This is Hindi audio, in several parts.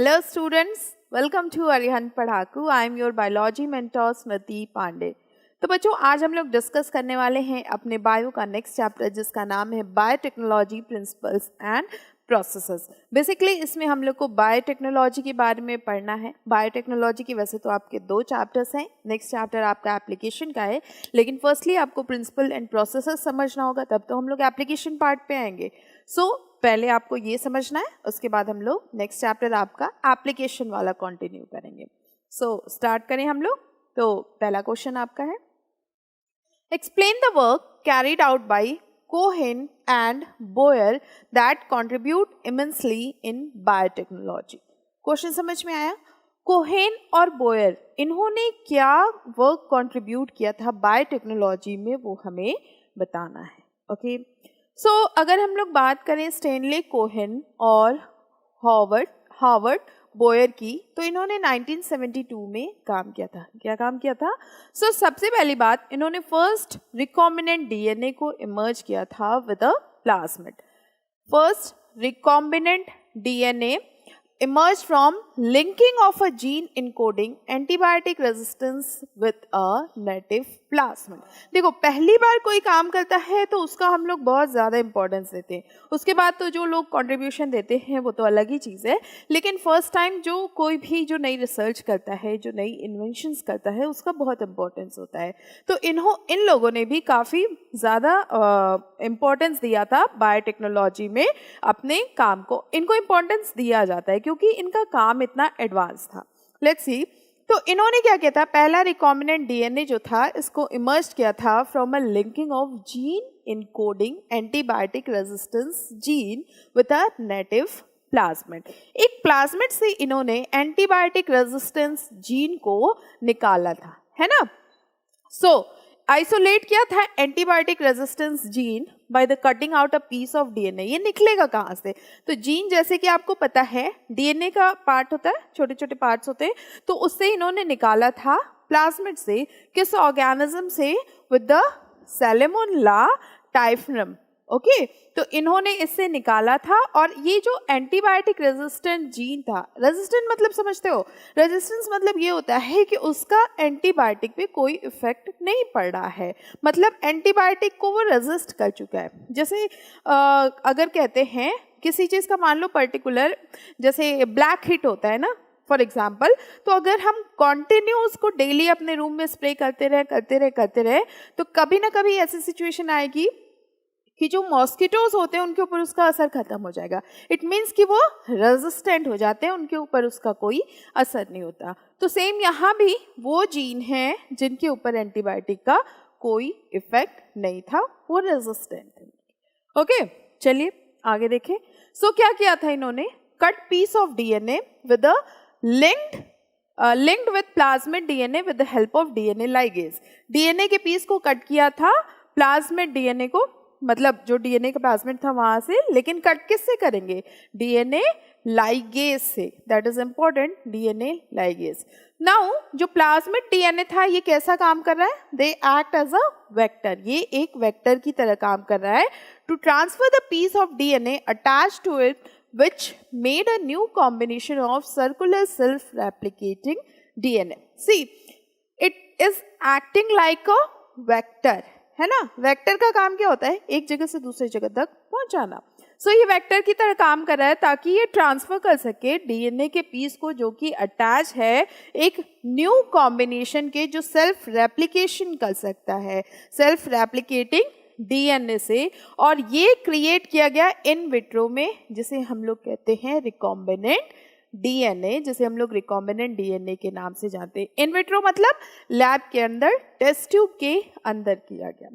Hello students, welcome to Arihant Padhaku. I am your biology mentor Smriti Pandey. तो बच्चों आज हम लोग डिस्कस करने वाले हैं अपने बायो का नेक्स्ट चैप्टर जिसका नाम है biotechnology principles and processes. Basically इसमें हम लोग को बायोटेक्नोलॉजी के बारे में पढ़ना है। बायोटेक्नोलॉजी की वैसे तो आपके 2 चैप्टर्स हैं, नेक्स्ट चैप्टर आपका एप्लीकेशन का है, लेकिन फर्स्टली आपको प्रिंसिपल एंड प्रोसेसेस समझना होगा, तब तो हम लोग एप्लीकेशन पार्ट पे आएंगे। पहले आपको ये समझना है, उसके बाद हम लोग नेक्स्ट चैप्टर आपका एप्लीकेशन वाला कंटिन्यू करेंगे। स्टार्ट करें हम लोग। तो पहला क्वेश्चन आपका है, explain the work carried out by Cohen and Boyer that contribute immensely in biotechnology. Question समझ में आया? कोहेन और बोयर इन्होंने क्या वर्क कंट्रीब्यूट किया था बायोटेक्नोलॉजी में, वो हमें बताना है। ओके अगर हम लोग बात करें स्टैनली कोहेन और हार्वर्ड बोयर की, तो इन्होंने 1972 में काम किया था। क्या काम किया था? सबसे पहली बात, इन्होंने फर्स्ट रिकॉम्बिनेंट डीएनए को इमर्ज किया था with a plasmid. First recombinant DNA emerged from linking of a gene encoding antibiotic resistance with a native plasmid। देखो पहली बार कोई काम करता है तो उसका हम लोग बहुत ज़्यादा इंपॉर्टेंस देते हैं, उसके बाद तो जो लोग कंट्रीब्यूशन देते हैं वो तो अलग ही चीज़ है, लेकिन फर्स्ट टाइम जो कोई भी जो नई रिसर्च करता है, जो नई इन्वेंशंस करता है, उसका बहुत इंपॉर्टेंस होता है। तो इन लोगों ने भी काफ़ी ज़्यादा इम्पोर्टेंस दिया था बायोटेक्नोलॉजी में अपने काम को, इनको इम्पोर्टेंस दिया जाता है क्योंकि इनका काम इतना एडवांस था। लेट्स सी, तो इन्होंने क्या किया था, पहला रिकॉम्बिनेंट डीएनए जो था इसको इमर्ज किया था from a linking of gene encoding antibiotic resistance gene with a native plasmid. एक प्लाज्मिड से इन्होंने एंटीबायोटिक रेजिस्टेंस जीन को निकाला था, है ना। आइसोलेट किया था antibiotic resistance gene by the cutting out a piece of DNA. ये निकलेगा कहाँ से? तो जीन जैसे कि आपको पता है डीएनए का पार्ट होता है, छोटे छोटे पार्ट्स होते हैं, तो उससे इन्होंने निकाला था प्लाज्मिड से। किस ऑर्गेनिज्म से? With the Salmonella typhimurium. Okay तो इन्होंने इससे निकाला था, और ये जो एंटीबायोटिक रेजिस्टेंट जीन था, रेजिस्टेंट मतलब समझते हो, रेजिस्टेंस मतलब ये होता है कि उसका एंटीबायोटिक पे कोई इफेक्ट नहीं पड़ रहा है, मतलब एंटीबायोटिक को वो रेजिस्ट कर चुका है। जैसे अगर कहते हैं किसी चीज़ का, मान लो पर्टिकुलर जैसे ब्लैक हिट होता है ना फॉर एग्जाम्पल, तो अगर हम कंटिन्यू उसको डेली अपने रूम में स्प्रे करते रहे तो कभी ना कभी ऐसी सिचुएशन आएगी कि जो मॉस्किटोज होते हैं उनके ऊपर उसका असर खत्म हो जाएगा। इट मीन्स कि वो रेजिस्टेंट हो जाते हैं, उनके ऊपर उसका कोई असर नहीं होता। तो सेम यहाँ भी वो जीन हैं जिनके ऊपर एंटीबायोटिक का कोई इफेक्ट नहीं था, वो रेजिस्टेंट थे। ओके चलिए आगे देखें। क्या किया था इन्होंने? Cut piece of DNA with a linked with plasmid DNA with the help of DNA ligase. DNA के पीस को कट किया था प्लाज्मिड डीएनए को, मतलब जो डीएनए का प्लाज्मिड था वहां से, लेकिन कट किससे करेंगे? डीएनए लाइगेज से। That is important, DNA ligase. Now जो प्लाज्मिड डीएनए था ये कैसा काम कर रहा है? They act as a vector. ये एक वेक्टर की तरह काम कर रहा है to transfer the piece of DNA attach to it which made a new combination of circular self-replicating DNA. See, it is acting like a vector, है ना। वेक्टर का काम क्या होता है? एक जगह से दूसरी जगह तक पहुंचाना। ये वेक्टर की तरह काम कर रहा है ताकि ये ट्रांसफर कर सके डीएनए के पीस को, जो कि अटैच है एक न्यू कॉम्बिनेशन के, जो सेल्फ रेप्लिकेशन कर सकता है, सेल्फ रेप्लिकेटिंग डीएनए से। और ये क्रिएट किया गया इन विट्रो में, जिसे हम लोग कहते हैं रिकॉम्बिनेंट डीएनए, जिसे हम लोग रिकॉम्बिनेंट डीएनए के नाम से जानते हैं। इन विट्रो मतलब लैब के अंदर, टेस्ट ट्यूब के अंदर किया गया।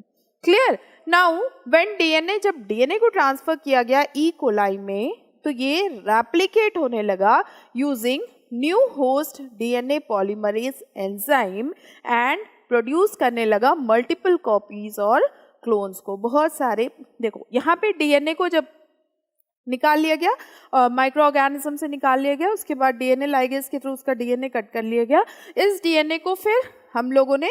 क्लियर? नाउ व्हेन डीएनए, जब डीएनए को ट्रांसफर किया गया ई कोलाई में, तो ये रेप्लिकेट होने लगा using new host DNA polymerase enzyme and produce करने लगा मल्टीपल कॉपीज और क्लोन्स को, बहुत सारे। देखो यहाँ पे डीएनए को जब निकाल लिया गया, माइक्रो ऑर्गेनिज्म से निकाल लिया गया, उसके बाद डीएनए लाइगेज के थ्रू उसका डीएनए कट कर लिया गया। इस डीएनए को फिर हम लोगों ने,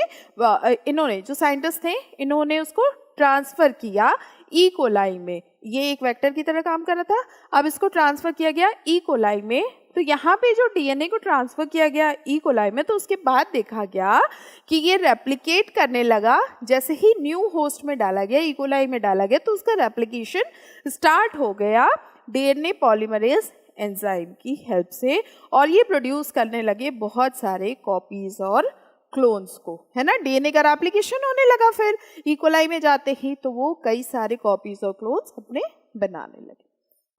इन्होंने जो साइंटिस्ट थे, इन्होंने उसको ट्रांसफर किया ई कोलाई में। ये एक वेक्टर की तरह काम कर रहा था, अब इसको ट्रांसफर किया गया ई कोलाई में। तो यहाँ पे जो डीएनए को ट्रांसफर किया गया ई कोलाई में, तो उसके बाद देखा गया कि ये रेप्लिकेट करने लगा। जैसे ही न्यू होस्ट में डाला गया, ई कोलाई में डाला गया, तो उसका रेप्लिकेशन स्टार्ट हो गया डीएनए पॉलीमरेज एंजाइम की हेल्प से, और ये प्रोड्यूस करने लगे बहुत सारे कॉपीज और क्लोन्स को, है ना। डीएनए का रेप्लिकेशन होने लगा फिर ई कोलाई में जाते ही, तो वो कई सारे कॉपीज और क्लोन्स अपने बनाने लगे।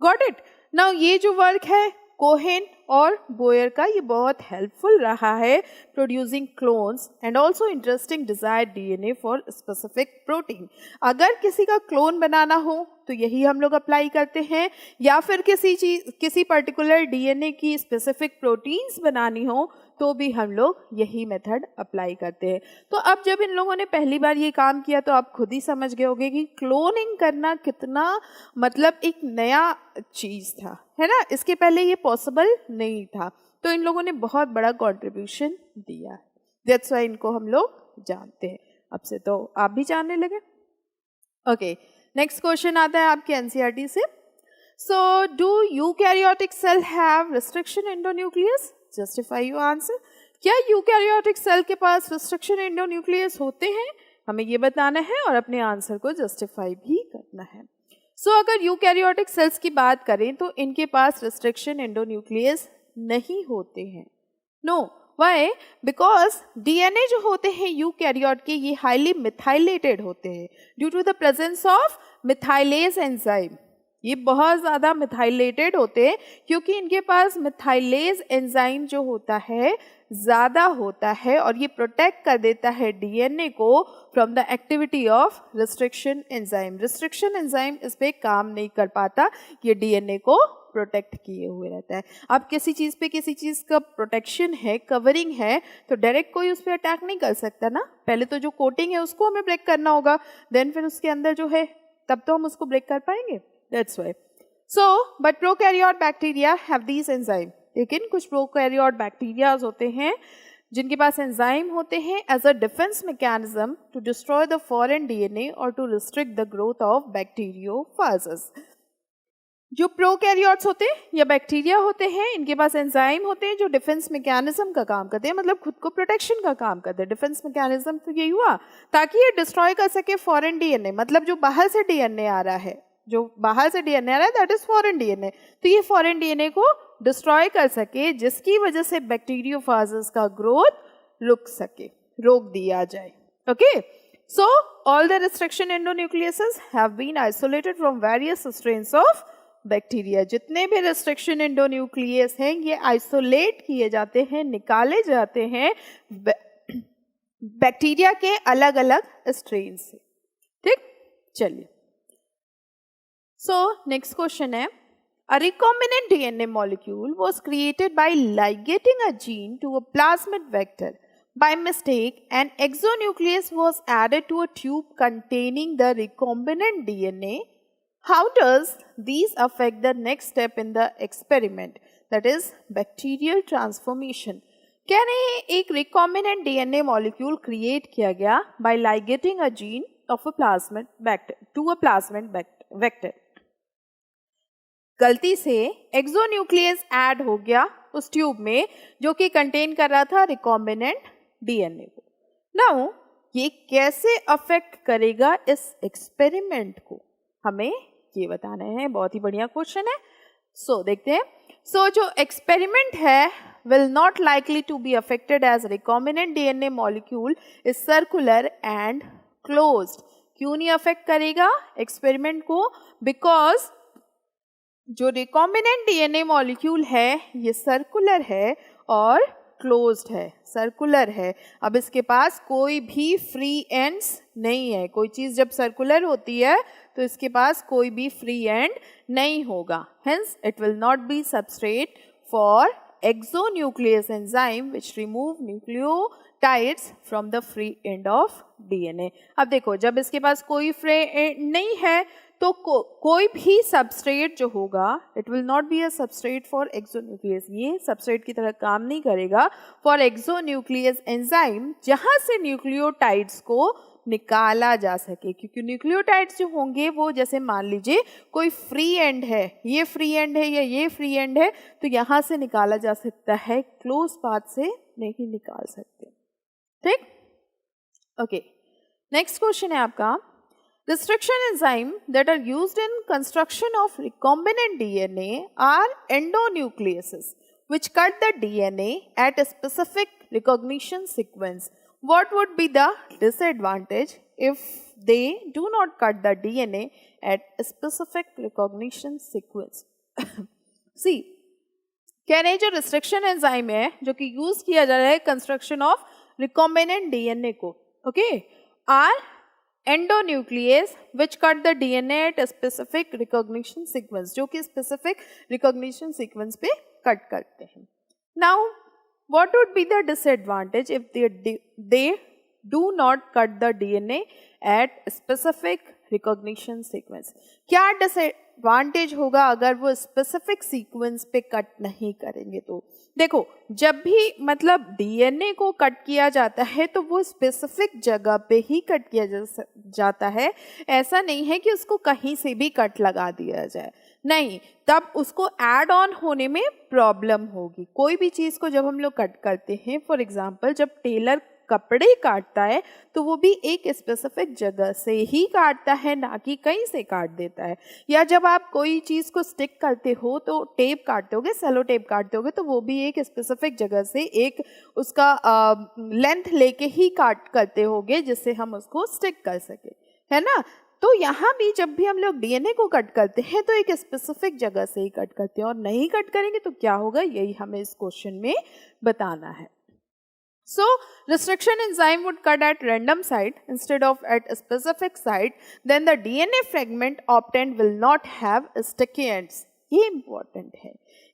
Got it. नाउ ये जो वर्क है कोहेन और बोयर का, ये बहुत हेल्पफुल रहा है producing clones and also interesting desired DNA for specific protein. अगर किसी का क्लोन बनाना हो तो यही हम लोग अप्लाई करते हैं, या फिर किसी पर्टिकुलर डीएनए की स्पेसिफिक प्रोटीन्स बनानी हो तो भी हम लोग यही मेथड अप्लाई करते हैं। तो अब जब इन लोगों ने पहली बार ये काम किया तो आप खुद ही समझ गए होंगे कि क्लोनिंग करना कितना मतलब एक नया चीज़ था, है ना। इसके पहले ये पॉसिबल नहीं था, तो इन लोगों ने बहुत बड़ा कंट्रीब्यूशन दिया। दैट्स व्हाई इनको हम लोग जानते हैं। अब से तो आप भी जानने लगे। ओके, नेक्स्ट क्वेश्चन आता है आपके एनसीईआरटी से। So do eukaryotic cell have restriction endonuclease? Justify your answer. क्या यूकैरियोटिक सेल के पास रिस्ट्रिक्शन एंडोन्यूक्लियस होते हैं? हमें ये बताना है और अपने आंसर को जस्टिफाई भी करना है। सो अगर यूकैरियोटिक सेल्स की बात करें तो इनके पास रिस्ट्रिक्शन एंडोन्यूक्लियस नहीं होते हैं। No, why? बिकॉज डीएनए जो होते हैं यूकैरियोट के, ये हाईली मिथाइलेटेड होते हैं due to the presence of methylase enzyme. ये बहुत ज़्यादा मिथाइलेटेड होते हैं क्योंकि इनके पास मिथाइलेज एंजाइम जो होता है ज़्यादा होता है, और ये प्रोटेक्ट कर देता है डीएनए को from the activity of restriction enzyme. Restriction enzyme इस पर काम नहीं कर पाता, ये डीएनए को प्रोटेक्ट किए हुए रहता है। अब किसी चीज़ पे किसी चीज़ का प्रोटेक्शन है, कवरिंग है, तो डायरेक्ट कोई उस पर अटैक नहीं कर सकता ना। पहले तो जो कोटिंग है उसको हमें ब्रेक करना होगा, देन फिर उसके अंदर जो है तब तो हम उसको ब्रेक कर पाएंगे। That's why. So, but prokaryote bacteria have these enzyme. लेकिन कुछ prokaryote bacteria होते हैं जिनके पास एंजाइम होते हैं as a defense mechanism to destroy the foreign DNA or to restrict the growth of bacteriophages. जो प्रोकैरियोट्स होते हैं या बैक्टीरिया होते हैं, इनके पास एंजाइम होते हैं जो डिफेंस मैकेनिज्म का काम करते हैं, मतलब खुद को प्रोटेक्शन का काम करते हैं। डिफेंस मैकेनिज्म तो यही हुआ ताकि ये डिस्ट्रॉय कर सके फॉरेन डीएनए, मतलब जो बाहर से डीएनए आ रहा है, जो बाहर से डीएनए आ रहा है दैट इज फॉरेन डीएनए, तो ये फॉरेन डीएनए को डिस्ट्रॉय कर सके, जिसकी वजह से बैक्टीरियोफाजेस का ग्रोथ रुक सके, रोक दिया जाए। Okay, so all the restriction endonucleases have been isolated from various strains of bacteria. जितने भी रिस्ट्रिक्शन एंडोन्यूक्लियस हैं ये आइसोलेट किए जाते हैं, निकाले जाते हैं बैक्टीरिया के अलग अलग स्ट्रेन से। ठीक, चलिए। So, next question है, a recombinant DNA molecule was created by ligating a gene to a plasmid vector. By mistake, an exonuclease was added to a tube containing the recombinant DNA. How does these affect the next step in the experiment, that is bacterial transformation? कह रहे हैं एक recombinant DNA molecule create किया गया by ligating a gene of a plasmid vector to a plasmid vector. गलती से एक्सोन्यूक्लियस ऐड हो गया उस ट्यूब में जो कि कंटेन कर रहा था रिकॉम्बिनेंट डीएनए को। नाउ ये कैसे अफेक्ट करेगा इस एक्सपेरिमेंट को, हमें ये बताना है। बहुत ही बढ़िया क्वेश्चन है। सो देखते हैं। सो जो एक्सपेरिमेंट है will not likely to be affected as recombinant DNA molecule is circular and closed. क्यों नहीं अफेक्ट करेगा एक्सपेरिमेंट को? बिकॉज जो रिकॉम्बिनेंट डीएनए मॉलिक्यूल है ये सर्कुलर है और क्लोज्ड है, सर्कुलर है। अब इसके पास कोई भी फ्री एंड्स नहीं है। कोई चीज़ जब सर्कुलर होती है तो इसके पास कोई भी फ्री एंड नहीं होगा, hence it will not be substrate for exonuclease enzyme which remove nucleotides from the free end of DNA. अब देखो जब इसके पास कोई फ्री एंड नहीं है तो कोई भी सबस्ट्रेट जो होगा it will not be a substrate for exonuclease, ये सबस्ट्रेट की तरह काम नहीं करेगा फॉर एक्सोन्यूक्लियस एंजाइम, जहाँ से न्यूक्लियोटाइड्स को निकाला जा सके, क्योंकि न्यूक्लियोटाइड्स जो होंगे वो जैसे मान लीजिए कोई फ्री एंड है, ये फ्री एंड है या ये फ्री एंड है, तो यहाँ से निकाला जा सकता है, क्लोज पाथ से नहीं निकाल सकते। ठीक, ओके। नेक्स्ट क्वेश्चन है आपका, restriction enzyme that are used in construction of recombinant DNA are endonucleases which cut the DNA at a specific recognition sequence. What would be the disadvantage if they do not cut the DNA at a specific recognition sequence? See, कह रहे हैं जो restriction enzyme है जो कि use किया जा रहा है construction of recombinant DNA को, okay, are endonuclease which cut the DNA at a specific recognition sequence, जो कि specific recognition sequence पे cut करते हैं। Now, what would be the disadvantage if they do not cut the DNA at specific recognition sequence? क्या डिसएडवांटेज होगा अगर वो स्पेसिफिक सीक्वेंस पे कट नहीं करेंगे? तो देखो, जब भी मतलब डीएनए को कट किया जाता है तो वो स्पेसिफिक जगह पे ही कट किया जाता है, ऐसा नहीं है कि उसको कहीं से भी कट लगा दिया जाए, नहीं, तब उसको ऐड ऑन होने में प्रॉब्लम होगी। कोई भी चीज़ को जब हम लोग कट करते हैं, फॉर एग्जांपल जब टेलर कपड़े काटता है तो वो भी एक स्पेसिफिक जगह से ही काटता है, ना कि कहीं से काट देता है। या जब आप कोई चीज़ को स्टिक करते हो तो टेप काटते होगे, सेलो टेप काटते होगे, तो वो भी एक स्पेसिफिक जगह से एक उसका लेंथ लेके ही काट करते होगे जिससे हम उसको स्टिक कर सके, है ना। तो यहाँ भी जब भी हम लोग डीएनए को कट करते हैं तो एक स्पेसिफिक जगह से ही कट करते हैं, और नहीं कट करेंगे तो क्या होगा, यही हमें इस क्वेश्चन में बताना है। So, restriction enzyme would cut at random site instead of at a specific site, then the DNA fragment obtained will not have sticky ends. ये important है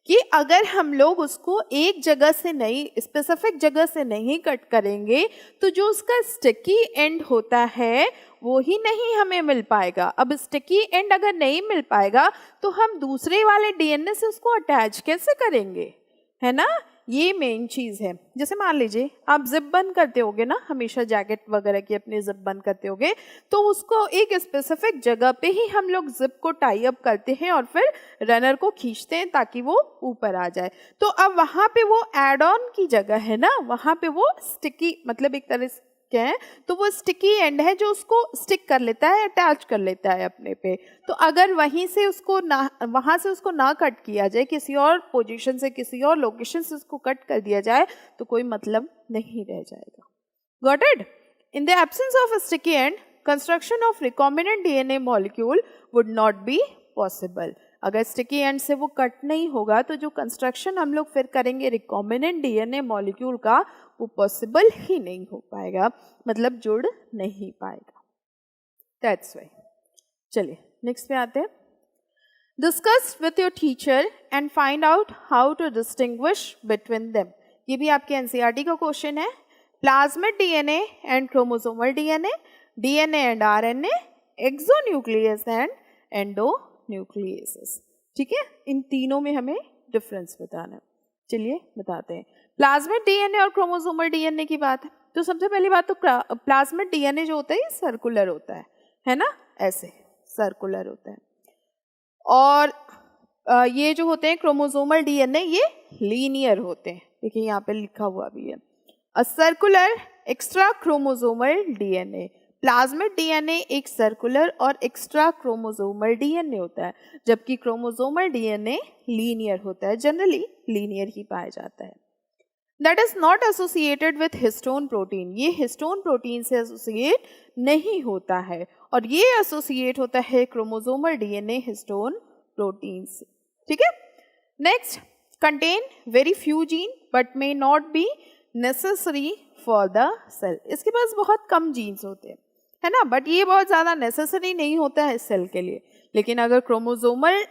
कि अगर हम लोग उसको एक जगह से नहीं, स्पेसिफिक जगह से नहीं कट करेंगे तो जो उसका स्टिकी एंड होता है वो ही नहीं हमें मिल पाएगा। अब स्टिकी एंड अगर नहीं मिल पाएगा तो हम दूसरे वाले डीएनए से उसको अटैच कैसे करेंगे, है ना। ये मेन चीज़ है। जैसे मान लीजिए आप जिप बंद करते होगे ना, हमेशा जैकेट वगैरह की अपनी जिप बंद करते होगे, तो उसको एक स्पेसिफिक जगह पे ही हम लोग जिप को टाई अप करते हैं और फिर रनर को खींचते हैं ताकि वो ऊपर आ जाए। तो अब वहाँ पे वो एड ऑन की जगह है ना, वहाँ पे वो स्टिकी मतलब एक तरह से क्या है, तो वो स्टिकी एंड है जो उसको स्टिक कर लेता है, अटैच कर लेता है अपने पे। तो अगर वहीं से उसको ना, वहाँ से उसको ना कट किया जाए, किसी और पोजीशन से, किसी और लोकेशन से उसको कट कर दिया जाए तो कोई मतलब नहीं रह जाएगा। Got it? In the absence of a sticky and, construction of recombinant DNA molecule would not be possible. अगर स्टिकी एंड से वो कट नहीं होगा तो जो कंस्ट्रक्शन हम लोग फिर करेंगे रिकॉम्बिनेंट डीएनए मॉलिक्यूल का, वो पॉसिबल ही नहीं हो पाएगा, मतलब जुड़ नहीं पाएगा। That's why. चलिए नेक्स्ट पे आते हैं। Discuss with your teacher and find out how to distinguish between them. ये भी आपके एनसीईआरटी का क्वेश्चन है। Plasmid DNA and chromosomal DNA, DNA and RNA, exonuclease and endonuclease. ठीक है, इन तीनों में हमें डिफरेंस बताना है। चलिए बताते हैं। प्लाज्मिड डीएनए और क्रोमोसोमल डीएनए की बात है तो सबसे पहली बात तो प्लाज्मिड डीएनए जो होता है ये सर्कुलर होता है ना, ऐसे सर्कुलर होता है। और ये जो होते हैं क्रोमोसोमल डीएनए ये लीनियर होते हैं। देखिए यहाँ पे लिखा हुआ भी है, a circular extra chromosomal DNA. Plasmid DNA एक सर्कुलर और एक्स्ट्रा क्रोमोसोमल डीएनए होता है, जबकि क्रोमोसोमल डीएनए लीनियर होता है, जनरली लीनियर ही पाया जाता है। That is not associated with histone protein. ये हिस्टोन प्रोटीन से एसोसिएट नहीं होता है, और ये एसोसिएट होता है क्रोमोसोमल डीएनए हिस्टोन प्रोटीन से। ठीक है। Next, contain very few gene but may not be necessary for the cell. इसके पास बहुत कम जीन्स होते हैं, है ना, बट ये बहुत ज़्यादा नेसेसरी नहीं होता है सेल के लिए। लेकिन अगर क्रोमोसोमल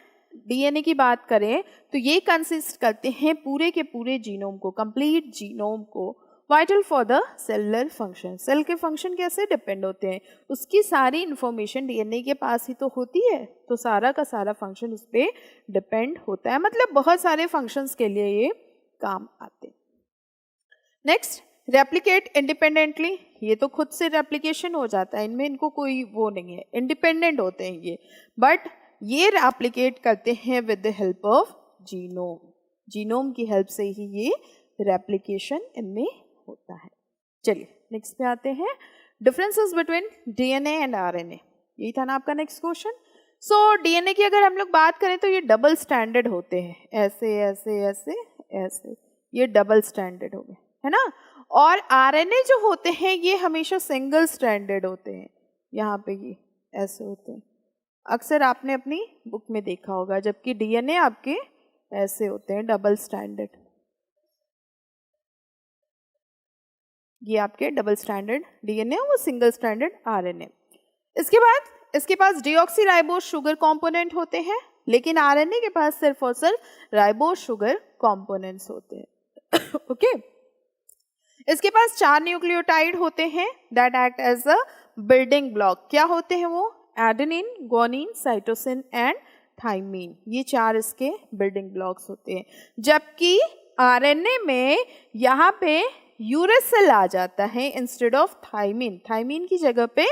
डीएनए की बात करें तो ये कंसिस्ट करते हैं पूरे के पूरे जीनोम को, कंप्लीट जीनोम को, vital for the cellular function. Cell के फंक्शन कैसे डिपेंड होते हैं, उसकी सारी इंफॉर्मेशन डीएनए के पास ही तो होती है, तो सारा का सारा फंक्शन उस पर डिपेंड होता है, मतलब बहुत सारे फंक्शंस के लिए ये काम आते हैं। नेक्स्ट, रेप्लिकेट इंडिपेंडेंटली, ये तो खुद से रेप्लिकेशन हो जाता है, इनमें इनको कोई वो नहीं है, इंडिपेंडेंट होते हैं ये, बट ये रेप्लिकेट करते हैं with the help of genome, genome की हेल्प से ही ये रेप्लिकेशन इनमें होता है। चलिए नेक्स्ट पे आते हैं, differences between DNA and RNA, यही था ना आपका नेक्स्ट क्वेश्चन। सो डीएनए की अगर हम लोग बात करें तो ये डबल स्टैंडर्ड होते हैं, ऐसे ऐसे ऐसे ऐसे, ये डबल स्टैंडर्ड हो गए, है ना। और आरएनए जो होते हैं ये हमेशा सिंगल स्टैंडर्ड होते हैं, यहाँ पे ये ऐसे होते हैं, अक्सर आपने अपनी बुक में देखा होगा, जबकि डीएनए आपके ऐसे होते हैं डबल स्टैंडर्ड, ये आपके डबल स्टैंडर्ड डीएनए, वो सिंगल स्टैंडर्ड आरएनए। इसके बाद इसके पास डीऑक्सीराइबोज शुगर कंपोनेंट होते हैं, लेकिन आरएनए के पास सिर्फ और सिर्फ राइबोज शुगर कंपोनेंट्स होते हैं। ओके इसके पास 4 न्यूक्लियोटाइड होते हैं that act as a building block, क्या होते हैं वो, adenine, guanine, cytosine and thymine, ये 4 इसके बिल्डिंग ब्लॉक्स होते हैं। जबकि आरएनए में यहाँ पे यूरेसिल आ जाता है इंस्टेड ऑफ थाइमीन, थाइमीन की जगह पे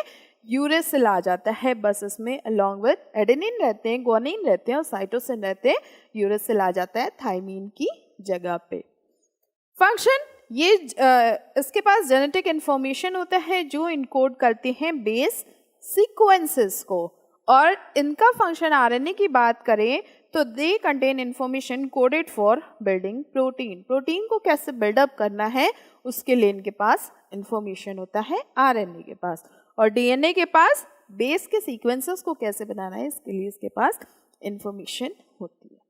यूरेसिल आ जाता है, बस इसमें अलॉन्ग विद एडेनिन रहते हैं, गुआनिन रहते हैं और साइटोसिन रहते हैं, यूरेसिल आ जाता है थाइमीन की जगह पे। फंक्शन, ये इसके पास जेनेटिक इंफॉर्मेशन होता है जो इनकोड करते हैं बेस सीक्वेंसेस को, और इनका फंक्शन आरएनए की बात करें तो they contain information coded for building protein, protein को कैसे बिल्डअप करना है उसके लिए इनके पास इंफॉर्मेशन होता है आरएनए के पास, और डीएनए के पास बेस के सीक्वेंसेस को कैसे बनाना है इसके लिए इसके पास इंफॉर्मेशन होती है।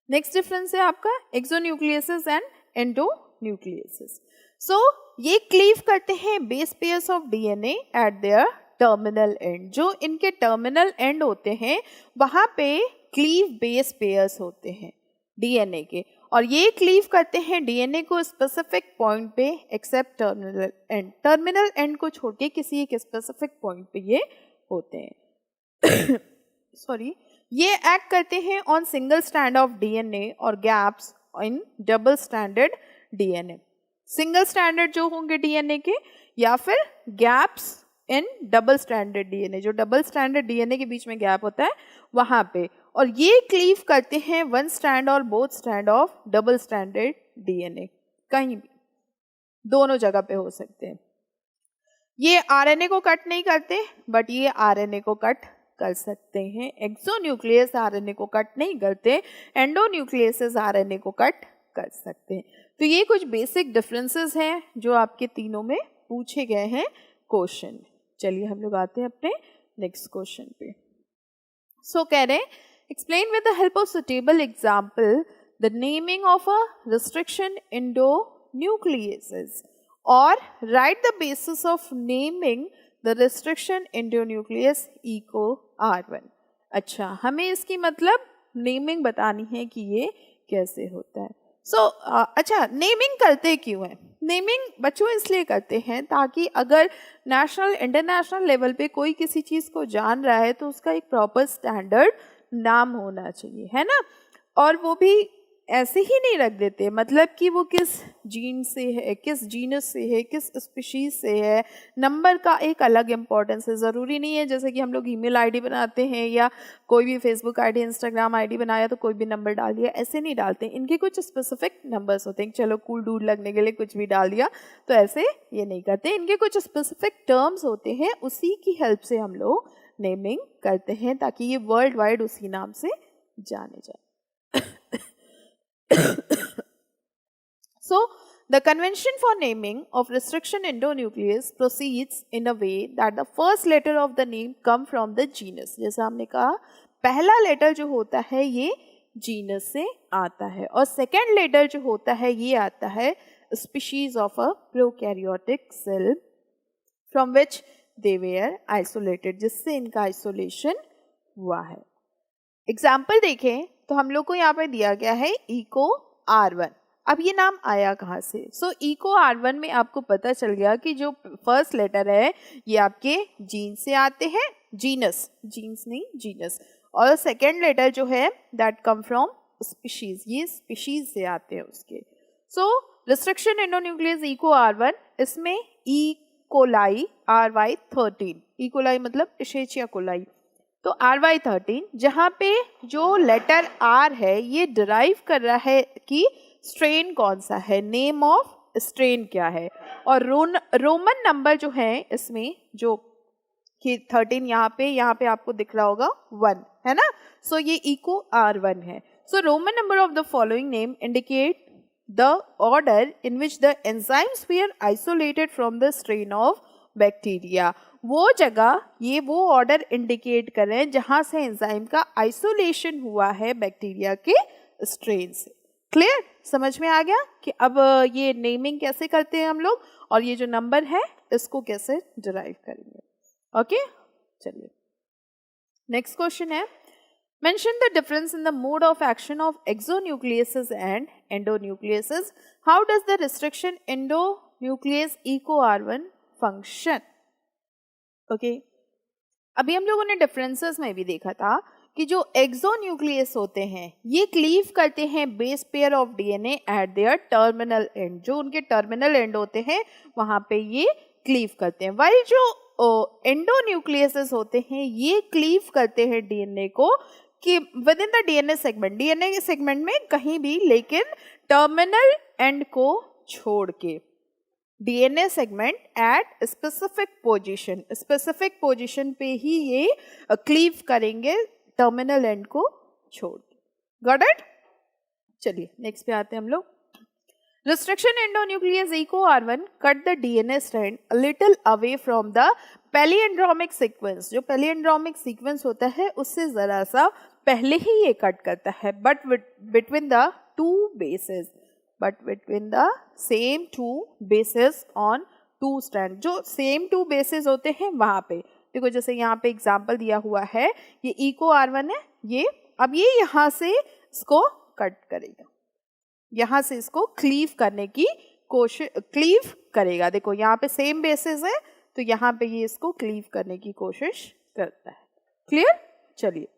नेक्स्ट डिफरेंस है आपका एक्सोन्यूक्लियसेस एंड एंडोन्यूक्लियसेस। सो ये क्लीव करते हैं base pairs of DNA at there terminal and, जो इनके टर्मिनल एंड होते हैं वहां पे क्लीव बेस पेयर्स होते हैं डीएनए के, और ये क्लीव करते हैं डीएनए को स्पेसिफिक पॉइंट पे except terminal end, terminal end को छोड़ के किसी एक स्पेसिफिक पॉइंट पे ये होते हैं। सॉरी, ये एक्ट करते हैं on single strand of DNA और gaps in double standard DNA, single standard जो होंगे डीएनए के, या फिर gaps in double standard DNA, जो डबल स्टैंडर्ड डीएनए के बीच में गैप होता है वहां पे, और ये क्लीव करते हैं वन स्ट्रैंड और both strand of double standard DNA, कहीं भी दोनों जगह पे हो सकते हैं। ये आरएनए को कट नहीं करते बट ये आरएनए को कट कर सकते हैं, एक्सोन्यूक्लियस आरएनए को कट नहीं करते, एंडोन्यूक्लियसेस आरएनए को कट कर सकते हैं। तो ये कुछ बेसिक डिफरेंसेस हैं जो आपके तीनों में पूछे गए हैं क्वेश्चन। चलिए हम लोग आते हैं अपने नेक्स्ट क्वेश्चन पे। सो कह रहे हैं explain with the help of suitable example the naming of a restriction endonucleases, और write the basis of naming the restriction endonuclease Eco R1। अच्छा, हमें इसकी मतलब नेमिंग बतानी है कि ये कैसे होता है। अच्छा, नेमिंग करते क्यों है? नेमिंग बच्चों इसलिए करते हैं ताकि अगर नेशनल इंटरनेशनल लेवल पे कोई किसी चीज़ को जान रहा है तो उसका एक प्रॉपर स्टैंडर्ड नाम होना चाहिए, है ना। और वो भी ऐसे ही नहीं रख देते, मतलब कि वो किस जीन से है, किस जीनस से है, किस स्पीशीज से है, नंबर का एक अलग इम्पोर्टेंस है। ज़रूरी नहीं है जैसे कि हम लोग ईमेल आईडी बनाते हैं या कोई भी फेसबुक आईडी, इंस्टाग्राम आईडी बनाया तो कोई भी नंबर डाल दिया, ऐसे नहीं डालते। इनके कुछ स्पेसिफिक नंबर्स होते हैं, चलो कूल डूड लगने के लिए कुछ भी डाल दिया, तो ऐसे ये नहीं करते। इनके कुछ स्पेसिफिक टर्म्स होते हैं, उसी की हेल्प से हम लोग नेमिंग करते हैं ताकि ये वर्ल्ड वाइड उसी नाम से जाने जाए। So, the convention for naming of restriction endonuclease proceeds in a way that the first letter of the name come from the genus। जैसा हमने कहा, पहला लेटर जो होता है ये जीनस से आता है, और सेकेंड लेटर जो होता है ये आता है species of a prokaryotic cell from which they were isolated, जिससे इनका आइसोलेशन हुआ है। एग्जाम्पल देखें तो हम लोग को यहाँ पे दिया गया है इको R1। अब ये नाम आया कहाँ से? सो इको R1 में आपको पता चल गया कि जो फर्स्ट लेटर है ये आपके जीन से आते हैं, जीनस, जीन्स नहीं जीनस, और सेकेंड लेटर जो है दैट कम फ्रॉम स्पीशीज, ये स्पीशीज से आते हैं उसके। सो रिस्ट्रिक्शन एंडोन्यूक्लियस इको R1, इसमें E coli RY13, E coli मतलब इशेचिया कोलाई, तो RY13 जहाँ पे जो लेटर R है ये डिराइव कर रहा है कि स्ट्रेन कौन सा है, नेम ऑफ स्ट्रेन क्या है, और रोमन नंबर जो है इसमें जो कि 13 यहाँ पे आपको दिख रहा होगा 1 है ना, सो ये इको R1 है. So Roman number of the following name indicate the order in which the enzymes were isolated from the strain of bacteria. वो जगह ये वो ऑर्डर इंडिकेट कर रहे हैं जहां से एंजाइम का आइसोलेशन हुआ है बैक्टीरिया के स्ट्रेन से. क्लियर, समझ में आ गया कि अब ये नेमिंग कैसे करते हैं हम लोग और ये जो नंबर है इसको कैसे डिराइव करेंगे. ओके, चलिए नेक्स्ट क्वेश्चन है. Mention the difference in the mode of action of exonucleases and endonucleases. How does the restriction endonuclease eco R1 function? Okay. अभी हम लोगों ने डिफरेंसेस में भी देखा था कि जो एक्सोन्यूक्लियस होते हैं ये क्लीव करते हैं base pair of DNA at there terminal and, जो उनके टर्मिनल एंड होते हैं वहां पे ये क्लीव करते हैं. वाइल जो एंडोन्यूक्लियसेस होते हैं ये क्लीव करते हैं डीएनए को कि with in the DNA segment में कहीं भी, लेकिन टर्मिनल एंड को छोड़ के. DNA segment at specific position पे ही ये क्लीव करेंगे टर्मिनल एंड को छोड़ के. Got it? चलिए नेक्स्ट पे आते हैं हम लोग. Restriction endonuclease eco R1 cut the DNA strand a little away from the palindromic sequence. जो palindromic sequence होता है उससे जरा सा पहले ही ये कट करता है, but between the same two bases on two strands. जो same two bases होते हैं वहाँ पे देखो, जैसे यहाँ पे एग्जाम्पल दिया हुआ है, ये इको R1 है, ये अब ये यहाँ से इसको कट करेगा, यहाँ से इसको क्लीव करने की कोशिश, क्लीव करेगा. देखो यहाँ पे सेम बेसिस है तो यहाँ पे ये इसको क्लीव करने की कोशिश करता है. क्लियर? चलिए.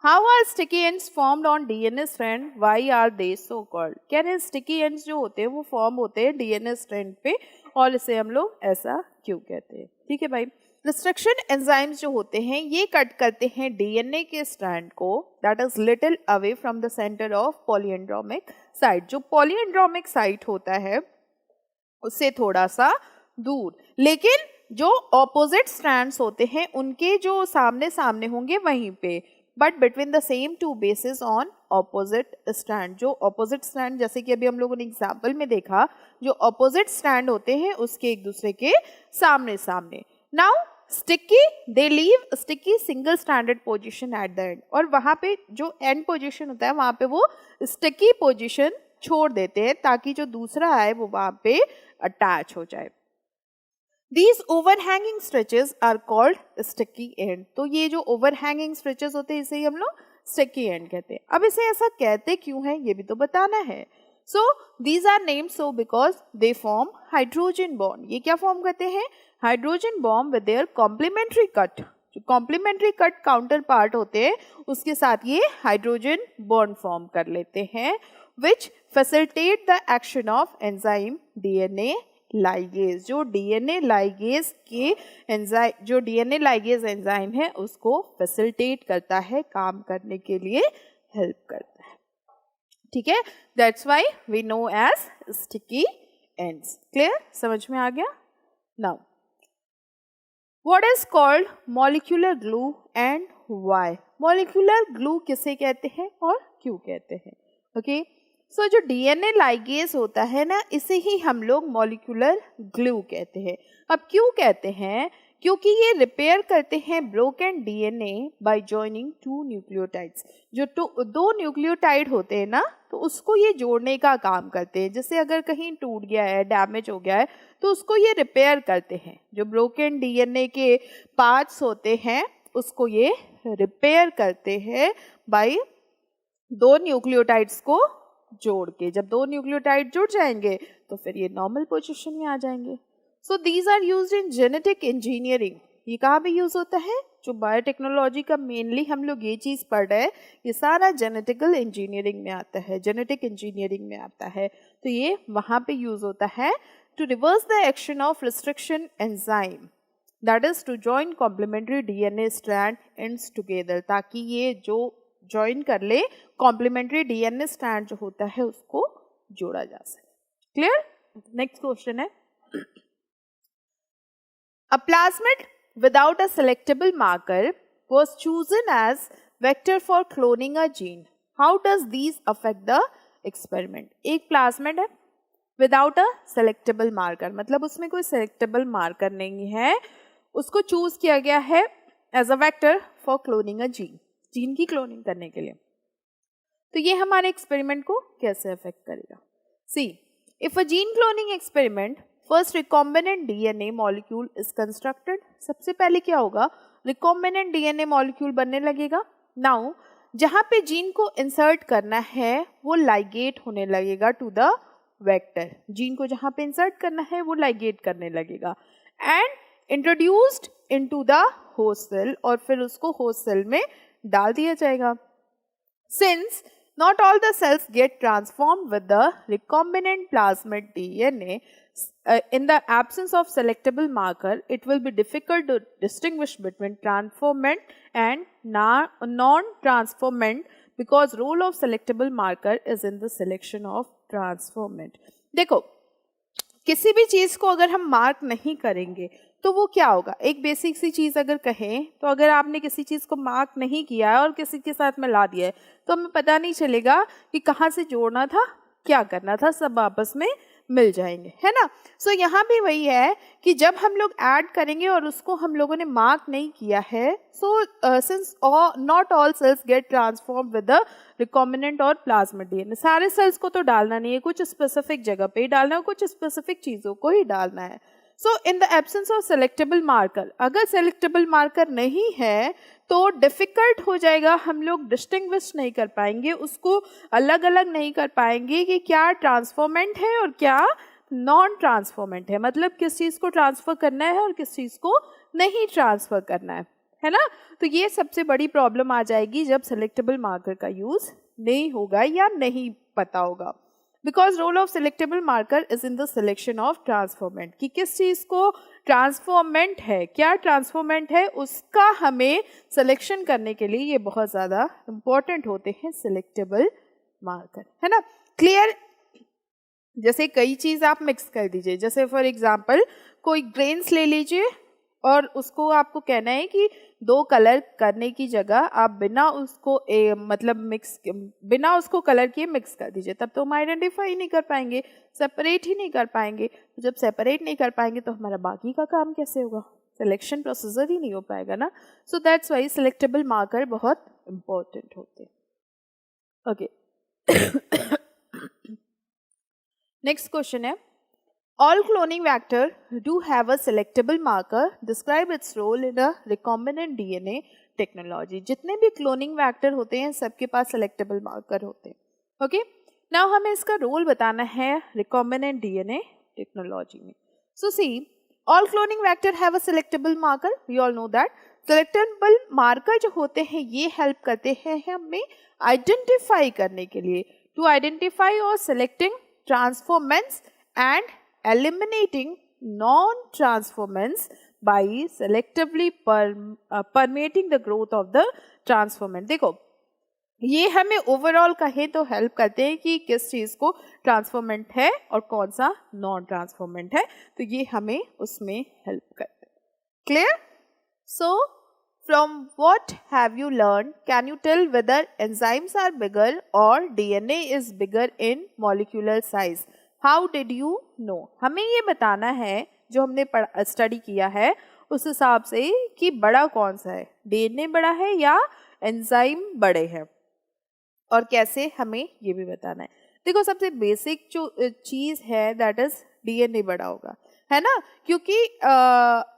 How are sticky ends formed on DNA strand? Why are they so called? कह रहे हैं स्टिकी एंड्स जो होते हैं वो फॉर्म होते हैं डीएनए स्ट्रैंड पे और इसे हम लोग ऐसा क्यों कहते हैं. ठीक है भाई. रिस्ट्रिक्शन एंजाइम्स जो होते हैं ये कट करते हैं डीएनए के स्ट्रैंड को that is little away from the centre of palindromic site. जो पॉलीएंड्रोमिक साइट होता है उससे थोड़ा सा दूर, लेकिन जो ऑपोजिट स्ट्रैंड्स होते हैं उनके जो सामने सामने होंगे वहीं पे, but between the same two bases on opposite strand. जो ऑपोजिट स्ट्रैंड जैसे कि अभी हम लोगों ने एग्जाम्पल में देखा, जो ऑपोजिट स्ट्रैंड होते हैं उसके एक दूसरे के सामने सामने. Now sticky, they leave sticky single standard position at the end, और वहां पे जो एंड पोजीशन होता है वहां पे वो स्टिकी पोजीशन छोड़ देते हैं ताकि जो दूसरा है वो वहां पे अटैच हो जाए. These overhanging stretches are called sticky end. तो ये जो overhanging stretches होते हैं इसे ही हम लोग sticky end कहते हैं. अब इसे ऐसा कहते क्यों है ये भी तो बताना है. So these are named so because they form hydrogen bond. ये क्या फॉर्म करते हैं? Hydrogen bond with their complementary cut. जो कॉम्प्लीमेंट्री कट काउंटर पार्ट होते हैं उसके साथ ये हाइड्रोजन बॉन्ड फॉर्म कर लेते हैं, which facilitate the action of enzyme DNA ligase. जो डीएनए लाइगेज के एंजाइम, जो डीएनए लाइगेज एंजाइम है उसको फैसिलिटेट करता है, काम करने के लिए हेल्प करता है. ठीक है, that's why we know as sticky ends. Clear, समझ में आ गया? Now what is called molecular glue and why? molecular glue किसे कहते हैं और क्यों कहते हैं? ओके, सो जो डीएनए लाइगेज होता है ना इसे ही हम लोग मॉलिक्यूलर ग्लू कहते हैं. अब क्यों कहते हैं? क्योंकि ये रिपेयर करते हैं broken DNA by joining two nucleotides. जो दो न्यूक्लियोटाइड होते हैं ना तो उसको ये जोड़ने का काम करते हैं. जैसे अगर कहीं टूट गया है, डैमेज हो गया है तो उसको ये रिपेयर करते हैं. जो ब्रोकन डीएनए के पार्ट्स होते हैं उसको ये रिपेयर करते हैं बाय दो न्यूक्लियोटाइड्स को जोड़ के. जब दो न्यूक्लियोटाइड जुड़ जाएंगे तो फिर ये नॉर्मल पोजीशन में आ जाएंगे. So these are used in genetic engineering. ये कहाँ पे यूज होता है? जो बायोटेक्नोलॉजी का मेनली हम लोग ये चीज़ पढ़ रहे हैं, ये सारा जेनेटिकल इंजीनियरिंग में आता है, जेनेटिक इंजीनियरिंग में आता है। तो ये वहाँ पे यूज़ होता है to reverse the action of restriction enzyme, that is to join complementary DNA strand ends together, ताकि ये जो जॉइन कर ले कॉम्प्लीमेंट्री डीएनए स्ट्रैंड जो होता है उसको जोड़ा जा सके। क्लियर? नेक्स्ट क्वेश्चन है, a plasmid without a selectable marker was chosen as vector for cloning a gene. How does these affect the experiment? एक प्लाज्मिड है विदाउट अ सेलेक्टेबल मार्कर, मतलब उसमें कोई सेलेक्टेबल मार्कर नहीं है, उसको चूज किया गया है as a vector for cloning a gene, gene की क्लोनिंग करने के लिए। तो ये हमारे एक्सपेरिमेंट को कैसे अफेक्ट करेगा? See, if a gene cloning experiment, first recombinant DNA molecule is constructed. सबसे पहले क्या होगा? रिकॉम्बिनेंट डीएनए मॉलिक्यूल बनने लगेगा। नाउ जहां पे जीन को इंसर्ट करना है वो लाइगेट होने लगेगा टू द वेक्टर, जीन को जहां पे इंसर्ट करना है वो लाइगेट करने लगेगा and introduced into the host cell, और फिर उसको होस्ट सेल में डाल दिया जाएगा। Since not all the cells get transformed with the recombinant plasmid DNA, in the absence of selectable marker, it will be difficult to distinguish between transformant and non-transformant because role of selectable marker is in the selection of transformant. देखो, किसी भी चीज़ को अगर हम मार्क नहीं करेंगे तो वो क्या होगा? एक बेसिक सी चीज़ अगर कहें तो अगर आपने किसी चीज़ को मार्क नहीं किया है और किसी के साथ मिला दिया है तो हमें पता नहीं चलेगा कि कहाँ से जोड़ना था, क्या करना था, सब आपस में मिल जाएंगे, है ना। सो यहाँ भी वही है कि जब हम लोग ऐड करेंगे और उसको हम लोगों ने मार्क नहीं किया है, so since not all cells get transform with the recombinant और प्लाज्मिड डीएनए, सारे सेल्स को तो डालना नहीं है, कुछ स्पेसिफिक जगह पे ही डालना है, कुछ स्पेसिफिक चीज़ों को ही डालना है। So in the absence of selectable marker, अगर सेलेक्टेबल मार्कर नहीं है तो डिफ़िकल्ट हो जाएगा, हम लोग डिस्टिंग्विश नहीं कर पाएंगे, उसको अलग अलग नहीं कर पाएंगे कि क्या ट्रांसफॉर्मेंट है और क्या नॉन ट्रांसफॉर्मेंट है, मतलब किस चीज़ को ट्रांसफ़र करना है और किस चीज़ को नहीं ट्रांसफ़र करना है ना। तो ये सबसे बड़ी प्रॉब्लम आ जाएगी जब सेलेक्टेबल मार्कर का यूज़ नहीं होगा या नहीं पता होगा। Because role of selectable marker is in the selection of transformant, कि किस चीज़ को ट्रांसफॉर्मेंट है, क्या ट्रांसफॉर्मेंट है, उसका हमें सिलेक्शन करने के लिए ये बहुत ज़्यादा इम्पॉर्टेंट होते हैं सेलेक्टेबल मार्कर, है ना। क्लियर? जैसे कई चीज़ आप मिक्स कर दीजिए, जैसे फॉर एग्जांपल कोई ग्रेन्स ले लीजिए और उसको आपको कहना है कि दो कलर करने की जगह आप बिना उसको बिना उसको कलर किए मिक्स कर दीजिए, तब तो हम आइडेंटिफाई नहीं कर पाएंगे, सेपरेट ही नहीं कर पाएंगे। जब सेपरेट नहीं कर पाएंगे तो हमारा बाकी का काम कैसे होगा? सिलेक्शन प्रोसीजर ही नहीं हो पाएगा ना। So that's why selectable marker बहुत इंपॉर्टेंट होते हैं। ओके, नेक्स्ट क्वेश्चन है, all cloning vector do have a selectable marker. Describe its role in a recombinant DNA technology. जितने भी cloning vector होते हैं सबके पास selectable marker होते हैं। ओके, नाउ हमें इसका रोल बताना है recombinant DNA technology में। So see, all cloning vector have a selectable marker. We all know that. Selectable marker जो होते हैं ये help करते हैं हमें identify करने के लिए, to identify or selecting transformants and eliminating non-transformants by selectively permeating the growth of the transformant. देखो, ये हमें ओवरऑल कहें तो हेल्प करते हैं कि किस चीज़ को ट्रांसफॉर्मेंट है और कौन सा नॉन ट्रांसफॉर्मेंट है, तो ये हमें उसमें हेल्प करते हैं। Clear? So from what have you learn, can you tell whether enzymes are bigger और DNA is bigger in molecular size? How did you know? हमें ये बताना है जो हमने स्टडी किया है उस हिसाब से कि बड़ा कौन सा है, डीएनए बड़ा है या एंजाइम बड़े हैं, और कैसे हमें ये भी बताना है। देखो, सबसे बेसिक जो चीज़ है दैट इज डीएनए बड़ा होगा, है ना, क्योंकि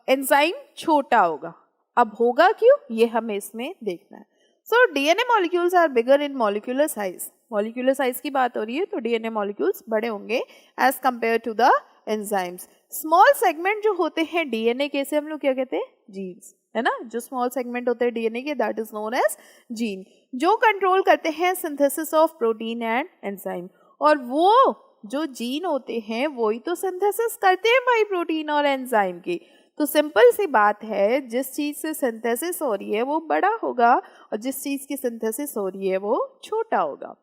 एंजाइम छोटा होगा। अब होगा क्यों, ये हमें इसमें देखना है। So DNA molecules are bigger in molecular size, molecular size की बात हो रही है तो डीएनए मॉलिक्यूल्स बड़े होंगे as compare to the enzymes. Small segment जो होते हैं डीएनए के, से हम लोग क्या कहते हैं? जीन्स, है ना, जो स्मॉल सेगमेंट होते हैं डीएनए के, that is known as gene, जो कंट्रोल करते हैं synthesis of protein and enzyme. और वो जो जीन होते हैं वही तो सिंथेसिस करते हैं भाई प्रोटीन और एंजाइम की। तो सिंपल सी बात है, जिस चीज़ से सिंथेसिस हो रही है वो बड़ा होगा और जिस चीज़ की सिंथेसिस हो रही है वो छोटा होगा।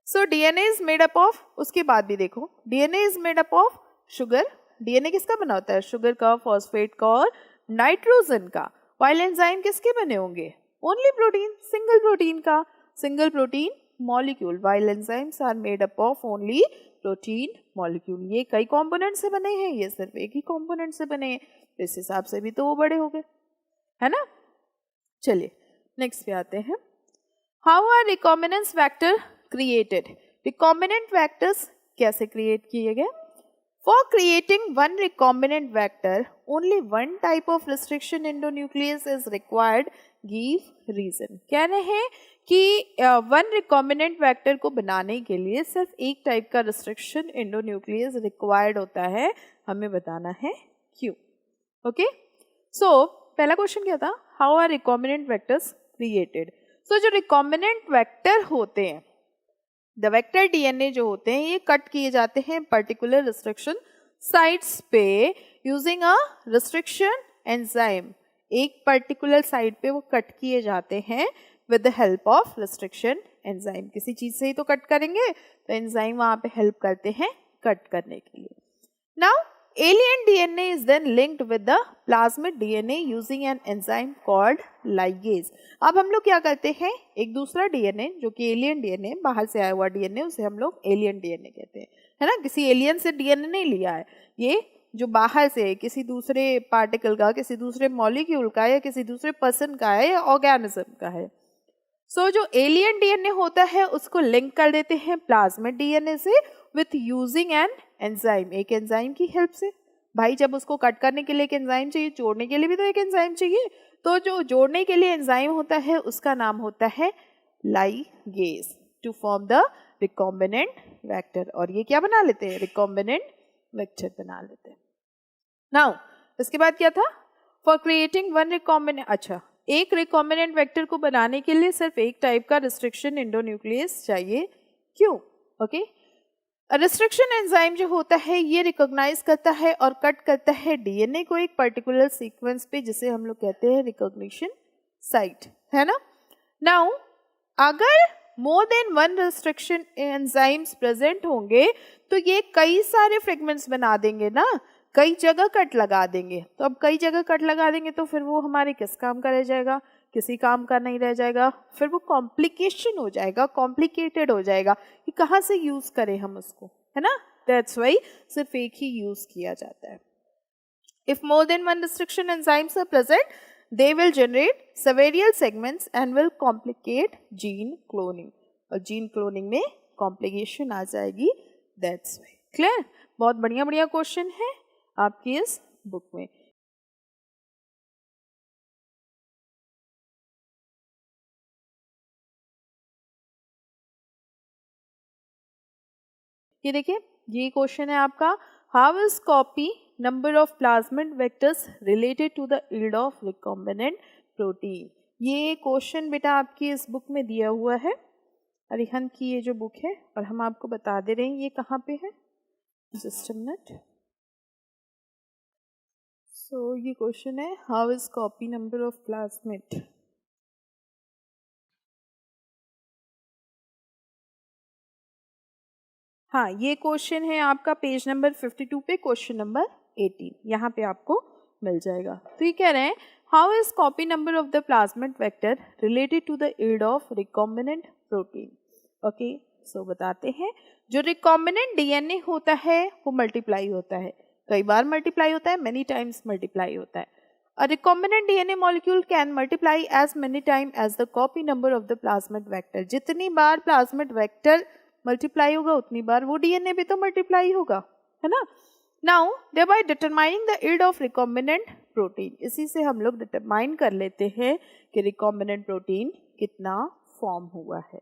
So DNA is made up of, उसके बाद भी देखो, DNA is made up of sugar. DNA किसका बना होता है? शुगर का, फॉस्फेट का और नाइट्रोजन का। वाइल एंजाइम किसके बने होंगे? ओनली प्रोटीन, सिंगल प्रोटीन का, single protein molecule. While enzymes are made up of only protein molecule. ये कई कंपोनेंट से बने हैं, ये सिर्फ एक ही कंपोनेंट से बने हैं, इस हिसाब से भी तो वो बड़े हो गए, है ना। चलिए नेक्स्ट पे आते हैं। How are recombinants vector created? Recombinant vectors कैसे क्रिएट किए गए? For creating one recombinant vector only one type of restriction endonuclease is required, give reason. कह रहे हैं कि वन रिकॉम्बिनेंट वेक्टर को बनाने के लिए सिर्फ एक टाइप का रिस्ट्रिक्शन एंडोन्यूक्लियस रिक्वायर्ड होता है, हमें बताना है क्यों। ओके, सो पहला क्वेश्चन क्या था? How are recombinant vectors created? So जो रिकॉम्बिनेंट वेक्टर होते हैं, द वेक्टर डीएनए जो होते हैं, ये कट किए जाते हैं पर्टिकुलर रिस्ट्रिक्शन साइट्स पे यूजिंग अ रिस्ट्रिक्शन एंजाइम। एक पर्टिकुलर साइट पे वो कट किए जाते हैं with the help of restriction enzyme. किसी चीज से ही तो कट करेंगे, तो एंजाइम वहां पे हेल्प करते हैं कट करने के लिए। Now alien DNA is then linked with the plasmid DNA using an enzyme called ligase। अब हम लोग क्या करते हैं, एक दूसरा डीएनए जो कि एलियन डीएनए, बाहर से आया हुआ डीएनए, उसे हम लोग एलियन डीएनए कहते हैं, है ना। किसी एलियन से डीएनए नहीं लिया है, ये जो बाहर से किसी दूसरे पार्टिकल का, किसी दूसरे मॉलिक्यूल का या किसी दूसरे पर्सन का है या ऑर्गेनिज्म का है। सो जो एलियन डीएनए होता है उसको लिंक कर देते हैं प्लाज्मिड डीएनए से विथ यूजिंग एन एंजाइम, एक एंजाइम की हेल्प से। भाई जब उसको कट करने के लिए एक एंजाइम चाहिए, जोड़ने के लिए भी तो एक एंजाइम चाहिए, तो जो जोड़ने के लिए एंजाइम होता है उसका नाम होता है ligase to form the recombinant vector. और ये क्या बना लेते हैं? रिकॉम्बिनेंट वेक्टर बना लेते हैं। नाउ इसके बाद क्या था? फॉर क्रिएटिंग वन रिकॉम्बिनेंट, अच्छा, एक रिकॉम्बिनेंट वेक्टर को बनाने के लिए सिर्फ एक टाइप का रिस्ट्रिक्शन एंडोन्यूक्लियस चाहिए, क्यों? ओके, रिस्ट्रिक्शन एंजाइम जो होता है ये रिकॉग्नाइज करता है और कट करता है डीएनए को एक पर्टिकुलर सीक्वेंस पे, जिसे हम लोग कहते हैं रिकॉग्निशन साइट, है ना। नाउ अगर मोर than one restriction enzymes present होंगे तो ये कई सारे फ्रेगमेंट्स बना देंगे ना, कई जगह कट लगा देंगे। तो अब कई जगह कट लगा देंगे तो फिर वो हमारे किस काम का रह जाएगा? किसी काम का नहीं रह जाएगा, फिर वो कॉम्प्लिकेशन हो जाएगा, कॉम्प्लिकेटेड हो जाएगा कि कहाँ से यूज करें हम उसको, है ना। दैट्स वाई सिर्फ एक ही यूज किया जाता है। If more than one restriction enzymes are present, they will generate several segments and will complicate gene cloning, और जीन क्लोनिंग में कॉम्प्लिकेशन आ जाएगी। That's why. क्लियर? बहुत बढ़िया बढ़िया क्वेश्चन है आपकी इस बुक में। ये देखिए, ये क्वेश्चन है आपका, how is copy number of plasmid vectors related to the yield of recombinant protein. ये क्वेश्चन बेटा आपकी इस बुक में दिया हुआ है, अरिहंत की ये जो बुक है, और हम आपको बता दे रहे हैं ये कहाँ पे है। Just a minute. सो ये क्वेश्चन है, how is copy number of plasmid. हाँ, ये क्वेश्चन है आपका पेज नंबर 52 पे, क्वेश्चन नंबर 18 यहाँ पे आपको मिल जाएगा। तो ये कह रहे हैं, how is copy number of the plasmid vector related to the yield of recombinant protein. Okay, so बताते हैं, जो रिकॉम्बिनेंट डीएनए होता है वो मल्टीप्लाई होता है, कई बार मल्टीप्लाई होता है, मेनी टाइम्स मल्टीप्लाई होता है। A recombinant DNA molecule can multiply as many times as the copy number of the plasmid vector। जितनी बार प्लाज्मिड वेक्टर मल्टीप्लाई होगा उतनी बार वो डीएनए भी तो मल्टीप्लाई होगा, है ना। Now thereby determining the yield of recombinant protein, इसी से हम लोग डिटरमाइन कर लेते हैं कि रिकॉम्बिनेंट प्रोटीन कितना फॉर्म हुआ है।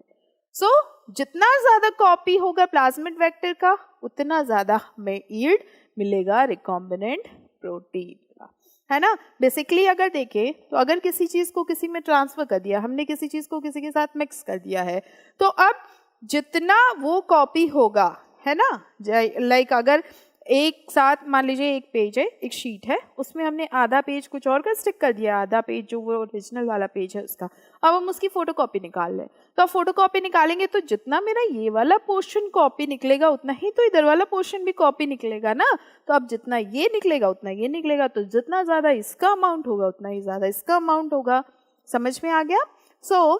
सो जितना ज्यादा कॉपी होगा प्लाज्मिड वेक्टर का उतना ज्यादा हमें यील्ड मिलेगा रिकॉम्बिनेंट प्रोटीन का। है ना। बेसिकली अगर देखें तो अगर किसी चीज को किसी में ट्रांसफर कर दिया, हमने किसी चीज को किसी के साथ मिक्स कर दिया है, तो अब जितना वो कॉपी होगा, है ना, लाइक अगर एक साथ मान लीजिए एक पेज है, एक शीट है, उसमें हमने आधा पेज कुछ और का स्टिक कर दिया, आधा पेज जो वो ओरिजिनल वाला पेज है उसका, अब हम उसकी फोटोकॉपी निकाल लें। तो अब फोटोकॉपी निकालेंगे तो जितना मेरा ये वाला पोर्शन कॉपी निकलेगा उतना ही तो इधर वाला पोर्शन भी कॉपी निकलेगा ना। तो अब जितना ये निकलेगा उतना ये निकलेगा, तो जितना ज़्यादा इसका अमाउंट होगा उतना ही ज़्यादा इसका अमाउंट होगा। समझ में आ गया? सो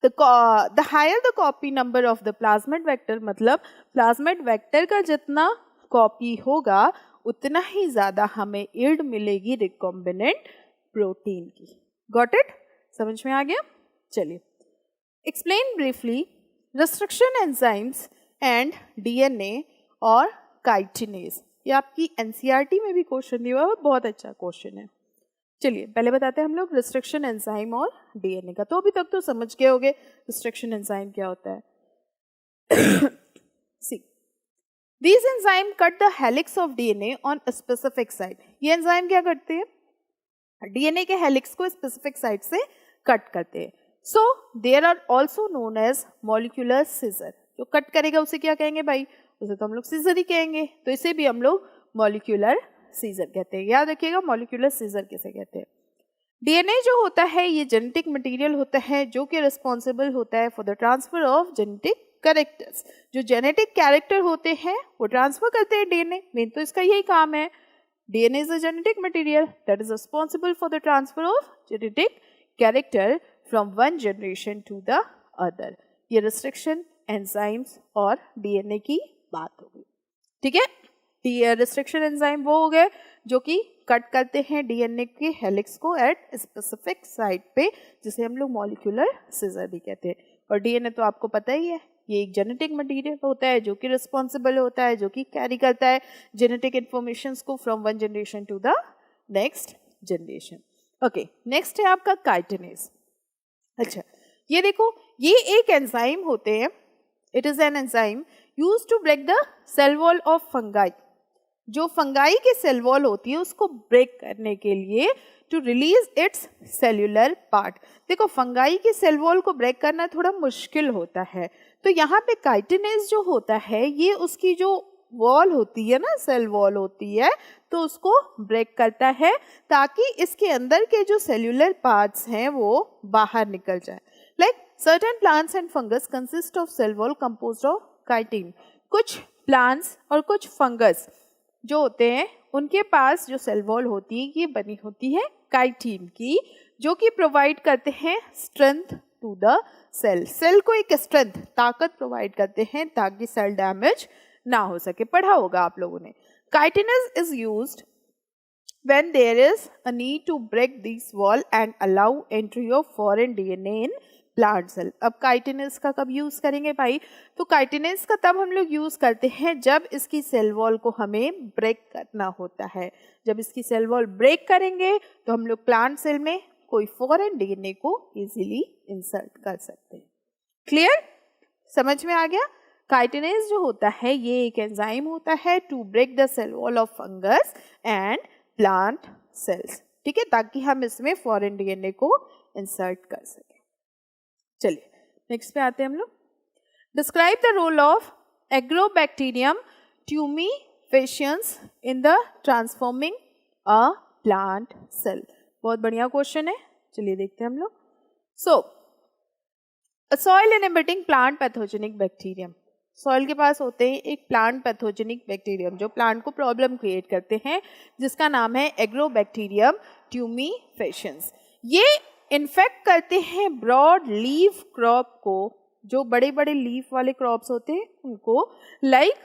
the higher the copy number of the plasmid vector, मतलब प्लाज्मिड वेक्टर का जितना कॉपी होगा उतना ही ज्यादा हमें यील्ड मिलेगी रिकॉम्बिनेंट प्रोटीन की। Got it? समझ में आ गया? चलिए, explain briefly restriction enzymes and DNA और काइटिनेज। ये आपकी एनसीईआरटी में भी क्वेश्चन दिया हुआ है, बहुत अच्छा क्वेश्चन है। चलिए पहले बताते हैं हम लोग रिस्ट्रिक्शन एंजाइम और डीएनए का। तो अभी तक तो समझ गए होंगे रिस्ट्रिक्शन एंजाइम क्या होता है। सी, these enzyme cut the helix of DNA on a specific site। ये एंजाइम क्या करते हैं? डीएनए के हेलिक्स को स्पेसिफिक साइट से कट करते हैं। So there are also known as molecular scissor. जो कट करेगा उसे क्या कहेंगे भाई? उसे तो हम लोग सीजर ही कहेंगे, तो इसे भी हम लोग मॉलिक्यूलर सीजर कहते हैं। याद रखिएगा मॉलिक्यूलर सीजर किसे कहते हैं। डीएनए जो होता है ये जेनेटिक मटेरियल होता है जो कि रिस्पॉन्सिबल होता है for the transfer of genetic characters. जो जेनेटिक कैरेक्टर होते हैं वो ट्रांसफर करते हैं डीएनए, मेन तो इसका यही काम है। DNA is a genetic material that is responsible for the transfer of genetic character from one generation to the other. ये रिस्ट्रिक्शन एंजाइम्स और डीएनए की बात होगी, ठीक है। रिस्ट्रिक्शन एंजाइम वो हो गए जो कि कट करते हैं डीएनए के हेलिक्स को एट स्पेसिफिक साइट पे, जिसे हम लोग मॉलिक्यूलर सीजर भी कहते हैं। और डीएनए तो आपको पता ही है, ये एक जेनेटिक मटेरियल होता है जो कि रिस्पॉन्सिबल होता है, जो कि कैरी करता है जेनेटिक इन्फॉर्मेशंस को from one generation to the next generation. Okay, next है आपका काइटिनेज। अच्छा, ये देखो, ये एक एंजाइम होते हैं, it is an enzyme used to break the cell wall of fungi. जो फंगाई की सेल वॉल होती है उसको ब्रेक करने के लिए, to release its cellular part. देखो, फंगाई की सेल वॉल को ब्रेक करना थोड़ा मुश्किल होता है, तो यहाँ पे काइटिनेज जो होता है ये उसकी जो वॉल होती है ना, सेल वॉल होती है, तो उसको ब्रेक करता है ताकि इसके अंदर के जो सेल्यूलर पार्ट्स हैं वो बाहर निकल जाए। Like certain plants and fungus consist of cell wall composed of chitin. कुछ प्लांट्स और कुछ फंगस जो होते हैं उनके पास जो सेल वॉल होती है ये बनी होती है काइटिन की, जो कि प्रोवाइड करते हैं strength to the cell. Cell को एक स्ट्रेंथ, ताकत प्रोवाइड करते हैं ताकि सेल डैमेज ना हो सके। पढ़ा होगा आप लोगों ने। Chitinase is used when there is a need to break this wall and allow entry of foreign DNA in plant cell. अब काइटिनेज का कब यूज करेंगे भाई? तो काइटिनेज का तब हम लोग यूज करते हैं जब इसकी सेल वॉल को हमें ब्रेक करना होता है। जब इसकी सेल वॉल ब्रेक करेंगे तो हम लोग प्लांट सेल में कोई फॉरेन डीएनए को इजीली इंसर्ट कर सकते हैं। क्लियर? समझ में आ गया? काइटिनेज जो होता है ये एक एंजाइम होता है to break the cell wall of fungus and plant cells, ठीक है, ताकि हम इसमें फॉरेन डीएनए को इंसर्ट कर सकें। चलिए नेक्स्ट पे आते हैं हम लोग। Describe the role of Agrobacterium tumefaciens in the transforming a plant cell. बहुत बढ़िया क्वेश्चन है, चलिए देखते हैं हम लोग। So soil inhibiting plant pathogenic bacterium. Soil के पास होते हैं एक प्लांट पैथोजेनिक बैक्टीरियम जो प्लांट को प्रॉब्लम क्रिएट करते हैं, जिसका नाम है एग्रोबैक्टीरियम ट्यूमीफेशियंस। ये इन्फेक्ट करते हैं ब्रॉड लीफ क्रॉप को, जो बड़े बड़े लीफ वाले क्रॉप्स होते हैं उनको, लाइक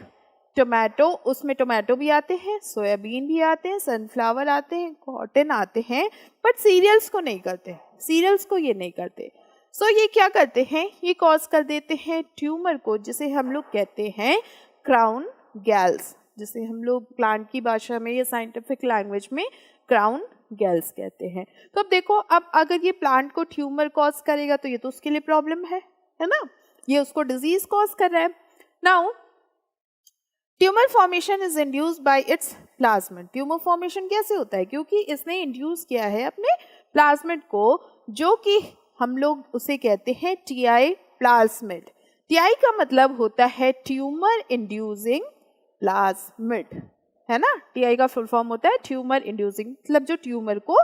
टोमेटो, उसमें टोमेटो भी आते हैं, सोयाबीन भी आते हैं, सनफ्लावर आते हैं, कॉटन आते हैं, बट सीरियल्स को नहीं करते, सीरियल्स को ये नहीं करते। सो ये क्या करते हैं? ये कॉज कर देते हैं ट्यूमर को, जिसे हम लोग कहते हैं क्राउन गैल्स, जिसे हम लोग प्लांट की भाषा में या साइंटिफिक लैंग्वेज में क्राउन गैल्स कहते हैं। तो अब देखो, अब अगर ये प्लांट को ट्यूमर कॉज करेगा तो ये तो उसके लिए प्रॉब्लम है ना, ये उसको डिजीज कॉज कर रहा है। Now tumour formation is induced by it's plasmid. Tumour formation कैसे होता है? क्योंकि इसने इंड्यूस किया है अपने प्लाज्मिड को, जो कि हम लोग उसे कहते हैं टीआई प्लाज्मिड। टीआई का मतलब होता है ट्यूमर इंड्यूसिंग प्लाज्मिड, है ना। टीआई का फुल फॉर्म होता है ट्यूमर इंड्यूसिंग, मतलब जो ट्यूमर को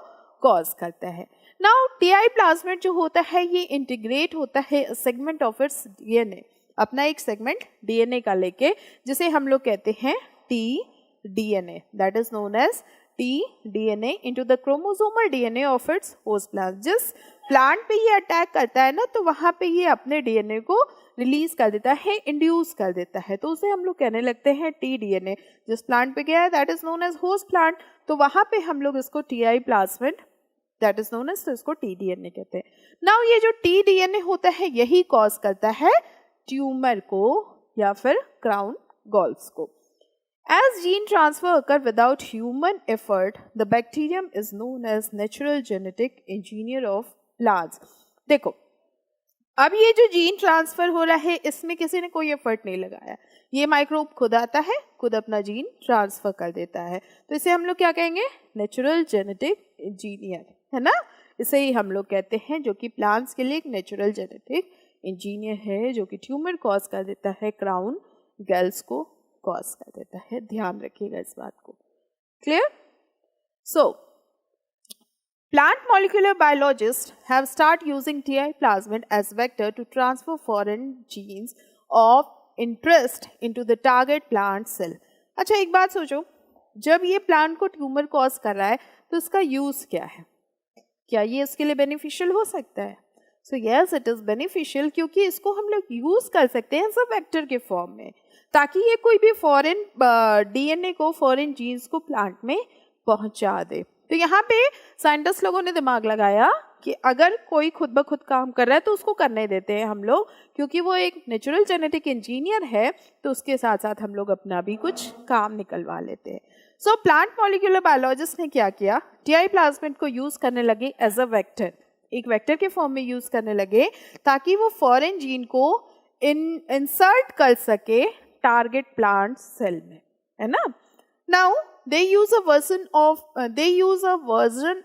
कॉज करता है। नाउ टीआई प्लाज्मिड जो होता है ये इंटीग्रेट होता है सेगमेंट ऑफ इट्स डीएनए, अपना एक सेगमेंट डीएनए का लेके, जिसे हम लोग कहते हैं T DNA, that is known as T DNA into the chromosomal DNA of its host plant. जिस प्लांट पे ये अटैक करता है ना, तो वहां पे ये अपने डीएनए को रिलीज कर देता है, इंड्यूस कर देता है, तो उसे हम लोग कहने लगते हैं टी डीएनए। जिस प्लांट पे गया है that is known as host plant, तो वहां पे हम लोग इसको Ti plasmid that is known as, तो इसको टी डीएनए कहते हैं। नाउ ये जो टी डीएनए होता है यही कॉज करता है ट्यूमर को या फिर क्राउन गॉल्स को। As gene transfer occur without human effort, the bacterium is known as natural genetic engineer of plants. देखो, अब ये जो जीन ट्रांसफर हो रहा है इसमें किसी ने कोई एफर्ट नहीं लगाया, ये माइक्रोब खुद आता है, खुद अपना जीन ट्रांसफर कर देता है, तो इसे हम लोग क्या कहेंगे? नेचुरल जेनेटिक इंजीनियर, है ना। इसे ही हम लोग कहते हैं, जो कि प्लांट्स के लिए एक नेचुरल जेनेटिक इंजीनियर है, जो कि ट्यूमर कॉज कर देता है, क्राउन गर्ल्स को कॉज कर देता है। ध्यान रखिएगा इस बात को। Clear? So plant molecular biologists have started using TI plasmid as vector to transfer foreign genes of interest into the target plant cell. अच्छा, एक बात सोचो, जब ये प्लांट को ट्यूमर कॉज कर रहा है तो इसका यूज क्या है? क्या ये इसके लिए बेनिफिशियल हो सकता है? So yes, it is beneficial, क्योंकि इसको हम लोग यूज कर सकते हैं एज अ वेक्टर के फॉर्म में, ताकि ये कोई भी फॉरेन डीएनए को, फॉरेन जीन्स को प्लांट में पहुंचा दे। तो यहाँ पे साइंटिस्ट लोगों ने दिमाग लगाया कि अगर कोई खुद ब खुद काम कर रहा है तो उसको करने देते हैं हम लोग, क्योंकि वो एक नेचुरल जेनेटिक इंजीनियर है, तो उसके साथ साथ हम लोग अपना भी कुछ काम निकलवा लेते हैं। सो प्लांट मॉलिक्यूलर बायोलॉजिस्ट ने क्या किया? टीआई प्लाज्मिड को यूज करने लगे एज अ वेक्टर, एक वेक्टर के फॉर्म में यूज करने लगे, ताकि वो फॉरेन जीन को इंसर्ट कर सके टारगेट प्लांट सेल में, है ना। Now they use a version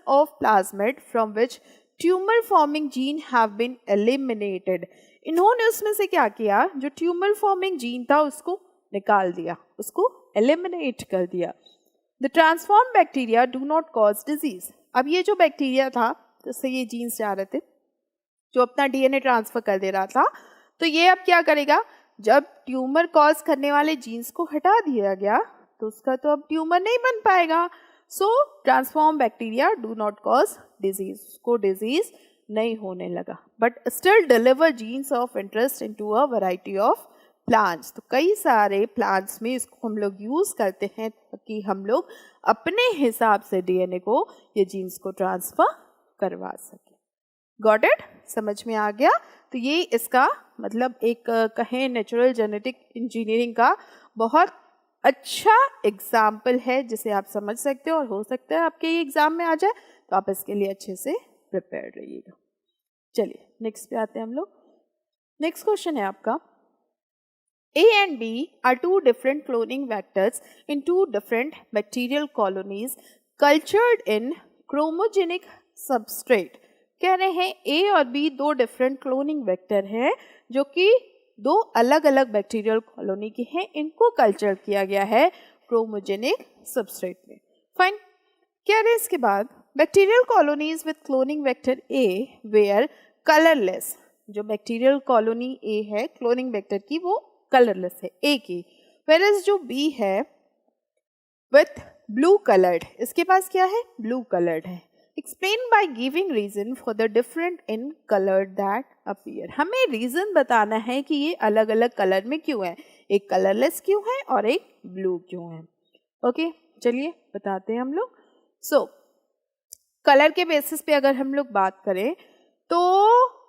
of plasmid from which tumor forming gene have been eliminated. इन्होंने उसमें से क्या किया? जो ट्यूमर फॉर्मिंग जीन था उसको निकाल दिया, उसको एलिमिनेट कर दिया। The transformed bacteria do not cause disease. अब ये जो बैक्टीरिया था जिससे ये जीन्स जा रहे थे, जो अपना डीएनए ट्रांसफर कर दे रहा था, तो ये अब क्या करेगा? जब ट्यूमर कॉज करने वाले जीन्स को हटा दिया गया तो उसका तो अब ट्यूमर नहीं बन पाएगा। So transform bacteria do not cause disease, उसको डिजीज नहीं होने लगा, but still deliver genes of interest into a variety of plants. तो कई सारे प्लांट्स में इसको हम लोग यूज करते हैं ताकि हम लोग अपने हिसाब से डीएनए को, ये जीन्स को ट्रांसफर करवा सके। Got it? समझ में आ गया? तो ये इसका मतलब एक कहें नेचुरल जेनेटिक इंजीनियरिंग का बहुत अच्छा एग्जाम्पल है, जिसे आप समझ सकते हो, और हो सकता है आपके ये एग्जाम में आ जाए, तो आप इसके लिए अच्छे से प्रिपेयर रहिएगा। चलिए नेक्स्ट पे आते हैं हम लोग। नेक्स्ट क्वेश्चन है आपका, A and B are two different cloning vectors in two different bacterial colonies cultured in chromogenic substrate। कह रहे हैं A और B दो डिफरेंट क्लोनिंग वेक्टर हैं जो कि दो अलग अलग बैक्टीरियल कॉलोनी की हैं, इनको कल्चर किया गया है क्रोमोजेनिक सबस्ट्रेट में। फाइन, क्या है इसके बाद? Bacterial colonies with cloning vector A were colourless. जो बैक्टीरियल कॉलोनी ए है क्लोनिंग वेक्टर की, वो कलरलेस है ए की, वेयरएज जो बी है विथ ब्लू कलर्ड, इसके पास क्या है? ब्लू कलर्ड है। Explain by giving reason for the different in colour that appear. हमें रीजन बताना है कि ये अलग अलग कलर में क्यों है, एक कलरलेस क्यों है और एक ब्लू क्यों है। ओके, चलिए बताते हैं हम लोग। सो कलर के बेसिस पे अगर हम लोग बात करें तो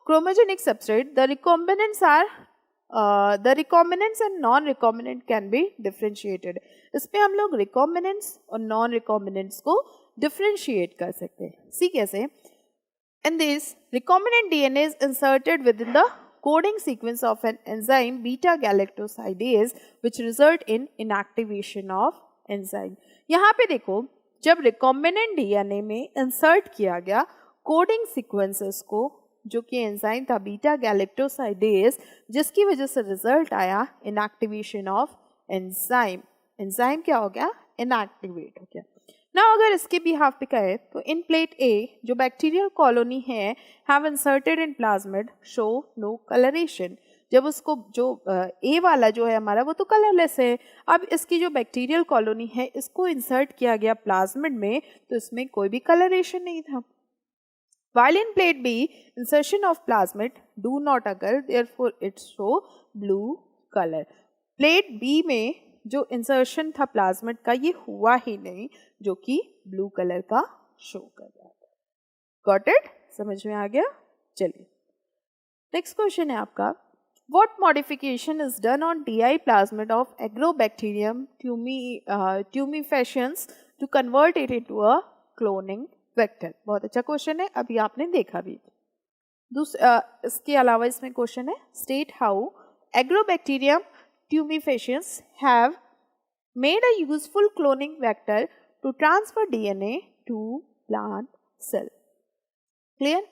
chromogenic substrate, the recombinants and non recombinant can be differentiated. इस पे हम लोग रिकॉम्बिनेंट्स और नॉन रिकॉम्बिनेंट्स को डिफरेंशिएट कर सकते हैं। सी कैसे? In this recombinant DNA is inserted with in the coding sequence of an enzyme beta galactosidase which result in inactivation of enzyme. यहाँ पे देखो, जब recombinant DNA में insert किया गया coding sequences को, जो कि एंजाइम था बीटा गैलेक्टोसाइडेज, जिसकी वजह से रिजल्ट आया इनएक्टिवेशन ऑफ एंजाइम. एंजाइम क्या हो गया? इनएक्टिवेट हो गया. ना अगर इसके बिहाफ पे कहे तो इन प्लेट ए जो बैक्टीरियल कॉलोनी है have inserted in plasmid show no colouration. जब उसको जो ए वाला जो है हमारा वो तो कलरलेस है. अब इसकी जो बैक्टीरियल कॉलोनी है इसको इंसर्ट किया गया प्लाज्मिड में, तो इसमें कोई भी कलरेशन नहीं था. While in plate B, insertion of plasmid do not occur, therefore it show blue color. Plate B में जो इंसर्शन था प्लाज्मिड का ये हुआ ही नहीं, जो कि ब्लू कलर का शो कर रहा था. Got it? समझ में आ गया? चलिए नेक्स्ट क्वेश्चन है आपका. What modification is done on DI plasmid of Agrobacterium tumefaciens to convert it into a cloning vector? बहुत अच्छा क्वेश्चन है, अभी आपने देखा भी. इसके अलावा इसमें क्वेश्चन है state how Agrobacterium tumefaciens have made a useful cloning vector to transfer DNA to plant cell. Clear?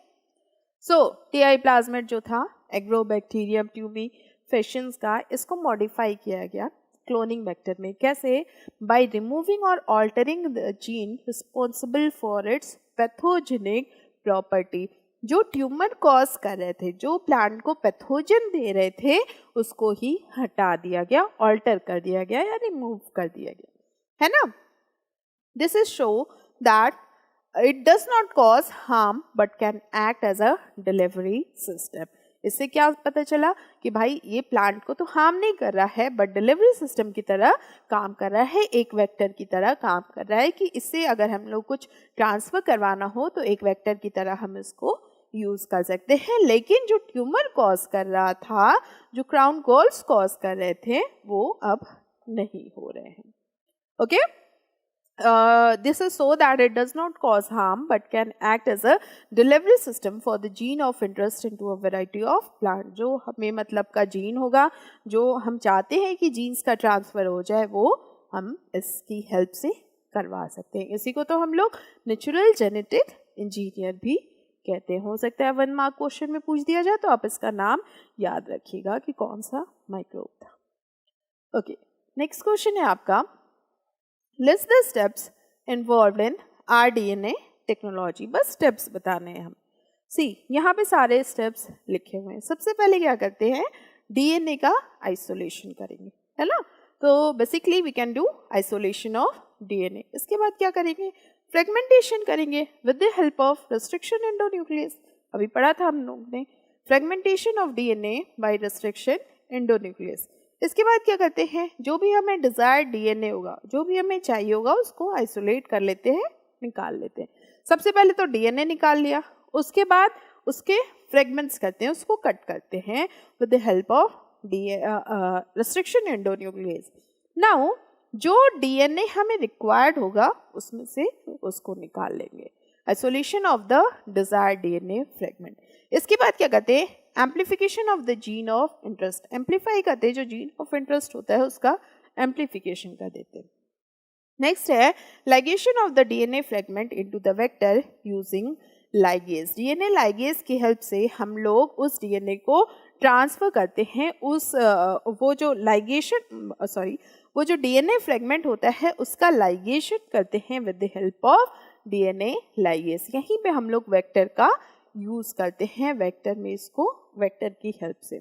So DI plasmid जो था Agrobacterium tumefaciens का, इसको मॉडिफाई किया गया क्लोनिंग वेक्टर में. कैसे? बाय रिमूविंग और altering the gene responsible for its pathogenic property. जो ट्यूमर कॉज कर रहे थे, जो प्लांट को पैथोजन दे रहे थे, उसको ही हटा दिया गया, ऑल्टर कर दिया गया या रिमूव कर दिया गया, है ना. This is show that it does not cause harm but can act as a delivery system. इससे क्या पता चला कि भाई ये प्लांट को तो हार्म नहीं कर रहा है बट डिलीवरी सिस्टम की तरह काम कर रहा है, एक वेक्टर की तरह काम कर रहा है, कि इससे अगर हम लोग कुछ ट्रांसफर करवाना हो तो एक वेक्टर की तरह हम इसको यूज कर सकते हैं. लेकिन जो ट्यूमर कॉज कर रहा था, जो क्राउन गॉल्स कॉज कर रहे थे, वो अब नहीं हो रहे हैं. Okay this is so that it does not cause harm but can act as a delivery system for the gene of interest into a variety of plant. जो हमें मतलब का जीन होगा, जो हम चाहते हैं कि जीन्स का ट्रांसफ़र हो जाए, वो हम इसकी हेल्प से करवा सकते हैं. इसी को तो हम लोग नेचुरल जेनेटिक इंजीनियर भी कहते हैं. हो सकता है 1 मार्क क्वेश्चन में पूछ दिया जाए, तो आप इसका नाम याद रखिएगा कि कौन सा माइक्रोब था. ओके नेक्स्ट क्वेश्चन है आपका. List the steps involved in rDNA technology. बस स्टेप्स बताने हैं हम. यहाँ पे सारे स्टेप्स लिखे हुए हैं. सबसे पहले क्या करते हैं, डीएनए का आइसोलेशन करेंगे, है ना. तो basically we can do isolation of DNA. इसके बाद क्या करेंगे, फ्रेगमेंटेशन करेंगे with the help of restriction endonuclease. अभी पढ़ा था हम लोगों ने, fragmentation of DNA by restriction endonuclease. इसके बाद क्या करते हैं, जो भी हमें डिजायर्ड डीएनए होगा, जो भी हमें चाहिए होगा, उसको आइसोलेट कर लेते हैं, निकाल लेते हैं. सबसे पहले तो डीएनए निकाल लिया, उसके बाद उसके फ्रेगमेंट्स करते हैं, उसको कट करते हैं with the help of restriction endonuclease. Now जो डीएनए हमें रिक्वायर्ड होगा उसमें से उसको निकाल लेंगे, isolation of the desired DNA fragment. इसके बाद क्या करते हैं, amplification of the gene of interest. Amplify करते हैं, जो जीन ऑफ इंटरेस्ट होता है उसका एम्प्लीफिकेशन कर देते हैं. नेक्स्ट है ligation of the DNA fragment into the vector using ligase. DNA ligase की हेल्प से हम लोग उस डीएनए को ट्रांसफर करते हैं, उस वो जो डीएनए फ्रेगमेंट होता है उसका लाइगेशन करते हैं with the help of DNA ligase. यहीं पे हम लोग वेक्टर का यूज करते हैं, वेक्टर में इसको वेक्टर की हेल्प से.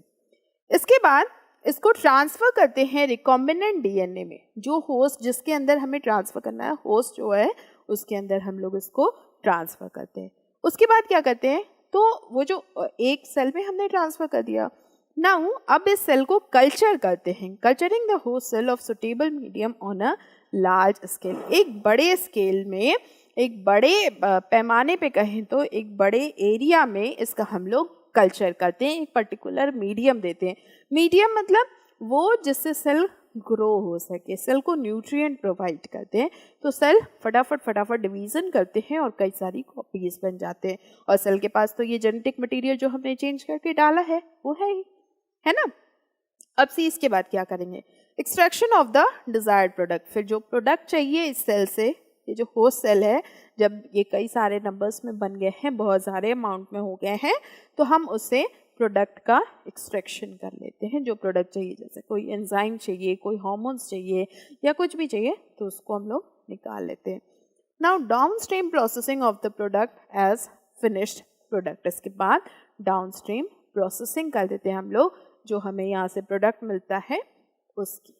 इसके बाद इसको ट्रांसफर करते हैं रिकॉम्बिनेंट डीएनए में. जो होस्ट जिसके अंदर हमें ट्रांसफर करना है, होस्ट जो है उसके अंदर हम लोग इसको ट्रांसफर करते हैं. उसके बाद क्या करते हैं, तो वो जो एक सेल में हमने ट्रांसफर कर दिया, नाउ अब इस सेल को कल्चर करते हैं. Culturing the host cell of suitable medium on a large scale. एक बड़े स्केल में, एक बड़े पैमाने पे कहें तो एक बड़े एरिया में इसका हम लोग कल्चर करते हैं, एक पर्टिकुलर मीडियम देते हैं. मीडियम मतलब वो जिससे सेल ग्रो हो सके, सेल को न्यूट्रिएंट प्रोवाइड करते हैं, तो सेल फटाफट डिवीज़न करते हैं और कई सारी कॉपीज बन जाते हैं। और सेल के पास तो ये जेनेटिक मटेरियल जो हमने चेंज करके डाला है वो है ही, है ना। अब सी इसके बाद क्या करेंगे, extraction of the desired product. फिर जो प्रोडक्ट चाहिए इस सेल से, ये जो होस्ट सेल है, जब ये कई सारे नंबर्स में बन गए हैं, बहुत सारे अमाउंट में हो गए हैं, तो हम उससे प्रोडक्ट का एक्सट्रैक्शन कर लेते हैं। जो प्रोडक्ट चाहिए, जैसे कोई एंजाइम चाहिए, कोई हार्मोन्स चाहिए या कुछ भी चाहिए, तो उसको हम लोग निकाल लेते हैं। Now downstream processing of the product as finished product. इसके बाद डाउनस्ट्रीम प्रोसेसिंग कर देते हैं हम लोग, जो हमें यहाँ से प्रोडक्ट मिलता है उसकी।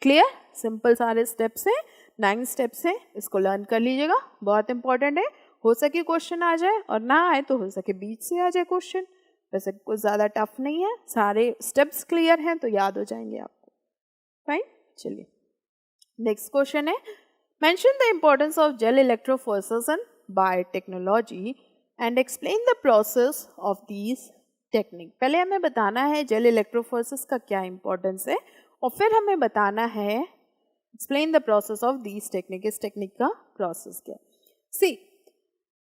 क्लियर, सिंपल सारे स्टेप्स हैं, 9 स्टेप्स हैं, इसको लर्न कर लीजिएगा, बहुत इंपॉर्टेंट है। हो सके क्वेश्चन आ जाए और ना आए तो हो सके बीच से आ जाए क्वेश्चन, वैसे कुछ ज़्यादा टफ नहीं है, सारे स्टेप्स क्लियर हैं तो याद हो जाएंगे आपको। फाइन, चलिए नेक्स्ट क्वेश्चन है, mention the importance of gel electrophoresis in biotechnology and explain the process of these technique. पहले हमें बताना है जेल इलेक्ट्रोफोरेसिस का क्या इंपॉर्टेंस है, और फिर हमें बताना है explain the process of these technique, इस टेक्निक का प्रोसेस क्या। सी,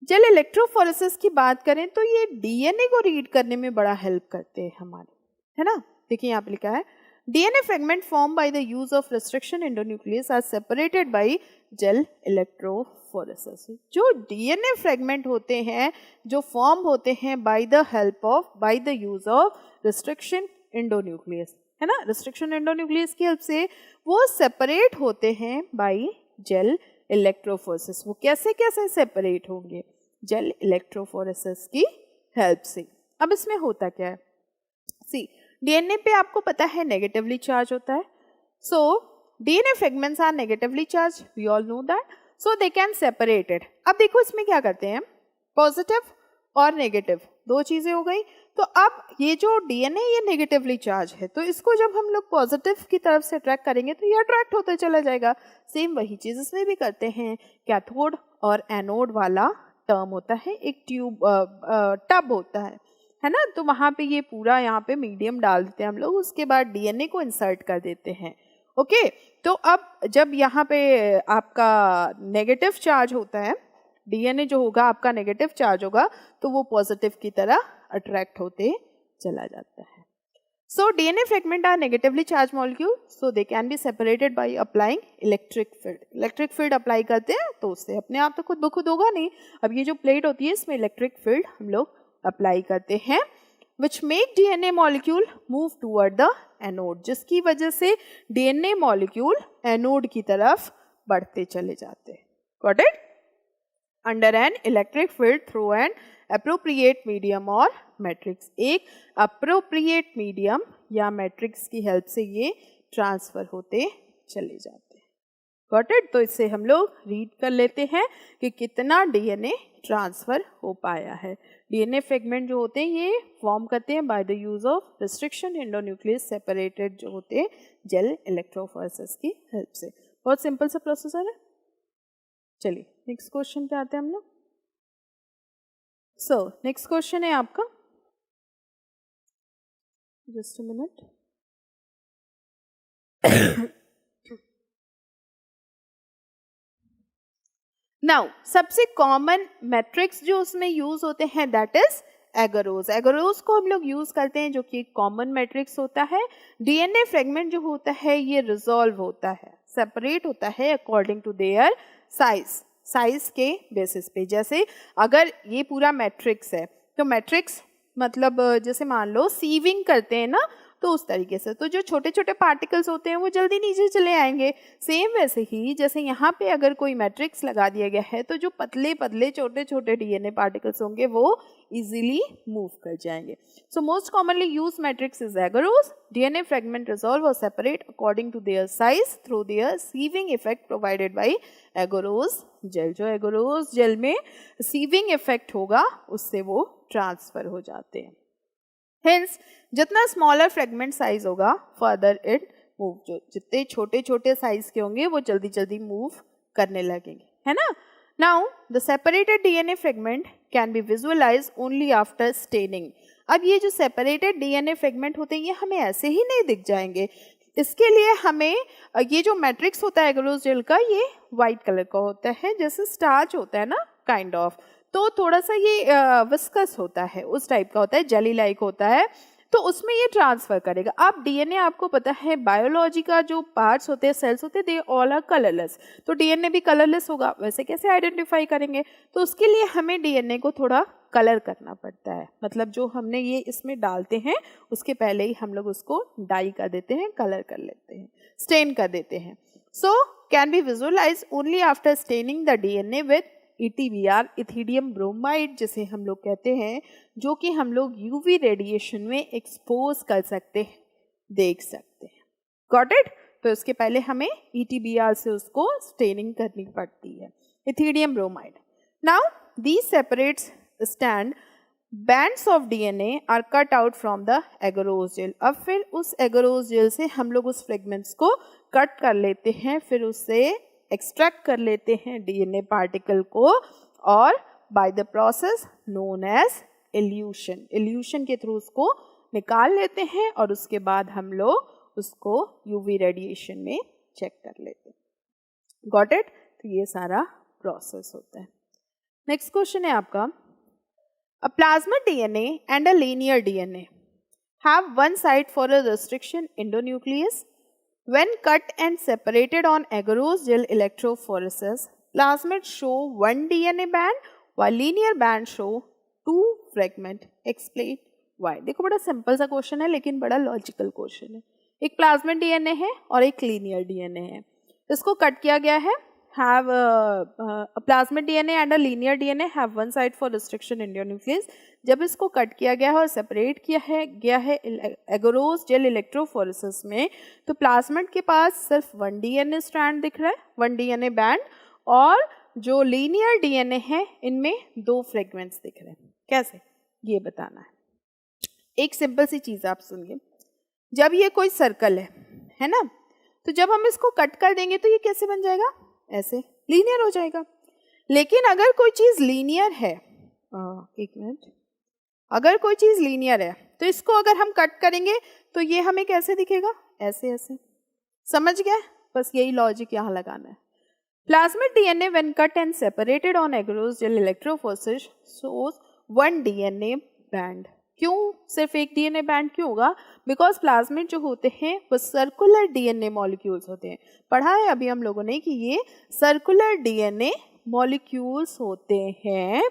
जेल इलेक्ट्रोफोरेसिस की बात करें तो ये डीएनए को रीड करने में बड़ा हेल्प करते हैं हमारे, है ना। देखिए यहाँ पे लिखा है, DNA fragment form by the use of restriction endonuclease are separated by gel electrophoresis. जो डीएनए फ्रेगमेंट होते हैं, जो फॉर्म होते हैं by the use of restriction endonuclease, है ना, रिस्ट्रिक्शन एंडोन्यूक्लियस की हेल्प से वो सेपरेट होते हैं बाय जेल इलेक्ट्रोफोरेसिस। वो कैसे कैसे सेपरेट होंगे, जेल इलेक्ट्रोफोरेसिस की हेल्प से। अब इसमें होता क्या है, सी, डीएनए पे आपको पता है नेगेटिवली चार्ज होता है, so DNA fragments are negatively charge, we all know that, so they can separate it. अब देखो इसमें क्या करते हैं, पॉजिटिव और नेगेटिव दो चीजें हो गई, तो अब ये जो डीएनए ये नेगेटिवली चार्ज है, तो इसको जब हम लोग पॉजिटिव की तरफ से अट्रैक्ट करेंगे तो ये अट्रैक्ट होता चला जाएगा। सेम वही चीज इसमें भी करते हैं, कैथोड और एनोड वाला टर्म होता है, एक ट्यूब टब होता है ना, तो वहाँ पे ये पूरा यहाँ पे मीडियम डाल देते हैं हम लोग, उसके बाद डीएनए को इंसर्ट कर देते हैं। ओके, तो अब जब यहाँ पे आपका नेगेटिव चार्ज होता है, डीएनए जो होगा आपका नेगेटिव चार्ज होगा, तो वो पॉजिटिव की तरह अट्रैक्ट होते चला जाता है। So DNA fragment are negatively charge molecule, so they can be separated by applying electric field. Electric field apply करते हैं तो उससे अपने आप तो खुद ब खुद होगा नहीं, अब ये जो प्लेट होती है इसमें इलेक्ट्रिक फील्ड हम लोग अप्लाई करते हैं, which make DNA molecule move toward the anode, जिसकी वजह से डीएनए मॉलिक्यूल एनोड की तरफ बढ़ते चले जाते हैं। Got it? Under an electric field through an appropriate medium और मैट्रिक्स। एक अप्रोप्रिएट मीडियम या मैट्रिक्स की हेल्प से ये ट्रांसफर होते चले जाते हैं। Got it? तो इससे हम लोग रीड कर लेते हैं कि कितना डीएनए ट्रांसफर हो पाया है। डीएनए फ्रेगमेंट जो होते हैं ये फॉर्म करते हैं by the use of restriction endonuclease separated जो होते हैं जेल इलेक्ट्रोफोरेसिस की हेल्प से। बहुत सिंपल सा प्रोसेसर है। चलिए नेक्स्ट क्वेश्चन पे आते हैं हम लोग। सो नेक्स्ट क्वेश्चन है आपका, जस्ट अ मिनट। नाउ सबसे कॉमन मैट्रिक्स जो उसमें यूज होते हैं दैट इज एगरोज। एगरोज को हम लोग यूज करते हैं जो कि कॉमन मैट्रिक्स होता है। डीएनए फ्रेगमेंट जो होता है ये रिजॉल्व होता है, सेपरेट होता है according to their size, size के बेसिस पे। जैसे अगर ये पूरा मैट्रिक्स है तो मैट्रिक्स मतलब जैसे मान लो सीविंग करते हैं ना, तो उस तरीके से तो जो छोटे छोटे पार्टिकल्स होते हैं वो जल्दी नीचे चले आएंगे। सेम वैसे ही जैसे यहाँ पे अगर कोई मैट्रिक्स लगा दिया गया है तो जो पतले पतले छोटे छोटे डीएनए पार्टिकल्स होंगे वो इजीली मूव कर जाएंगे। So most commonly use matrix is agarose. DNA fragment resolve और separate according to their size through their sieving effect provided by agarose gel. जो एगरोज जेल में सीविंग इफेक्ट होगा उससे वो ट्रांसफर हो जाते हैं। हेंस जितना स्मॉलर फ्रेगमेंट साइज होगा फर्दर इट मूव, जो जितने छोटे छोटे साइज के होंगे वो जल्दी जल्दी मूव करने लगेंगे, है ना। Now the separated DNA fragment can be visualise only after staining. अब ये जो सेपरेटेड डीएनए फ्रेगमेंट होते हैं ये हमें ऐसे ही नहीं दिख जाएंगे, इसके लिए हमें ये जो मैट्रिक्स होता है एगरोस जेल का, ये वाइट कलर का होता है, जैसे स्टार्च होता है ना काइंड ऑफ, तो थोड़ा सा ये विस्कस होता है, उस टाइप का होता है, जेली लाइक होता है, तो उसमें ये ट्रांसफर करेगा। अब डीएनए आपको पता है बायोलॉजी का जो पार्ट्स होते हैं, सेल्स होते हैं, दे ऑल आर कलरलेस, तो डीएनए भी कलरलेस होगा, वैसे कैसे आइडेंटिफाई करेंगे? तो उसके लिए हमें डीएनए को थोड़ा कलर करना पड़ता है, मतलब जो हमने ये इसमें डालते हैं उसके पहले ही हम लोग उसको डाई कर देते हैं, कलर कर लेते हैं, स्टेन कर देते हैं। So can be visualise only after staining the DNA with ETBR, ethidium bromide, जिसे हम लोग कहते हैं, जो कि हम लोग यूवी रेडिएशन में एक्सपोज कर सकते हैं, देख सकते हैं। Got it? तो इसके पहले हमें ETBR से उसको स्टेनिंग करनी पड़ती है, ethidium bromide. Now these separates stand bands of DNA are cut out from the agarose gel। अब फिर उस एगरोस जेल से हम लोग उस फ्रेगमेंट्स को कट कर लेते हैं, फिर उससे एक्सट्रैक्ट कर लेते हैं डीएनए पार्टिकल को, और by the process known as elution, elution के थ्रू उसको निकाल लेते हैं और उसके बाद हम लोग उसको यूवी रेडिएशन में चेक कर लेते हैं। Got it? तो ये सारा प्रोसेस होता है। नेक्स्ट क्वेश्चन है आपका, a plasmid DNA and a linear DNA have one site for a restriction endonuclease। When cut and separated on agarose gel electrophoresis, plasmids show one DNA band while linear band show two fragment। Explain why। देखो बड़ा सिंपल सा क्वेश्चन है लेकिन बड़ा लॉजिकल क्वेश्चन है। एक प्लाज्मिड डीएनए है और एक लीनियर डीएनए है, इसको कट किया गया है। Have a plasmid DNA and a linear DNA have one site for restriction endonuclease। जब इसको कट किया गया है और सेपरेट गया है एगरोस जेल इलेक्ट्रोफोरेसिस में, तो प्लाज्मिड के पास सिर्फ वन डीएनए स्ट्रैंड दिख रहा है, वन डीएनए बैंड, और जो लीनियर डीएनए है इनमें दो फ्रेगमेंट्स दिख रहे हैं। कैसे ये बताना है। एक सिंपल सी चीज आप सुनिए, जब ये कोई सर्कल है ना, तो जब हम इसको कट कर देंगे तो ये कैसे बन जाएगा? ऐसे लीनियर हो जाएगा। लेकिन अगर कोई चीज लीनियर है, एक मिनट, अगर कोई चीज लीनियर है तो इसको अगर हम कट करेंगे तो ये हमें कैसे दिखेगा? ऐसे ऐसे। समझ गए? बस यही लॉजिक यहाँ लगाना है। Plasmid DNA when cut and separated on agarose gel electrophoresis shows one DNA band. क्यों सिर्फ एक डीएनए बैंड क्यों होगा? बिकॉज प्लाज्मिड जो होते हैं वो सर्कुलर डीएनए मॉलिक्यूल्स होते हैं। पढ़ा है अभी हम लोगों ने कि ये सर्कुलर डीएनए मॉलिक्यूल्स होते हैं।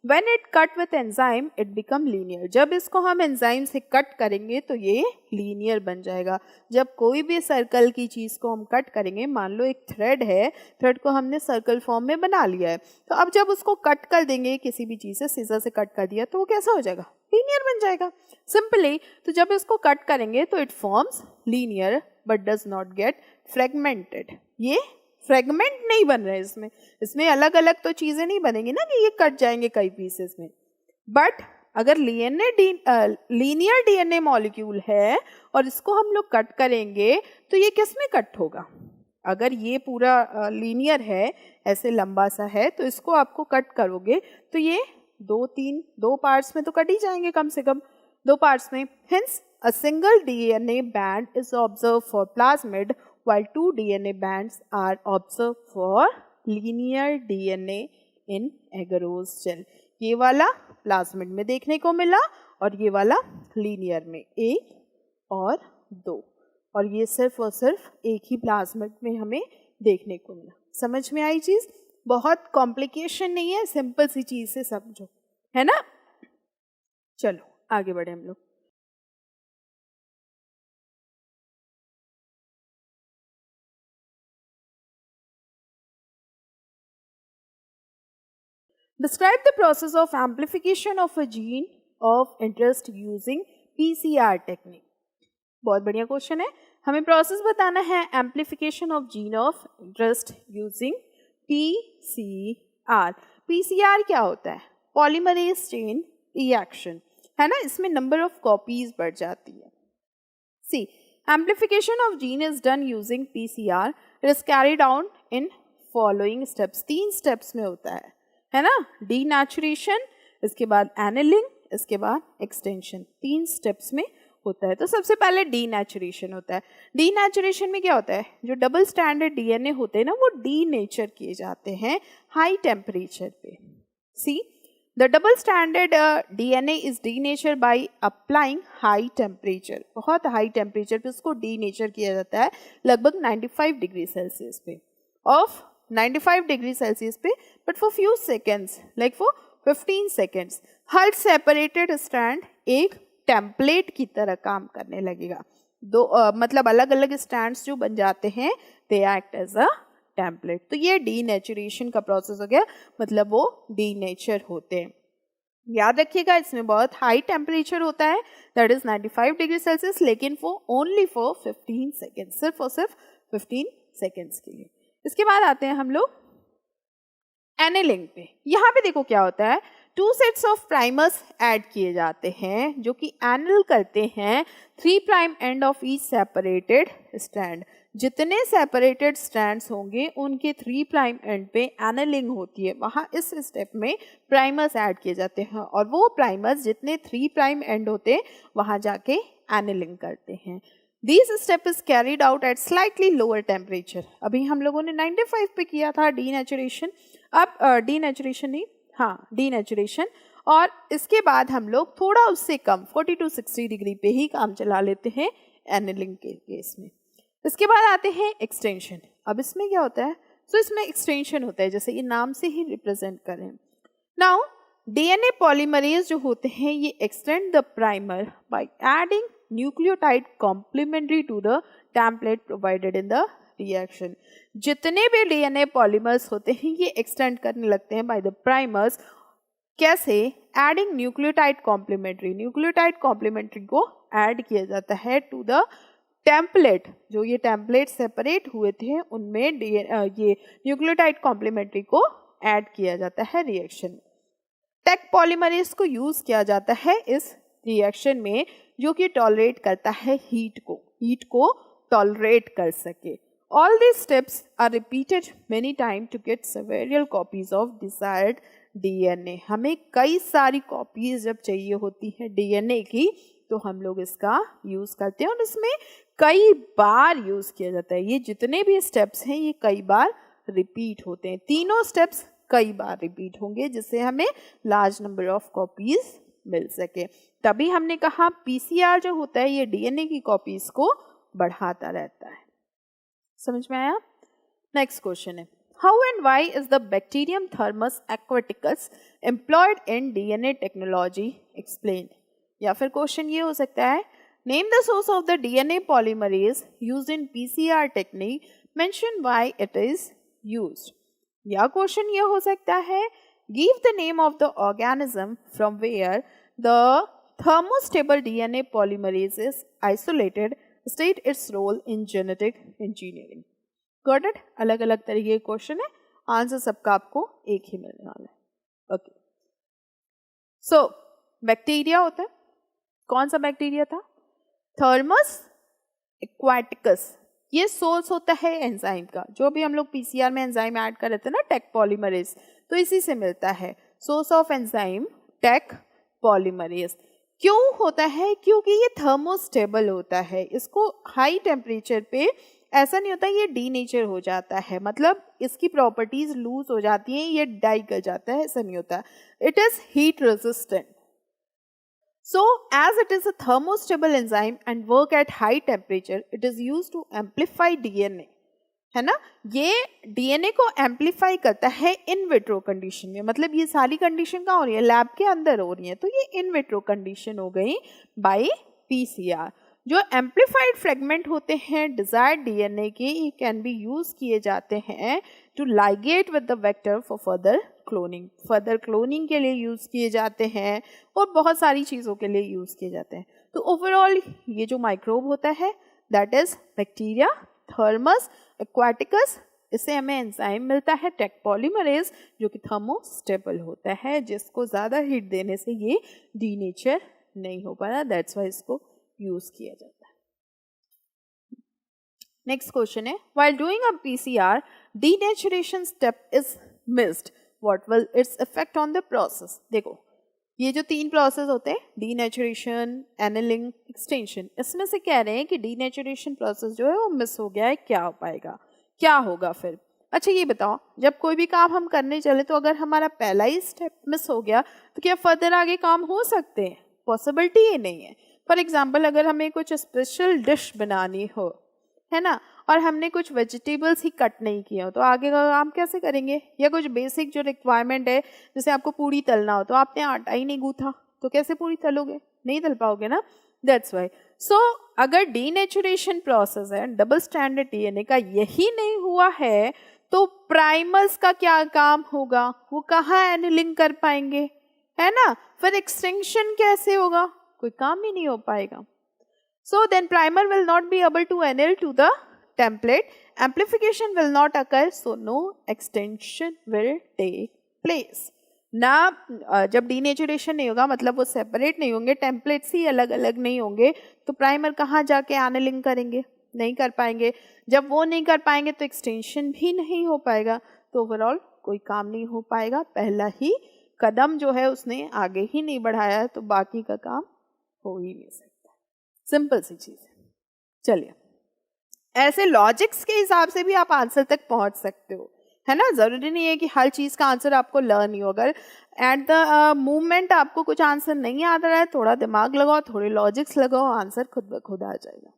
When it cut with enzyme, it become linear। जब इसको हम एंजाइम से कट करेंगे तो ये लीनियर बन जाएगा। जब कोई भी सर्कल की चीज़ को हम कट करेंगे, मान लो एक थ्रेड है, थ्रेड को हमने सर्कल फॉर्म में बना लिया है, तो अब जब उसको कट कर देंगे किसी भी चीज़ से, सीजर से कट कर दिया, तो वो कैसा हो जाएगा? लीनियर बन जाएगा सिंपली। तो जब इसको कट करेंगे तो it forms linear but does not gate fragmented. ये फ्रेगमेंट नहीं बन रहे इसमें अलग अलग तो चीजें नहीं बनेंगी ना कि ये कट जाएंगे कई पीसेस में। बट अगर लीनियर डीएनए मॉलिक्यूल है और इसको हम लोग कट करेंगे तो ये किस में कट होगा? अगर ये पूरा लीनियर है, ऐसे लंबा सा है, तो इसको आपको कट करोगे तो ये दो पार्ट्स में तो कट ही जाएंगे, कम से कम दो पार्ट्स में। Hence, a single DNA band is observed for plasmid while two DNA bands are observed for linear DNA in agarose gel। ये वाला प्लाज्मिड में देखने को मिला और ये वाला लीनियर में, एक और दो, और ये सिर्फ और सिर्फ एक ही प्लाज्मिड में हमें देखने को मिला। समझ में आई चीज? बहुत कॉम्प्लिकेशन नहीं है, सिंपल सी चीज से समझो, है ना। चलो आगे बढ़े हम लोग। Describe the process of amplification of a gene of interest using PCR technique। बहुत बढ़िया क्वेश्चन है। हमें प्रोसेस बताना है amplification of gene of interest using PCR। PCR क्या होता है? पॉलीमरेज चेन रिएक्शन, है ना। इसमें नंबर ऑफ कॉपीज बढ़ जाती है। See amplification of gene is done using PCR। It is carried out in following steps. 3 steps में होता है ना। डीनेचुरेशन, इसके बाद एनिलिंग, इसके बाद एक्सटेंशन। 3 स्टेप्स में होता है। तो सबसे पहले डीनेचुरेशन होता है। डीनेचुरेशन में क्या होता है, जो डबल स्टैंडर्ड डीएनए होते हैं ना वो डीनेचर किए जाते हैं हाई टेम्परेचर पे। See the double standard DNA is denature by applying high temperature. बहुत हाई टेम्परेचर पे उसको डीनेचर किया जाता है, लगभग 95 डिग्री सेल्सियस पे, ऑफ 95 डिग्री सेल्सियस पे, but for few seconds, like for 15 seconds, her separated strand एक टेम्पलेट की तरह काम करने लगेगा। दो मतलब अलग अलग स्टैंड्स जो बन जाते हैं, they act as a template. तो ये डीनेचुरेशन का प्रोसेस हो गया, मतलब वो डीनेचर होते हैं। याद रखिएगा इसमें बहुत हाई टेम्परेचर होता है, दैट इज 95 डिग्री सेल्सियस, लेकिन ओनली फॉर 15 सेकेंड्स, सिर्फ और सिर्फ 15 सेकेंड्स के लिए। इसके बाद आते हैं हम लोग एनेलिंग पे। यहाँ पे देखो क्या होता है, 2 सेट्स ऑफ प्राइमर्स ऐड किए जाते हैं जो कि एनल करते हैं 3 prime end of each separated strand. जितने सेपरेटेड स्ट्रैंड्स होंगे उनके 3 प्राइम एंड पे एनलिंग होती है, वहाँ इस स्टेप में प्राइमर्स ऐड किए जाते हैं और वो प्राइमर्स जितने 3 प्राइम एंड होते हैं वहाँ जाके एनलिंग करते हैं। This step is carried out at slightly lower temperature. अभी हम लोगों ने 95 पे किया था डीनेचुरेशन, अब डीनेचुरेशन नहीं, हाँ डीनेचुरेशन, और इसके बाद हम लोग थोड़ा उससे कम 40 to 60 डिग्री पे ही काम चला लेते हैं एनलिंग के केस में। इसके बाद आते हैं एक्सटेंशन। अब इसमें क्या होता है, सो इसमें एक्सटेंशन होता है, जैसे ये नाम से ही रिप्रेजेंट करें। नाउ डीएनए पॉलीमरेज जो होते हैं ये extend the primer by adding nucleotide complementary to the template provided in the reaction. जितने भी डीएनए पॉलीमर्स होते हैं ये एक्सटेंड करने लगते हैं बाय द प्राइमर्स। कैसे? एडिंग न्यूक्लियोटाइड कॉम्प्लीमेंट्री को ऐड किया जाता है टू द टेम्पलेट। जो ये टेम्पलेट सेपरेट हुए थे उनमें ये न्यूक्लियोटाइड कॉम्प्लीमेंट्री को ऐड किया जाता है रिएक्शन में। टेक पॉलीमरेज को यूज किया जाता है इस रिएक्शन में, जो कि टॉलरेट करता है हीट को टॉलरेट कर सके। All these steps are repeated many time to get several copies of desired DNA. हमें कई सारी कॉपीज जब चाहिए होती है डीएनए की तो हम लोग इसका यूज करते हैं और इसमें कई बार यूज किया जाता है। ये जितने भी स्टेप्स हैं ये कई बार रिपीट होते हैं, तीनों स्टेप्स कई बार रिपीट होंगे जिससे हमें लार्ज नंबर ऑफ कॉपीज मिल सके। तभी हमने कहा पीसीआर जो होता है ये डीएनए की कॉपीज को बढ़ाता रहता है। समझ में आया? नेक्स्ट क्वेश्चन है, how and why is the bacterium Thermus aquaticus employed in DNA technology explain. या फिर क्वेश्चन ये हो सकता है, name the source of the DNA polymerase used in PCR technique, mention why it is used. या क्वेश्चन ये हो सकता है, give the name of the organism from where the thermostable DNA polymerase is isolated, state its role in genetic engineering. Got it? अलग अलग तरीके के क्वेश्चन है, आंसर सबका आपको एक ही मिलने वाला है। ओके, सो बैक्टीरिया होता है, कौन सा बैक्टीरिया था? Thermos aquaticus. ये सोर्स होता है एंजाइम का, जो भी हम लोग पीसीआर में एंजाइम ऐड कर रहे थे ना टेक पॉलीमरेज, तो इसी से मिलता है source of enzyme Taq polymerase. क्यों होता है? क्योंकि ये थर्मोस्टेबल होता है, इसको हाई टेम्परेचर पे ऐसा नहीं होता ये डीनेचर हो जाता है, मतलब इसकी प्रॉपर्टीज लूज हो जाती हैं, ये डाई कर जाता है, ऐसा नहीं होता। It is heat resistant. So as it is a thermostable enzyme and work at high temperature, it is used to amplify DNA, है ना? ये DNA को एम्पलीफाई करता है इन विट्रो कंडीशन में, मतलब ये सारी कंडीशन कहाँ हो रही है? लैब के अंदर हो रही है, तो ये इन विट्रो कंडीशन हो गई बाय पीसीआर। जो एम्पलीफाइड फ्रेगमेंट होते हैं डिजायर्ड डीएनए के, ये कैन बी यूज किए जाते हैं to ligate with the vector for further cloning के लिए यूज किए जाते हैं और बहुत सारी चीज़ों के लिए यूज किए जाते हैं। तो ओवरऑल ये जो माइक्रोब होता है that is bacteria thermos aquaticus, इससे हमें एंजाइम मिलता है टेक पॉलीमरेज जो कि थर्मोस्टेबल होता है, जिसको ज़्यादा हीट देने से ये डीनेचर नहीं हो पाता, दैट्स वाई इसको यूज किया जाता है। नेक्स्ट क्वेश्चन है, while doing a PCR denaturation step is missed, what will its effect on the process? देखो ये जो 3 प्रोसेस होते हैं, डीनेचुरेशन, एनिलिंग, एक्सटेंशन, इसमें से कह रहे हैं कि डीनेचुरेशन प्रोसेस जो है वो मिस हो गया है, क्या हो पाएगा, क्या होगा फिर? अच्छा ये बताओ, जब कोई भी काम हम करने चले तो अगर हमारा पहला ही स्टेप मिस हो गया तो क्या फर्दर आगे काम हो सकते हैं? पॉसिबिलिटी ही नहीं है। फॉर एग्जाम्पल, अगर हमें कुछ स्पेशल डिश बनानी हो, है ना, और हमने कुछ वेजिटेबल्स ही कट नहीं किए हो, तो आगे का काम कैसे करेंगे? या कुछ बेसिक जो रिक्वायरमेंट है, जैसे आपको पूड़ी तलना हो तो आपने आटा ही नहीं गूथा, तो कैसे पूड़ी तलोगे? नहीं तल पाओगे ना। That's why. सो अगर डीनेचुरेशन प्रोसेस है, डबल स्ट्रैंडेड डीएनए का, यही नहीं हुआ है तो प्राइमर्स का क्या काम होगा? वो कहाँ एनिलिंग कर पाएंगे, है ना? फिर एक्सटेंशन कैसे होगा? कोई काम ही नहीं हो पाएगा। So then primer will not be able to anneal to the template. Amplification will not occur, so no extension will take place. ना जब डीनेचुरेशन नहीं होगा, मतलब वो सेपरेट नहीं होंगे, टेम्पलेट्स ही अलग अलग नहीं होंगे, तो प्राइमर कहाँ जाके एनिलिंग करेंगे? नहीं कर पाएंगे। जब वो नहीं कर पाएंगे तो एक्सटेंशन भी नहीं हो पाएगा, तो ओवरऑल कोई काम नहीं हो पाएगा। पहला ही कदम जो है उसने आगे ही नहीं बढ़ाया है, तो बाकी का काम हो ही नहीं सकता। सिंपल सी चीज है। चलिए, ऐसे लॉजिक्स के हिसाब से भी आप आंसर तक पहुंच सकते हो, है ना। जरूरी नहीं है कि हर चीज का आंसर आपको लर्न ही हो। अगर एट द मूवमेंट आपको कुछ आंसर नहीं आ रहा है, थोड़ा दिमाग लगाओ, थोड़े लॉजिक्स लगाओ, आंसर खुद ब खुद आ जाएगा।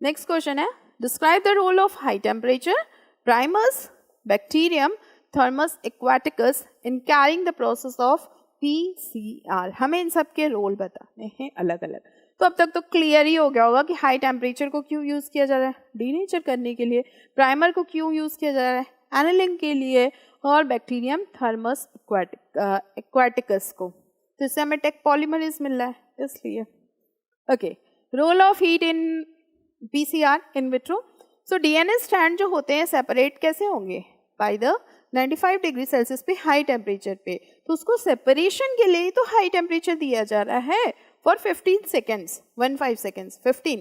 नेक्स्ट क्वेश्चन है, describe the role of high temperature primers, bacterium, Thermus aquaticus in carrying the process of PCR। हमें इन सब के रोल बताने हैं अलग अलग। तो अब तक तो क्लियर ही हो गया होगा कि हाई टेम्परेचर को क्यों यूज़ किया जा रहा है? डीनेचर करने के लिए। प्राइमर को क्यों यूज़ किया जा रहा है? एनिलिंग के लिए। और बैक्टीरियम थर्मस एक्वाटिकस को, तो इससे हमें टेक पॉलीमरेज मिल रहा है, इसलिए। Okay, role of heat in PCR in vitro. So DNA strand जो होते हैं सेपरेट कैसे होंगे? बाय द 95 डिग्री सेल्सियस पे हाई टेम्परेचर पे। तो उसको सेपरेशन के लिए तो हाई टेम्परेचर दिया जा रहा है for 15 seconds, 15 seconds, 15.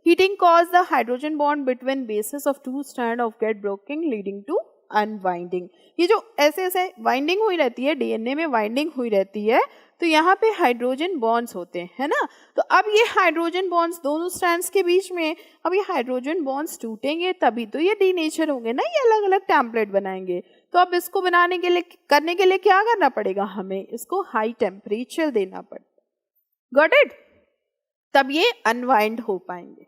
Heating cause the hydrogen bond between bases of two strand of get broken leading to unwinding. ये जो ऐसे ऐसे वाइंडिंग हुई रहती है, डीएनए में वाइंडिंग हुई रहती है, तो यहाँ पे हाइड्रोजन बॉन्ड्स होते हैं, है ना। तो अब ये हाइड्रोजन बॉन्ड्स दोनों स्ट्रैंड्स के बीच में, अब ये हाइड्रोजन बॉन्ड्स टूटेंगे तभी तो ये डीनेचर होंगे ना, ये अलग अलग टेम्पलेट बनाएंगे। तो अब इसको बनाने के लिए, करने के लिए क्या करना पड़ेगा? हमें इसको हाई टेम्परेचर देना पड़ेगा। Got it? तब ये अनवाइंड हो पाएंगे।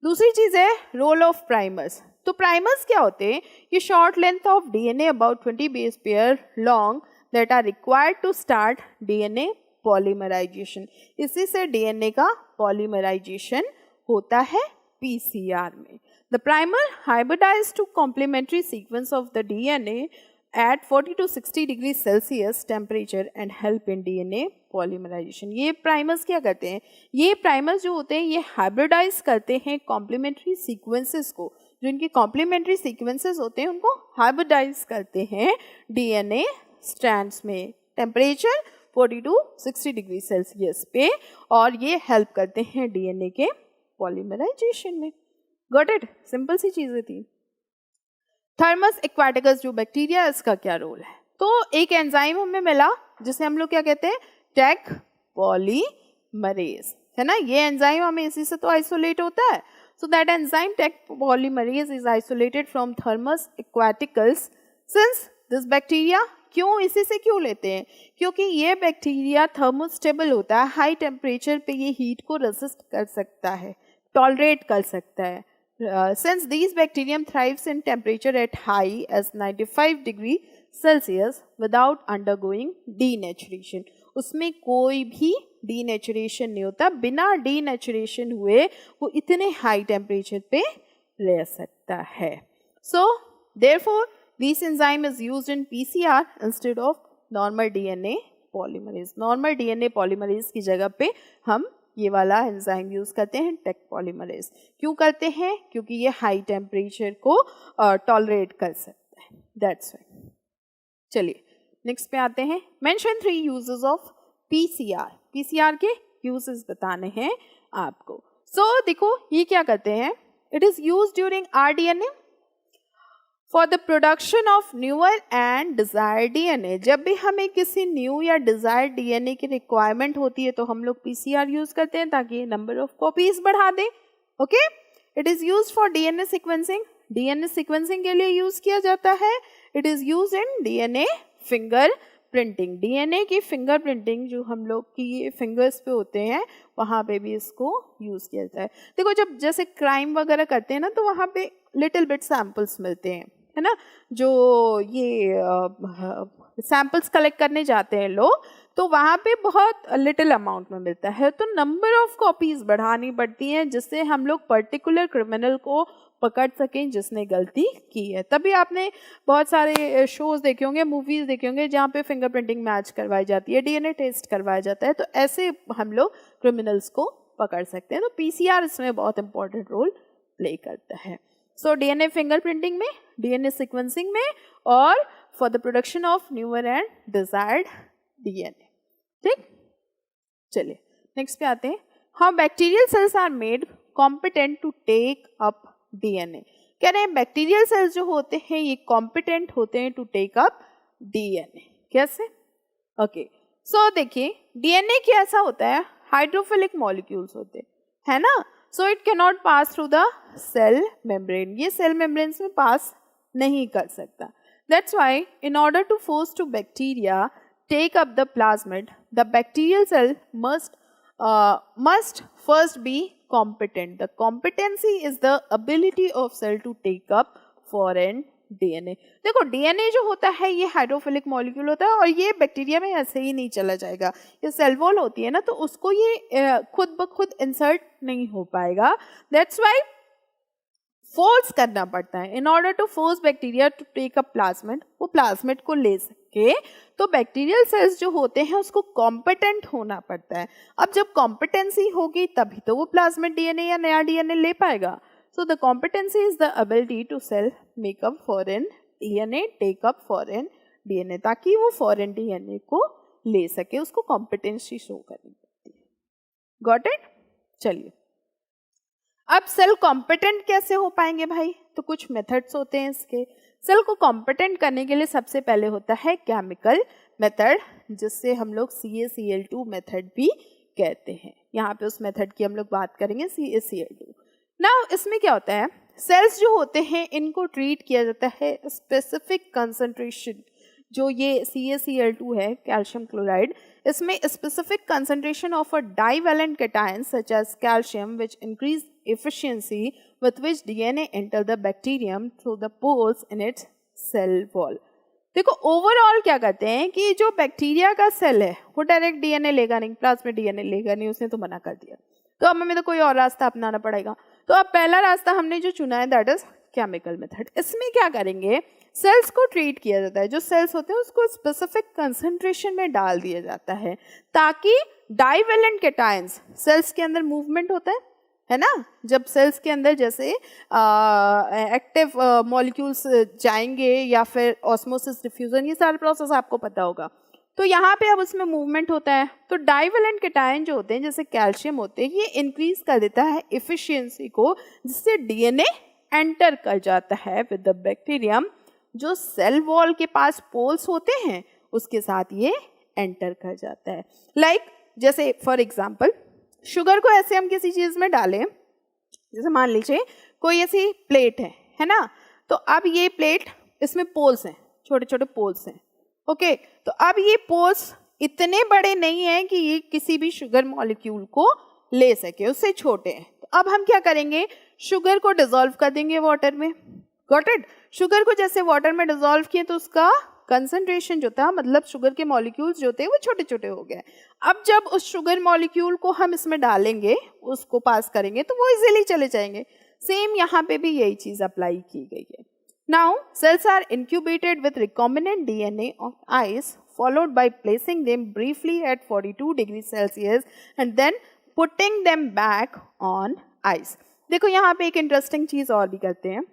दूसरी चीज है रोल ऑफ प्राइमर्स। तो प्राइमर्स क्या होते हैं? ये short length of DNA about 20 base pair long that are required to start DNA polymerization. इसी से डीएनए का पॉलीमराइजेशन होता है पीसीआर में। The primer hybridize to complementary sequence of the DNA at 40 to 60 degree Celsius temperature and help in DNA polymerization. ये प्राइमर्स क्या करते हैं? ये प्राइमर्स जो होते हैं ये हाइब्रिडाइज करते हैं कॉम्प्लीमेंट्री सीक्वेंसेस को। जो इनके कॉम्प्लीमेंट्री सीक्वेंसेस होते हैं उनको हाइब्रिडाइज करते हैं डीएनए स्ट्रैंड्स में, टेम्परेचर 40 to 60 डिग्री सेल्सियस पे, और ये हेल्प करते हैं डीएनए के पॉलीमराइजेशन में। Got it? सिंपल सी चीजें थी। थर्मस एक्वाटिकस जो बैक्टीरिया, इसका क्या रोल है? तो एक एंजाइम हमें मिला जिसे हम लोग क्या कहते हैं? टेक पॉलीमरेज, है ना। ये एंजाइम हमें इसी से तो आइसोलेट होता है। So that enzyme Taq polymerase is isolated from Thermus aquaticus since this bacteria. क्यों इसी से क्यों लेते हैं? क्योंकि ये बैक्टीरिया थर्मोस्टेबल होता है, हाई टेम्परेचर पे ये हीट को रेसिस्ट कर सकता है, टॉलरेट कर सकता है। Since these bacterium thrives in temperature at high as 95 degree Celsius without undergoing denaturation, उसमें कोई भी denaturation नहीं होता, बिना denaturation हुए वो इतने high temperature पे रह सकता है। So therefore this enzyme is used in PCR instead of normal DNA polymerase. Normal DNA polymerase की जगह पे हम ये वाला एंजाइम यूज करते हैं, टेक पॉलीमरेज। क्यों करते हैं? क्योंकि ये हाई टेम्परेचर को टॉलरेट कर सकता है, दैट्स व्हाई। चलिए नेक्स्ट पे आते हैं। Mention 3 uses of PCR. PCR के यूजेस बताने हैं आपको। सो देखो ये क्या करते हैं, it is used during rDNA for the production of newer and desired DNA. जब भी हमें किसी न्यू या डिजायर्ड डीएनए की रिक्वायरमेंट होती है तो हम लोग पीसीआर यूज करते हैं ताकि नंबर ऑफ कॉपीज बढ़ा दे। Okay, it is used for DNA sequencing. DNA sequencing के लिए यूज किया जाता है। It is use in DNA fingerprinting. DNA की फिंगर प्रिंटिंग जो हम लोग की फिंगर्स पे होते हैं वहाँ पे भी इसको यूज किया जाता है। देखो जब जैसे क्राइम वगैरह करते हैं ना तो वहाँ पे लिटिल बिट सैंपल्स मिलते हैं, है ना, जो ये सैंपल्स कलेक्ट करने जाते हैं लोग, तो वहाँ पे बहुत लिटिल अमाउंट में मिलता है, तो नंबर ऑफ कॉपीज बढ़ानी पड़ती हैं जिससे हम लोग पर्टिकुलर क्रिमिनल को पकड़ सकें जिसने गलती की है। तभी आपने बहुत सारे शोज देखे होंगे, मूवीज देखे होंगे जहाँ पे फिंगरप्रिंटिंग मैच करवाई जाती है, डीएनए टेस्ट करवाया जाता है, तो ऐसे हम लोग क्रिमिनल्स को पकड़ सकते हैं। तो पीसीआर इसमें बहुत इंपॉर्टेंट रोल प्ले करता है। सो डीएनए फिंगरप्रिंटिंग में, डीएनए सीक्वेंसिंग में, और for the production of newer and desired DNA. ठीक, चलिए नेक्स्ट पे आते हैं। How bacterial cells are made competent to take up DNA. कह रहे हैं बैक्टीरियल सेल्स जो होते हैं ये कॉम्पिटेंट होते हैं टू टेक अप डीएनए। कैसे? ओके, सो देखिए डीएनए कैसा होता है, हाइड्रोफिलिक मॉलिक्यूल्स होते हैं ना, so it can not pass through the cell membrane. ये सेल मेम्ब्रेन में पास नहीं कर सकता। That's why in order to force to bacteria take up the plasmid, the bacterial cell must first be competent. The competency is the ability of cell to take up foreign DNA. देखो DNA जो होता है ये हाइड्रोफिलिक मॉलिक्यूल होता है और ये बैक्टीरिया में ऐसे ही नहीं चला जाएगा। ये सेल वॉल होती है ना, तो उसको ये खुद ब खुद इंसर्ट नहीं हो पाएगा। दैट्स वाई फोर्स करना पड़ता है। In order to force bacteria to take up plasmid, वो प्लाज्मिड को ले सके तो बैक्टीरियल सेल्स जो होते हैं उसको कॉम्पिटेंट होना पड़ता है। अब जब कॉम्पिटेंसी होगी तभी तो वो प्लाज्मिड डीएनए या नया डीएनए ले पाएगा। So the competency is the ability to cell make up foreign DNA, take up foreign DNA, ताकि वो फॉरेन डीएनए को ले सके, उसको कॉम्पिटेंसी शो करनी पड़ती है। Got it? चलिए अब सेल कॉम्पिटेंट कैसे हो पाएंगे भाई, तो कुछ मेथड्स होते हैं इसके। सेल को कॉम्पिटेंट करने के लिए सबसे पहले होता है केमिकल मेथड, जिससे हम लोग CaCl2 मेथड भी कहते हैं। यहाँ पे उस मेथड की हम लोग बात करेंगे, CaCl2। नाउ इसमें क्या होता है, सेल्स जो होते हैं इनको ट्रीट किया जाता है स्पेसिफिक कंसंट्रेशन, जो ये CaCl2 है कैल्शियम क्लोराइड, इसमें specific concentration of a divalent cation such as calcium which increase efficiency with which DNA enter the bacterium through the pores in its cell wall। देखो ओवरऑल क्या करते हैं कि जो बैक्टीरिया का सेल है वो डायरेक्ट डीएनए लेगा नहीं, प्लाज्मिड डीएनए लेगा नहीं, उसने तो मना कर दिया, तो अब हमें तो कोई और रास्ता अपनाना पड़ेगा। तो अब पहला रास्ता हमने जो चुना है दैट इज केमिकल मेथड। इसमें क्या करेंगे, सेल्स को ट्रीट किया जाता है, जो सेल्स होते हैं उसको स्पेसिफिक कंसंट्रेशन में डाल दिया जाता है ताकि डाइवेलेंट कैटायंस, सेल्स के अंदर मूवमेंट होता है ना, जब सेल्स के अंदर जैसे एक्टिव मॉलिक्यूल्स जाएंगे या फिर ऑस्मोसिस डिफ्यूजन, ये सारा प्रोसेस आपको पता होगा, तो यहाँ पे अब उसमें मूवमेंट होता है। तो डाइवेलेंट कैटायन जो होते हैं जैसे कैल्शियम होते हैं, ये इंक्रीज कर देता है इफिशियंसी को, जिससे डीएनए एंटर कर जाता है विद द बैक्टीरियम, जो सेल वॉल के पास पोल्स होते हैं उसके साथ ये एंटर कर जाता है। लाइक जैसे फॉर एग्जाम्पल शुगर को ऐसे हम किसी चीज में डालें, जैसे मान लीजिए कोई ऐसी प्लेट है ना, तो अब ये प्लेट, इसमें पोल्स हैं, छोटे छोटे पोल्स हैं। ओके, तो अब ये पोल्स इतने बड़े नहीं हैं कि ये किसी भी शुगर मॉलिक्यूल को ले सके, उससे छोटे हैं। तो अब हम क्या करेंगे, शुगर को डिसॉल्व कर देंगे वाटर में। Got it? शुगर को जैसे वाटर में डिसॉल्व किए तो उसका कंसंट्रेशन जो था, मतलब शुगर के मॉलिक्यूल्स जो थे वो छोटे छोटे हो गए। अब जब उस शुगर मॉलिक्यूल को हम इसमें डालेंगे, उसको पास करेंगे, तो वो इजीली चले जाएंगे। सेम यहाँ पे भी यही चीज अप्लाई की गई है। Now cells are incubated with recombinant DNA on ice, followed by placing them briefly at 42 degree Celsius and then putting them back on ice. देखो यहाँ पे एक इंटरेस्टिंग चीज और भी करते हैं,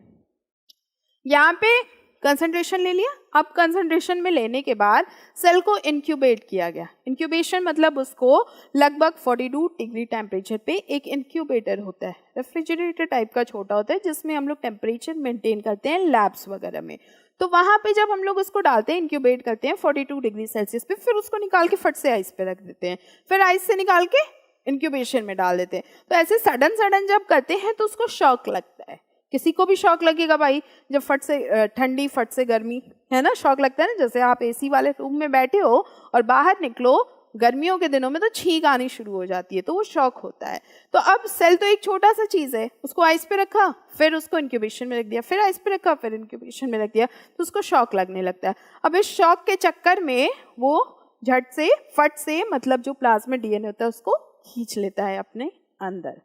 यहाँ पे कंसंट्रेशन ले लिया। अब कंसंट्रेशन में लेने के बाद सेल को इंक्यूबेट किया गया। इंक्यूबेशन मतलब उसको लगभग 42 डिग्री टेम्परेचर पे, एक इंक्यूबेटर होता है, रेफ्रिजरेटर टाइप का छोटा होता है जिसमें हम लोग टेम्परेचर मेंटेन करते हैं लैब्स वगैरह में। तो वहाँ पे जब हम लोग उसको डालते हैं, इंक्यूबेट करते हैं 42 डिग्री सेल्सियस पे, फिर उसको निकाल के फट से आइस पे रख देते हैं, फिर आइस से निकाल के इंक्यूबेशन में डाल देते हैं। तो ऐसे सडन जब करते हैं तो उसको शॉक लगता है। किसी को भी शॉक लगेगा भाई, जब फट से ठंडी फट से गर्मी, है ना, शॉक लगता है ना। जैसे आप एसी वाले रूम में बैठे हो और बाहर निकलो गर्मियों के दिनों में तो छींक आनी शुरू हो जाती है, तो वो शॉक होता है। तो अब सेल तो एक छोटा सा चीज़ है, उसको आइस पे रखा, फिर उसको इंक्यूबेशन में रख दिया, फिर आइस पे रखा, फिर इंक्यूबेशन में रख दिया, तो उसको शॉक लगने लगता है। अब इस शॉक के चक्कर में वो झट से फट से, मतलब जो प्लाज्मा डीएनए होता है उसको खींच लेता है अपने अंदर।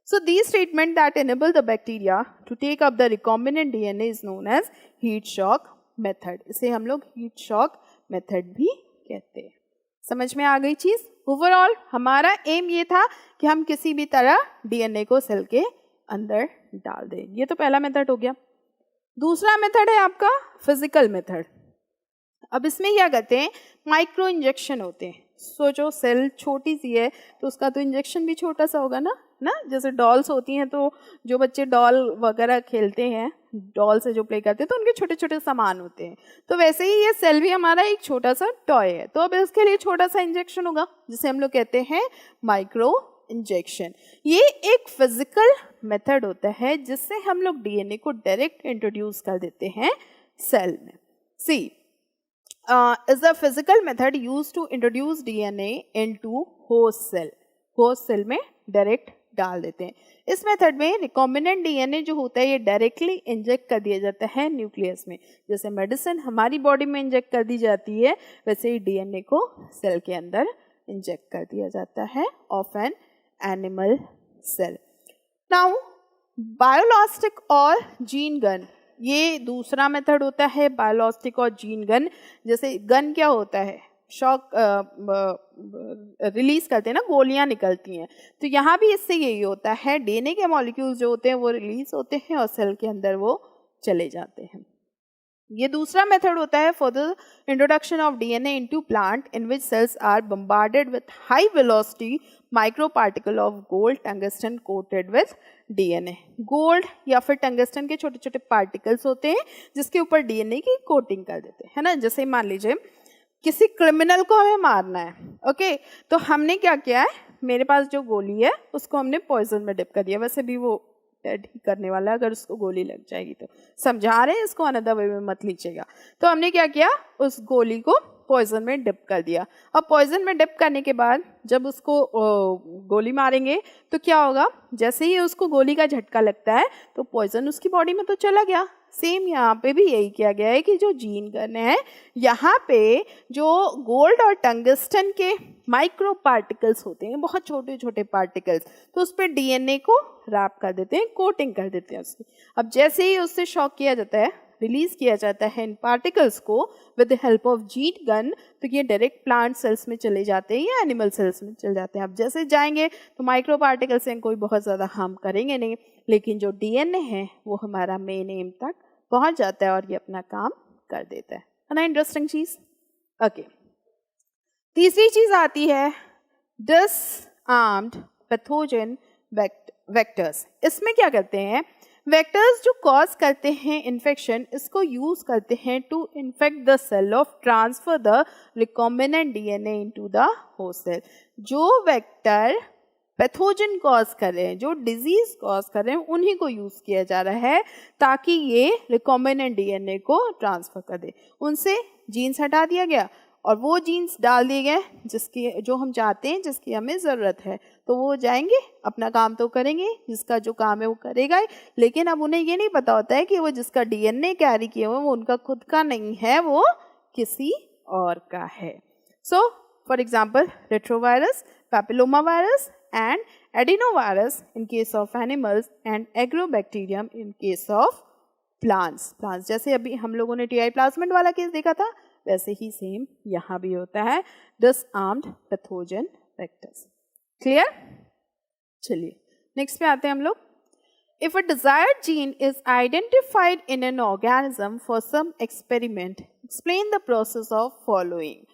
So these treatment that enable the bacteria to take up the recombinant DNA is known as heat shock method. इसे हम लोग heat shock method भी कहते हैं। समझ में आ गई चीज? ओवरऑल हमारा एम ये था कि हम किसी भी तरह डीएनए को सेल के अंदर डाल दें। ये तो पहला मेथड हो गया। दूसरा मेथड है आपका फिजिकल मेथड। अब इसमें क्या करते हैं, माइक्रो इंजेक्शन होते हैं। सोचो सेल छोटी सी है तो उसका तो इंजेक्शन भी छोटा सा होगा ना, जैसे डॉल्स होती हैं, तो जो बच्चे डॉल वगैरह खेलते हैं, डॉल से जो प्ले करते हैं, तो उनके छोटे छोटे सामान होते हैं। तो वैसे ही ये सेल भी हमारा एक छोटा सा टॉय है। तो अब इसके लिए छोटा सा इंजेक्शन होगा जिसे हम लोग कहते हैं माइक्रो इंजेक्शन। ये एक फिजिकल मेथड होता है जिससे हम लोग डीएनए को डायरेक्ट इंट्रोड्यूस कर देते हैं सेल में। सी is a physical method used to introduce DNA into host cell. host cell में डायरेक्ट डाल देते हैं। इस मेथड में रिकॉम्बिनेंट डीएनए जो होता है ये डायरेक्टली इंजेक्ट कर दिया जाता है न्यूक्लियस में। जैसे मेडिसिन हमारी बॉडी में इंजेक्ट कर दी जाती है, वैसे ही डीएनए को सेल के अंदर इंजेक्ट कर दिया जाता है of an animal cell. Now biologic और जीन गन, ये दूसरा मेथड होता है, बायोलॉजिक और जीन गन। जैसे गन क्या होता है, शॉक रिलीज करते हैं ना, गोलियां निकलती हैं। तो यहाँ भी इससे यही होता है, डीएनए के मॉलिक्यूल्स जो होते हैं वो रिलीज होते हैं और सेल के अंदर वो चले जाते हैं। ये दूसरा मेथड होता है for the introduction of DNA into plant in which cells are bombarded with high velocity micro particle of gold tungsten coated with DNA. Gold या फिर टंगस्टन के छोटे छोटे पार्टिकल्स होते हैं जिसके ऊपर डीएनए की कोटिंग कर देते हैं, है ना। जैसे मान लीजिए किसी क्रिमिनल को हमें मारना है, ओके, तो हमने क्या किया है, मेरे पास जो गोली है उसको हमने पॉइजन में डिप कर दिया। वैसे भी वो डेड ही करने वाला है अगर उसको गोली लग जाएगी तो, समझा रहे हैं, इसको अनदर वे में मत लीजिएगा। तो हमने क्या किया, उस गोली को पॉइजन में डिप कर दिया। अब पॉइजन में डिप करने के बाद जब उसको गोली मारेंगे तो क्या होगा, जैसे ही उसको गोली का झटका लगता है तो पॉइजन उसकी बॉडी में तो चला गया। सेम यहाँ पे भी यही किया गया है कि जो जीन गन है, यहाँ पे जो गोल्ड और टंगस्टन के माइक्रो पार्टिकल्स होते हैं, बहुत छोटे छोटे पार्टिकल्स, तो उस पर डीएनए को रैप कर देते हैं, कोटिंग कर देते हैं उसकी। अब जैसे ही उससे शॉक किया जाता है, रिलीज किया जाता है इन पार्टिकल्स को with the help of gene gun, तो ये डायरेक्ट प्लांट सेल्स में चले जाते हैं या एनिमल सेल्स में चले जाते हैं। अब जैसे जाएंगे तो माइक्रो पार्टिकल्स हैं, कोई बहुत ज़्यादा हार्म करेंगे नहीं, लेकिन जो डीएनए है वो हमारा मेन एम तक पहुंच जाता है और ये अपना काम कर देता है ना। इंटरेस्टिंग चीज़। ओके, तीसरी चीज़ आती है डिसआर्म्ड पैथोजन वेक्टर्स। इसमें क्या करते हैं, वेक्टर्स जो कॉज करते हैं इन्फेक्शन, इसको यूज करते हैं to infect the cell of transfer the recombinant DNA into the host cell. जो वेक्टर पैथोजन कॉज कर रहे हैं, जो डिजीज कॉज कर रहे हैं, उन्हीं को यूज किया जा रहा है ताकि ये रिकॉम्बिनेंट डीएनए को ट्रांसफर कर दे। उनसे जीन्स हटा दिया गया और वो जीन्स डाल दिए गए जिसकी, जो हम चाहते हैं, जिसकी हमें ज़रूरत है, तो वो जाएंगे अपना काम तो करेंगे, जिसका जो काम है वो करेगा ही। लेकिन अब उन्हें ये नहीं पता होता है कि वो जिसका डीएनए कैरी किया हुआ है वो उनका खुद का नहीं है, वो किसी और का है। So for example retrovirus, papilloma virus and adenovirus in case of animals and agrobacterium in case of plants। जैसे अभी हम लोगों ने टीआई प्लाज्मिड वाला केस देखा था, वैसे ही सेम यहाँ भी होता है, डिसआर्म्ड पैथोजन वेक्टर्स। क्लियर? चलिए नेक्स्ट पे आते हैं हम लोग। If a desired gene is identified in an organism for some experiment, explain the process of following.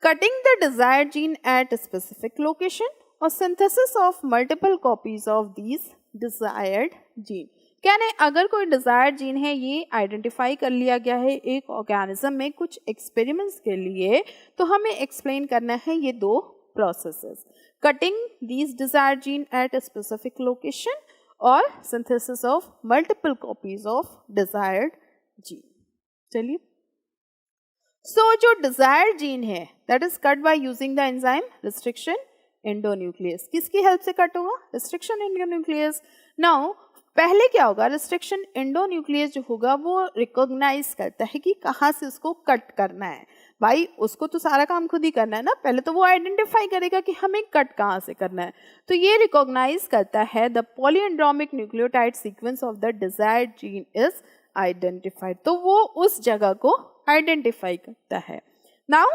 Cutting the desired gene at a specific location or synthesis of multiple copies of these desired gene. क्या नहीं, अगर कोई डिजायर्ड जीन है ये आइडेंटिफाई कर लिया गया है एक ऑर्गेनिज्म में कुछ एक्सपेरिमेंट्स के लिए, तो हमें एक्सप्लेन करना है ये दो processes, cutting these desired gene at a specific location और synthesis of multiple copies of desired gene. चलिए, सो जो डिजायर्ड जीन है that is cut by using the enzyme restriction endonuclease. किसकी हेल्प से कट होगा? Restriction endonuclease. नाउ पहले क्या होगा, रिस्ट्रिक्शन एंडोन्यूक्लियस जो होगा वो रिकॉग्नाइज करता है कि कहाँ से उसको कट करना है. भाई उसको तो सारा काम खुद ही करना है ना, पहले तो वो आइडेंटिफाई करेगा कि हमें कट कहाँ से करना है. तो ये रिकॉग्नाइज करता है the palindromic nucleotide sequence of the desired gene is identified. तो वो उस जगह को आइडेंटिफाई करता है. Now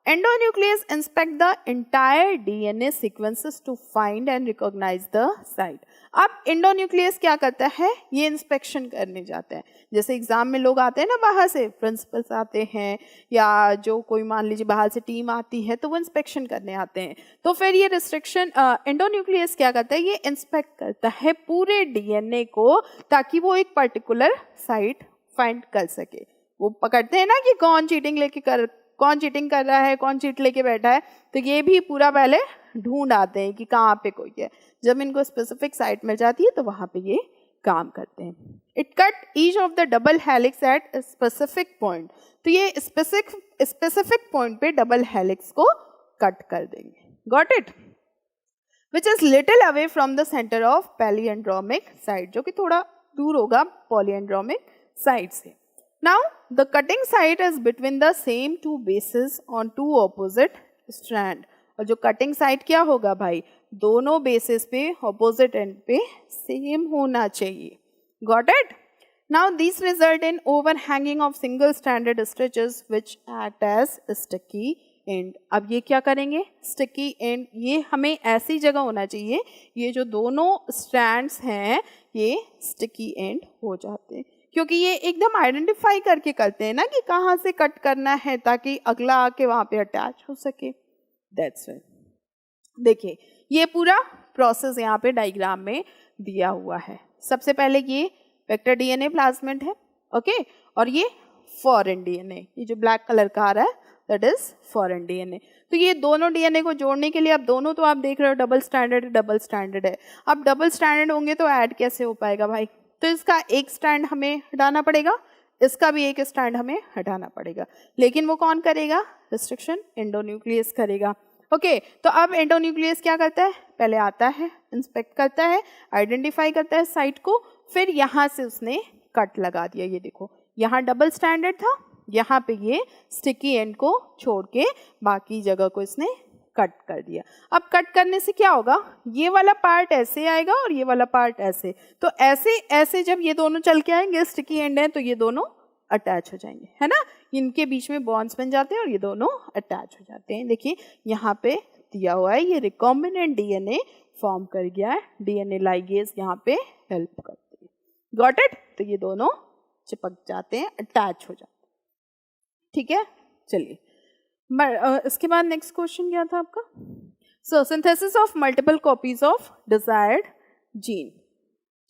endonuclease inspect the entire DNA sequences to find and recognize the site. अब endonuclease क्या करता है, ये इंस्पेक्शन करने जाता है. जैसे एग्जाम में लोग आते हैं ना बाहर से, प्रिंसिपल्स आते हैं या जो कोई मान लीजिए बाहर से टीम आती है तो वो इंस्पेक्शन करने आते हैं. तो फिर ये रिस्ट्रिक्शन endonuclease क्या करता है, ये इंस्पेक्ट करता है पूरे DNA को ताकि वो एक पर्टिकुलर साइट फाइंड कर सके. वो पकड़ते हैं ना कि कौन चीटिंग कर रहा है, कौन चीट लेके बैठा है, तो ये भी पूरा पहले ढूंढ आते हैं कि कहाँ पे कोई है. जब इनको स्पेसिफिक साइट मिल जाती है तो वहाँ पे ये काम करते हैं. It cut each of the double helix at specific point. तो ये स्पेसिफिक पॉइंट पे डबल हेलिक्स को कट कर देंगे. Got it? Which is little away from the centre of palindromic site, जो कि थोड़ा दूर होगा पॉलीएंड्रोमिक साइट से. Now the cutting site is between the same two bases on two opposite strand. और जो कटिंग साइट क्या होगा भाई, दोनों बेसिस पे ऑपोजिट एंड पे सेम होना चाहिए. Got it? Now this result in overhanging of single stranded stretches which act as sticky end. अब ये क्या करेंगे, स्टिकी एंड ये हमें ऐसी जगह होना चाहिए, ये जो दोनों स्ट्रैंड्स हैं ये स्टिकी एंड हो जाते हैं, क्योंकि ये एकदम आइडेंटिफाई करके करते हैं ना कि कहाँ से कट करना है ताकि अगला आके वहाँ पे अटैच हो सके. That's it. देखिए ये पूरा प्रोसेस यहाँ पे डायग्राम में दिया हुआ है. सबसे पहले ये वेक्टर डीएनए प्लाज्मिड है, ओके, और ये फॉरेन डीएनए, ये जो ब्लैक कलर का आ रहा है दैट इज फॉरेन डीएनए. तो ये दोनों डीएनए को जोड़ने के लिए, अब दोनों तो आप देख रहे हो डबल स्टैंडर्ड है. अब डबल स्टैंडर्ड होंगे तो ऐड कैसे हो पाएगा भाई, तो इसका एक स्टैंड हमें हटाना पड़ेगा, इसका भी एक स्टैंड हमें हटाना पड़ेगा. लेकिन वो कौन करेगा, रिस्ट्रिक्शन एंडोन्यूक्लियस करेगा. ओके, तो अब एंडोन्यूक्लियस क्या करता है, पहले आता है, इंस्पेक्ट करता है, आइडेंटिफाई करता है साइट को, फिर यहाँ से उसने कट लगा दिया. ये देखो यहाँ डबल स्टैंडर्ड था, यहाँ पे ये स्टिकी एंड को छोड़ के बाकी जगह को इसने कट कर दिया. अब कट करने से क्या होगा, ये वाला पार्ट ऐसे आएगा और ये वाला पार्ट ऐसे. तो ऐसे ऐसे जब ये दोनों चल के आएंगे, स्टिकी एंड है तो ये दोनों अटैच हो जाएंगे, है ना, इनके बीच में बॉन्ड्स बन जाते हैं और ये दोनों अटैच हो जाते हैं. देखिए यहाँ पे दिया हुआ है, ये रिकॉम्बिनेंट डीएनए फॉर्म कर गया है, डीएनए लाइगेज यहाँ पे हेल्प करती है. Got it? तो ये दोनों चिपक जाते हैं, अटैच हो जाते हैं. ठीक है, चलिए इसके बाद नेक्स्ट क्वेश्चन क्या था आपका. So synthesis of multiple copies of desired gene.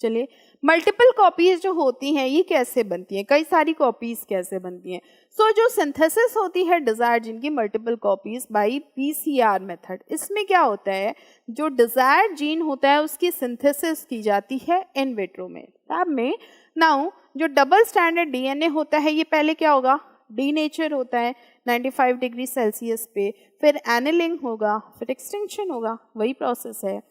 चलिए मल्टीपल कॉपीज जो होती हैं ये कैसे बनती हैं, कई सारी कॉपीज कैसे बनती हैं. सो जो सिंथेसिस होती है डिजायर्ड जीन की multiple copies by PCR method, इसमें क्या होता है, जो डिजायर्ड जीन होता है उसकी सिंथेसिस की जाती है इन विट्रो में, लैब में. नाउ जो डबल स्टैंडर्ड डीएनए होता है ये पहले क्या होगा, डीनेचर होता है 95 डिग्री सेल्सियस पे, फिर एनिलिंग होगा, फिर एक्सटिंक्शन होगा, वही प्रोसेस है.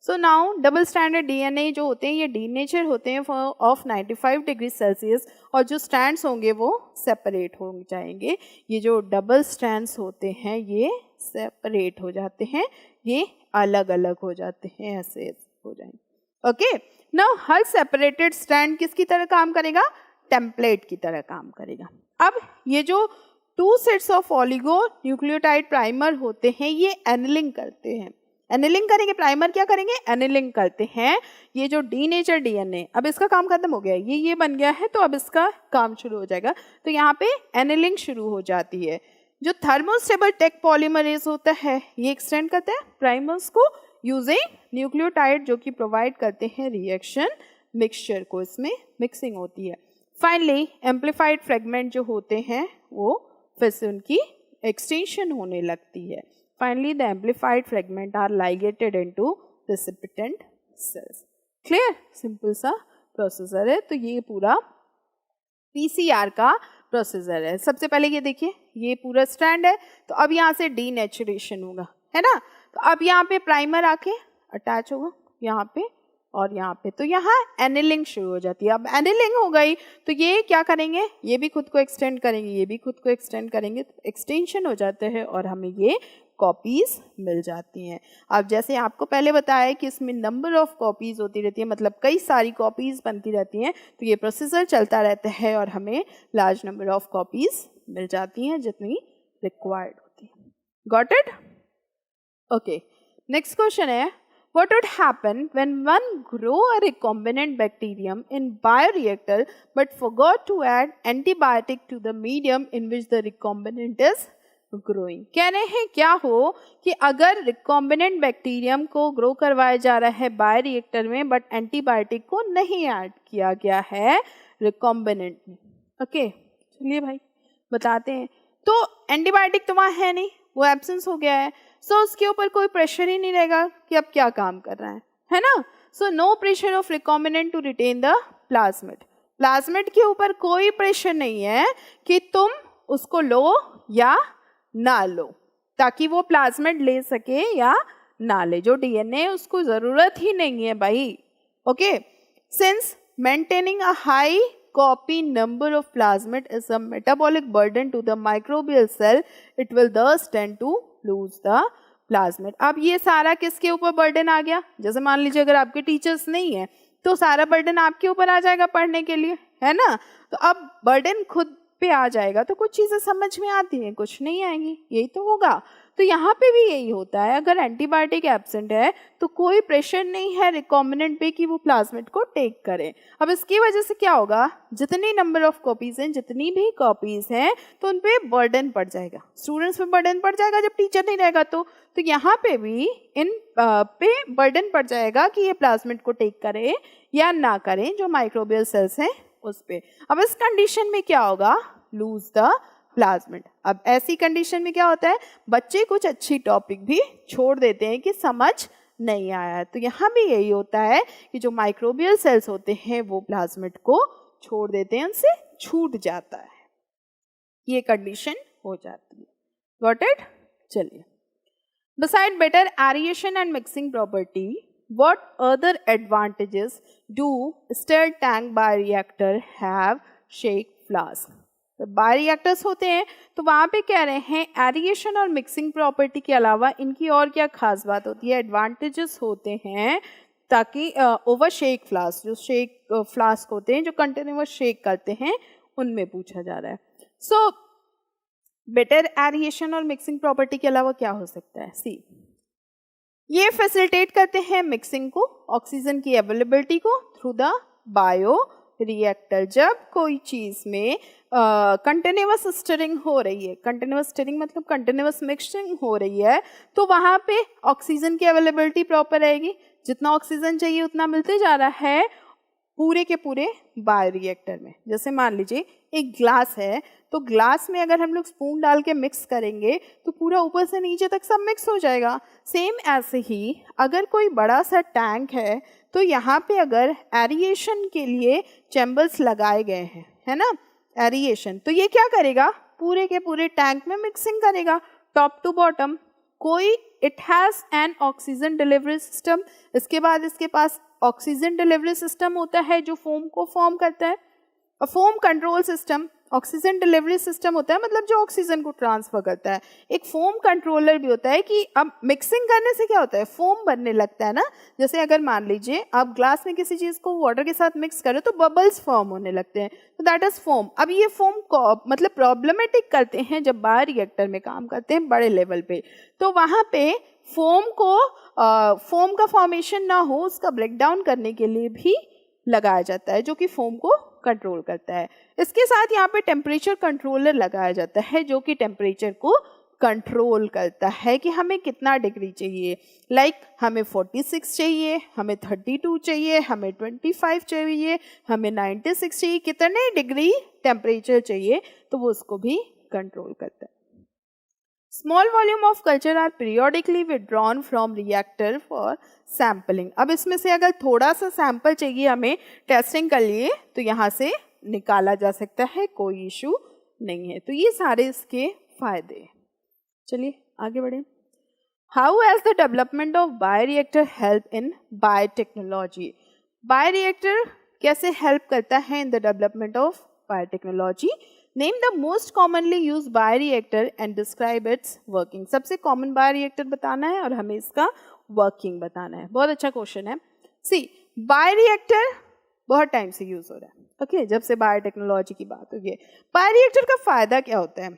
So now double standard DNA जो होते हैं ये डीनेचर होते हैं ऑफ 95 डिग्री सेल्सियस, और जो स्ट्रैंड्स होंगे वो सेपरेट हो जाएंगे. ये जो डबल स्ट्रैंड्स होते हैं ये सेपरेट हो जाते हैं, ये अलग अलग हो जाते हैं, ऐसे हो जाएंगे. ओके, नाउ हर सेपरेटेड स्ट्रैंड किसकी तरह काम करेगा, टेम्पलेट की तरह काम करेगा. अब ये जो 2 sets of oligo nucleotide primer होते हैं ये एनिलिंग करते हैं. एनिलिंग करेंगे, प्राइमर क्या करेंगे, एनिलिंग करते हैं। ये जो डीनेचर डीएनए, अब इसका काम खत्म हो गया, ये बन गया है, तो अब इसका काम शुरू हो जाएगा। तो यहाँ पे एनिलिंग शुरू हो जाती है। जो थर्मोस्टेबल टेक पॉलीमरेज होता है, ये एक्सटेंड करता है प्राइमर्स को यूजिंग न्यूक्लियोटाइड, जो कि प्रोवाइड करते हैं रिएक्शन मिक्सचर को, इसमें मिक्सिंग होती है। फाइनली एम्प्लीफाइड फ्रेगमेंट जो होते हैं वो फिर से उनकी एक्सटेंशन होने लगती है। Finally, the amplified fragment are ligated into precipitant cells. Clear? Simple सा प्रोसीजर है। तो ये पूरा PCR का प्रोसीजर है। सबसे पहले ये देखिए, ये पूरा स्ट्रैंड है, तो अब यहाँ से डीनेचुरेशन होगा, है ना। तो अब यहाँ पे प्राइमर आके अटैच होगा यहाँ पे और यहाँ पे, तो यहाँ एनिलिंग शुरू हो जाती है। अब एनिलिंग हो गई तो ये क्या करेंगे, ये भी खुद को एक्सटेंड करेंगे, ये भी खुद को एक्सटेंड करेंगे, तो एक्सटेंशन हो जाते हैं और हमें ये कॉपीज मिल जाती हैं। अब जैसे आपको पहले बताया कि इसमें नंबर ऑफ कॉपीज होती रहती है, मतलब कई सारी कॉपीज बनती रहती हैं, तो ये प्रोसीजर चलता रहता है और हमें लार्ज नंबर ऑफ कॉपीज मिल जाती हैं जितनी रिक्वायर्ड होती है। Got it? Okay, next question है, what would happen when one grow a recombinant bacterium in bioreactor but forgot to add antibiotic to the medium in which the recombinant is growing? कह रहे हैं क्या हो कि अगर रिकॉम्बिनेंट बैक्टीरियम को ग्रो करवाया जा रहा है बायोरिएक्टर में, बट एंटीबायोटिक को नहीं ऐड किया गया है रिकॉम्बिनेंट में। ओके, चलिए भाई बताते हैं। तो एंटीबायोटिक तो वहाँ है नहीं, वो एब्सेंस हो गया है, सो उसके ऊपर कोई प्रेशर ही नहीं रहेगा कि अब क्या काम कर रहा है ना। So no pressure of recombinant to retain the plasmid. Plasmid के ऊपर कोई प्रेशर नहीं है कि तुम उसको लो या ना लो, ताकि वो प्लाज्मिड ले सके या ना ले। जो डीएनए उसको जरूरत ही नहीं है भाई। Okay, since maintaining a high copy number of plasmid is a metabolic burden to the microbial cell, it will thus tend to lose the plasmid. अब ये सारा किसके ऊपर बर्डन आ गया? जैसे मान लीजिए अगर आपके टीचर्स नहीं है तो सारा बर्डन आपके ऊपर आ जाएगा पढ़ने के लिए, है ना। तो अब बर्डन खुद पे आ जाएगा तो कुछ चीज़ें समझ में आती हैं, कुछ नहीं आएंगी, यही तो होगा। तो यहाँ पे भी यही होता है, अगर एंटीबायोटिक एब्सेंट है तो कोई प्रेशर नहीं है रिकॉम्बिनेंट पे कि वो प्लाज्मिड को टेक करे। अब इसकी वजह से क्या होगा, जितनी नंबर ऑफ कॉपीज हैं, जितनी भी कॉपीज हैं, तो उन पे बर्डन पड़ जाएगा, स्टूडेंट्स पे बर्डन पड़ जाएगा जब टीचर नहीं रहेगा। तो यहाँ पे भी इन पे बर्डन पड़ जाएगा कि ये प्लाज्मिड को टेक करे या ना करें, जो माइक्रोबियल सेल्स हैं उस पे। अब इस कंडीशन में क्या होगा, लूज द प्लाज्मिड। अब ऐसी कंडीशन में क्या होता है, बच्चे कुछ अच्छी टॉपिक भी छोड़ देते हैं कि समझ नहीं आया है। तो यहाँ भी यही होता है कि जो माइक्रोबियल सेल्स होते हैं वो प्लाज्मिड को छोड़ देते हैं, उनसे छूट जाता है, ये कंडीशन हो जाती है। Got it? चलिए, beside better aeration and mixing property, what other advantages do stirred tank bioreactor have shake flask? तो बायोरिएक्टर्स होते हैं तो वहाँ पे कह रहे हैं एरिएशन और मिक्सिंग प्रॉपर्टी के अलावा इनकी और क्या खास बात होती है, एडवांटेजेस होते हैं, ताकि ओवर शेक फ्लास्क, जो शेक फ्लास्क होते हैं जो कंटिन्यूअस शेक करते हैं, उनमें पूछा जा रहा है। सो बेटर एरिएशन और मिक्सिंग प्रॉपर्टी के अलावा क्या हो सकता है, सी ये फैसिलिटेट करते हैं मिक्सिंग को, ऑक्सीजन की अवेलेबिलिटी को थ्रू द बायो रिएक्टर। जब कोई चीज़ में कंटिन्यूअस स्टिरिंग हो रही है, कंटिन्यूअस स्टिरिंग मतलब कंटिन्यूअस मिक्सिंग हो रही है, तो वहाँ पे ऑक्सीजन की अवेलेबिलिटी प्रॉपर रहेगी, जितना ऑक्सीजन चाहिए उतना मिलते जा रहा है पूरे के पूरे बायोरिएक्टर में। जैसे मान लीजिए एक ग्लास है, तो ग्लास में अगर हम लोग स्पून डाल के मिक्स करेंगे तो पूरा ऊपर से नीचे तक सब मिक्स हो जाएगा। सेम ऐसे ही अगर कोई बड़ा सा टैंक है तो यहाँ पे अगर एरिएशन के लिए चैम्बर्स लगाए गए हैं, है ना, एरिएशन, तो ये क्या करेगा, पूरे के पूरे टैंक में मिक्सिंग करेगा टॉप टू बॉटम। कोई it has an oxygen delivery system, इसके बाद इसके पास ऑक्सीजन डिलीवरी सिस्टम होता है जो फोम को फॉर्म करता है, और foam control system, oxygen delivery system होता है मतलब जो ऑक्सीजन को ट्रांसफर करता है। एक फोम कंट्रोलर भी होता है कि अब मिक्सिंग करने से क्या होता है, फोम बनने लगता है ना। जैसे अगर मान लीजिए आप ग्लास में किसी चीज़ को वाटर के साथ मिक्स करें तो बबल्स फॉर्म होने लगते हैं, तो दैट इज फोम। अब ये फोम को मतलब प्रॉब्लमेटिक करते हैं जब बायोरिएक्टर में काम करते हैं बड़े लेवल पे, तो वहाँ पे फोम का फॉर्मेशन ना हो उसका ब्रेक डाउन करने के लिए भी लगाया जाता है, जो कि फोम को कंट्रोल करता है। इसके साथ यहाँ पे टेम्परेचर कंट्रोलर लगाया जाता है, जो कि टेम्परेचर को कंट्रोल करता है कि हमें कितना डिग्री चाहिए। लाइक हमें 46 चाहिए, हमें 32 चाहिए, हमें 25 चाहिए, हमें 96 चाहिए, कितने डिग्री टेम्परेचर चाहिए, तो वो उसको भी कंट्रोल करता है। Small volume of culture are periodically withdrawn from reactor for sampling. अब इसमें से अगर थोड़ा सा सैंपल चाहिए हमें टेस्टिंग के लिए तो यहाँ से निकाला जा सकता है, कोई इशू नहीं है। तो ये सारे इसके फायदे। चलिए आगे बढ़े। How has the development of bioreactor help in biotechnology? Bioreactor कैसे हेल्प करता है in the development of biotechnology? Name the most commonly use bioreactor and describe it's working. सबसे कॉमन बायोरिएक्टर बताना है और हमें इसका वर्किंग बताना है। बहुत अच्छा क्वेश्चन है। सी, बायोरिएक्टर बहुत टाइम से यूज हो रहा है, ओके, जब से बायोटेक्नोलॉजी की बात हुई है। बायोरिएक्टर का फायदा क्या होता है?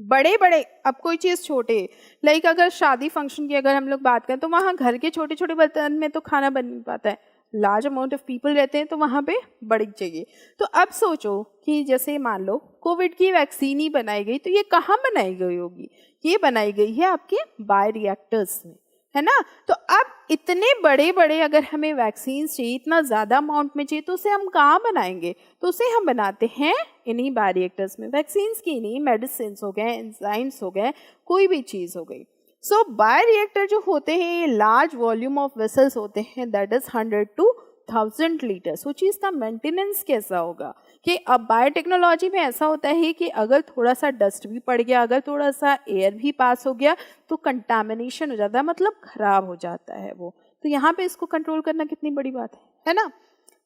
बड़े बड़े, अब कोई चीज़ छोटे, लाइक अगर शादी फंक्शन की अगर हम लोग बात करें तो वहाँ घर के छोटे छोटे बर्तन में तो खाना बन नहीं पाता है। लार्ज अमाउंट ऑफ पीपल रहते हैं तो वहाँ पे बड़ी चाहिए। तो अब सोचो कि जैसे मान लो कोविड की वैक्सीन ही बनाई गई, तो ये कहाँ बनाई गई होगी? ये बनाई गई है आपके बायोरिएक्टर्स में, है ना। तो अब इतने बड़े बड़े अगर हमें वैक्सीन चाहिए, इतना ज़्यादा अमाउंट में चाहिए, तो उसे हम कहाँ बनाएंगे? तो उसे हम बनाते हैं इन्हीं बायोरिएक्टर्स में। वैक्सीन्स की नहीं, मेडिसिन हो गए, एंजाइम्स हो गए, कोई भी चीज़ हो गई। सो बायोरिएक्टर जो होते हैं ये लार्ज वॉल्यूम ऑफ वेसल्स होते हैं, दैट इज 100 to 1000 लीटर्स। वो चीज़ का मेंटेनेंस कैसा होगा कि अब बायोटेक्नोलॉजी में ऐसा होता है कि अगर थोड़ा सा डस्ट भी पड़ गया, अगर थोड़ा सा एयर भी पास हो गया तो कंटामिनेशन हो जाता है, मतलब खराब हो जाता है वो। तो यहाँ पे इसको कंट्रोल करना कितनी बड़ी बात है ना।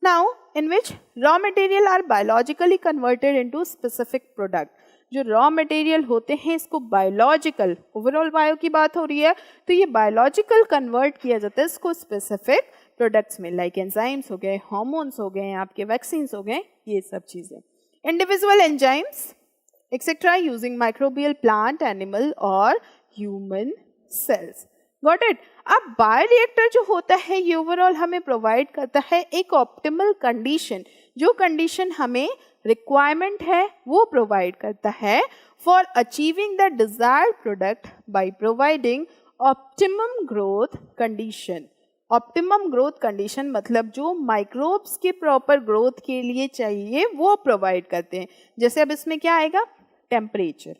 Now in which raw material are biologically converted into specific product. जो रॉ मटेरियल होते हैं इसको बायोलॉजिकल, ओवरऑल बायो की बात हो रही है, तो ये बायोलॉजिकल कन्वर्ट किया जाता है इसको स्पेसिफिक प्रोडक्ट्स में, लाइक एंजाइम्स हो गए, हार्मोन्स हो गए, आपके वैक्सीन्स हो गए, ये सब चीज़ें। Individual enzymes etcetera using microbial, plant, animal और ह्यूमन सेल्स। Got it. अब बायोरिएक्टर जो होता है ये ओवरऑल हमें प्रोवाइड करता है एक ऑप्टिमल कंडीशन, जो कंडीशन हमें रिक्वायरमेंट है वो प्रोवाइड करता है for achieving the desired product by providing optimum growth condition. Optimum growth condition मतलब जो माइक्रोब्स के प्रॉपर ग्रोथ के लिए चाहिए वो प्रोवाइड करते हैं। जैसे अब इसमें क्या आएगा? टेम्परेचर।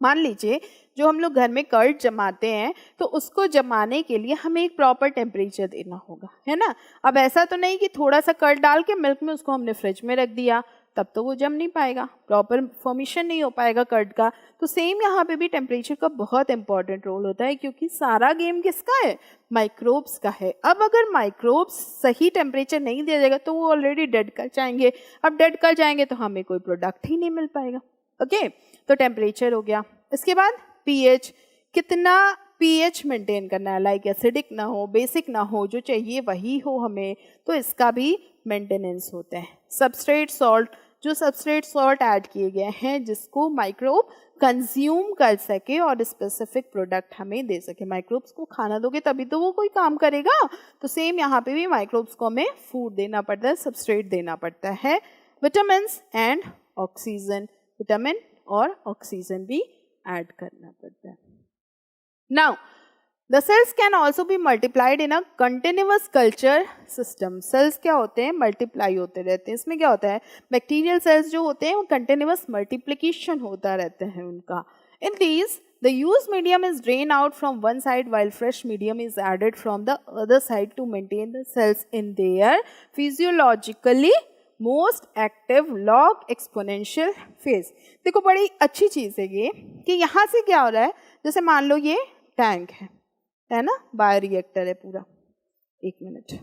मान लीजिए जो हम लोग घर में कर्ड जमाते हैं तो उसको जमाने के लिए हमें एक प्रॉपर टेम्परेचर देना होगा, है ना। अब ऐसा तो नहीं कि थोड़ा सा कर्ड डाल के मिल्क में उसको हमने फ्रिज में रख दिया, तब तो वो जम नहीं पाएगा, प्रॉपर फॉर्मेशन नहीं हो पाएगा कर्ड का। तो सेम यहाँ पे भी टेम्परेचर का बहुत इंपॉर्टेंट रोल होता है, क्योंकि सारा गेम किसका है? माइक्रोब्स का है। अब अगर माइक्रोब्स सही टेम्परेचर नहीं दिया जाएगा तो वो ऑलरेडी डेड कर जाएंगे। अब डेड कर जाएंगे तो हमें कोई प्रोडक्ट ही नहीं मिल पाएगा। ओके, तो टेम्परेचर हो गया। इसके बाद पीएच, कितना पीएच मेंटेन करना है, लाइक एसिडिक ना हो, बेसिक ना हो, जो चाहिए वही हो हमें, तो इसका भी मेंटेनेंस होता है। सबस्ट्रेट सॉल्ट, जो सबस्ट्रेट सॉल्ट ऐड किए गए हैं जिसको माइक्रोब कंज्यूम कर सके और स्पेसिफिक प्रोडक्ट हमें दे सके। माइक्रोब्स को खाना दोगे तभी तो वो कोई काम करेगा। तो सेम यहाँ पे भी माइक्रोब्स को हमें फूड देना पड़ता है, सबस्ट्रेट देना पड़ता है। विटामिन एंड ऑक्सीजन, विटामिन और ऑक्सीजन भी ऐड करना पड़ता है। Now the cells can also be multiplied in a continuous culture system. Cells क्या होते हैं? मल्टीप्लाई होते रहते हैं। इसमें क्या होता है? बैक्टीरियल सेल्स जो होते हैं वो कंटिन्यूअस मल्टीप्लिकेशन होता रहता है उनका। In these the used medium is drain out from one side while fresh medium is added from the other side to maintain the cells in their physiologically most active log exponential phase. देखो बड़ी अच्छी चीज़ है ये कि यहाँ से क्या हो रहा है, जैसे मान लो ये टैंक है ना, बायोरिएक्टर है पूरा। एक मिनट,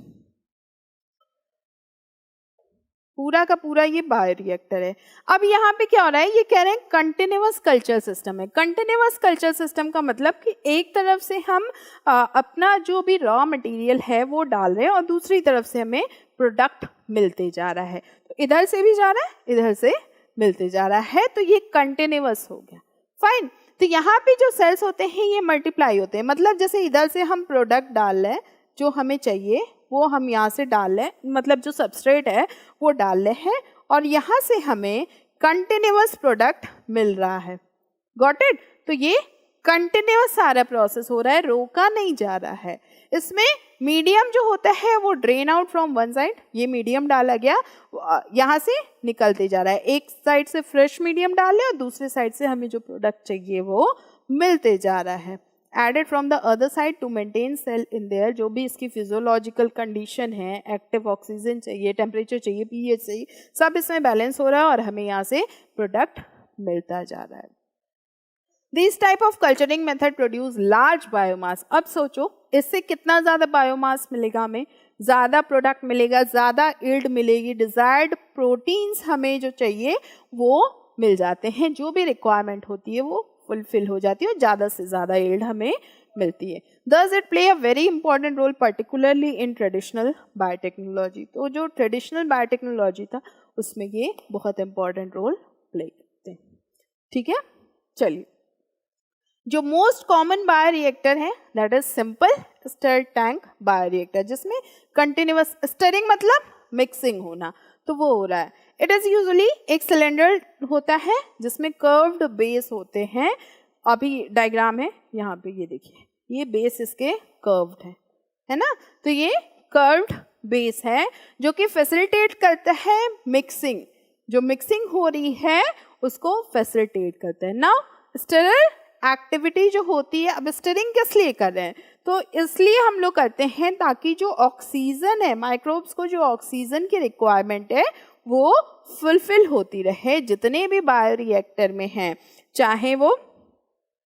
पूरा का पूरा ये बायोरिएक्टर है। अब यहाँ पे क्या हो रहा है, ये कह रहे हैं कंटिन्यूअस कल्चर सिस्टम है। कंटिन्यूअस कल्चर सिस्टम का मतलब कि एक तरफ से हम अपना जो भी रॉ मटेरियल है वो डाल रहे हैं और दूसरी तरफ से हमें प्रोडक्ट मिलते जा रहा है। तो इधर से भी जा रहा है, इधर से मिलते जा रहा है, तो ये कंटिन्यूअस हो गया। फाइन। तो यहाँ पे जो सेल्स होते हैं ये मल्टीप्लाई होते हैं, मतलब जैसे इधर से हम प्रोडक्ट डाल रहे हैं जो हमें चाहिए वो हम यहाँ से डाल रहे हैं, मतलब जो सबस्ट्रेट है वो डाल रहे हैं और यहाँ से हमें कंटिन्यूअस प्रोडक्ट मिल रहा है। Got it? तो ये कंटिन्यूअस सारा प्रोसेस हो रहा है, रोका नहीं जा रहा है। इसमें मीडियम जो होता है वो drain out from one side, ये मीडियम डाला गया, यहाँ से निकलते जा रहा है। एक साइड से फ्रेश मीडियम डाले और दूसरे साइड से हमें जो प्रोडक्ट चाहिए वो मिलते जा रहा है। Added from the other side to maintain cell in their, जो भी इसकी फिजियोलॉजिकल कंडीशन है, एक्टिव ऑक्सीजन चाहिए, टेम्परेचर चाहिए, पीएच चाहिए, सब इसमें बैलेंस हो रहा है और हमें यहाँ से प्रोडक्ट मिलता जा रहा है। This type of culturing method produce large biomass. अब सोचो इससे कितना ज़्यादा बायोमास मिलेगा, हमें ज़्यादा प्रोडक्ट मिलेगा, ज़्यादा यील्ड मिलेगी, डिजायर्ड प्रोटीन्स हमें जो चाहिए वो मिल जाते हैं, जो भी रिक्वायरमेंट होती है वो फुलफिल हो जाती है और ज़्यादा से ज़्यादा यील्ड हमें मिलती है। Thus it play a very important role particularly in traditional biotechnology। तो जो ट्रेडिशनल बायोटेक्नोलॉजी था उसमें ये बहुत इंपॉर्टेंट रोल प्ले करते हैं। ठीक है, चलिए जो मोस्ट कॉमन बायोरिएक्टर है that is simple stir tank bioreactor, जिसमें कंटिन्यूअस स्टरिंग मतलब मिक्सिंग होना, तो वो हो रहा है। इट इज यूजुअली एक सिलेंडर होता है जिसमें कर्व्ड बेस होते हैं। अभी डायग्राम है यहाँ पे, ये देखिए ये बेस इसके कर्व्ड है ना, तो ये कर्व्ड बेस है जो कि फैसिलिटेट करता है मिक्सिंग, जो मिक्सिंग हो रही है उसको फैसिलिटेट करता है। नाउ स्टरर एक्टिविटी जो होती है, अब स्टरिंग किस लिए कर रहे हैं, तो इसलिए हम लोग करते हैं ताकि जो ऑक्सीजन है, माइक्रोब्स को जो ऑक्सीजन की रिक्वायरमेंट है वो फुलफिल होती रहे जितने भी बायोरिएक्टर में हैं, चाहे वो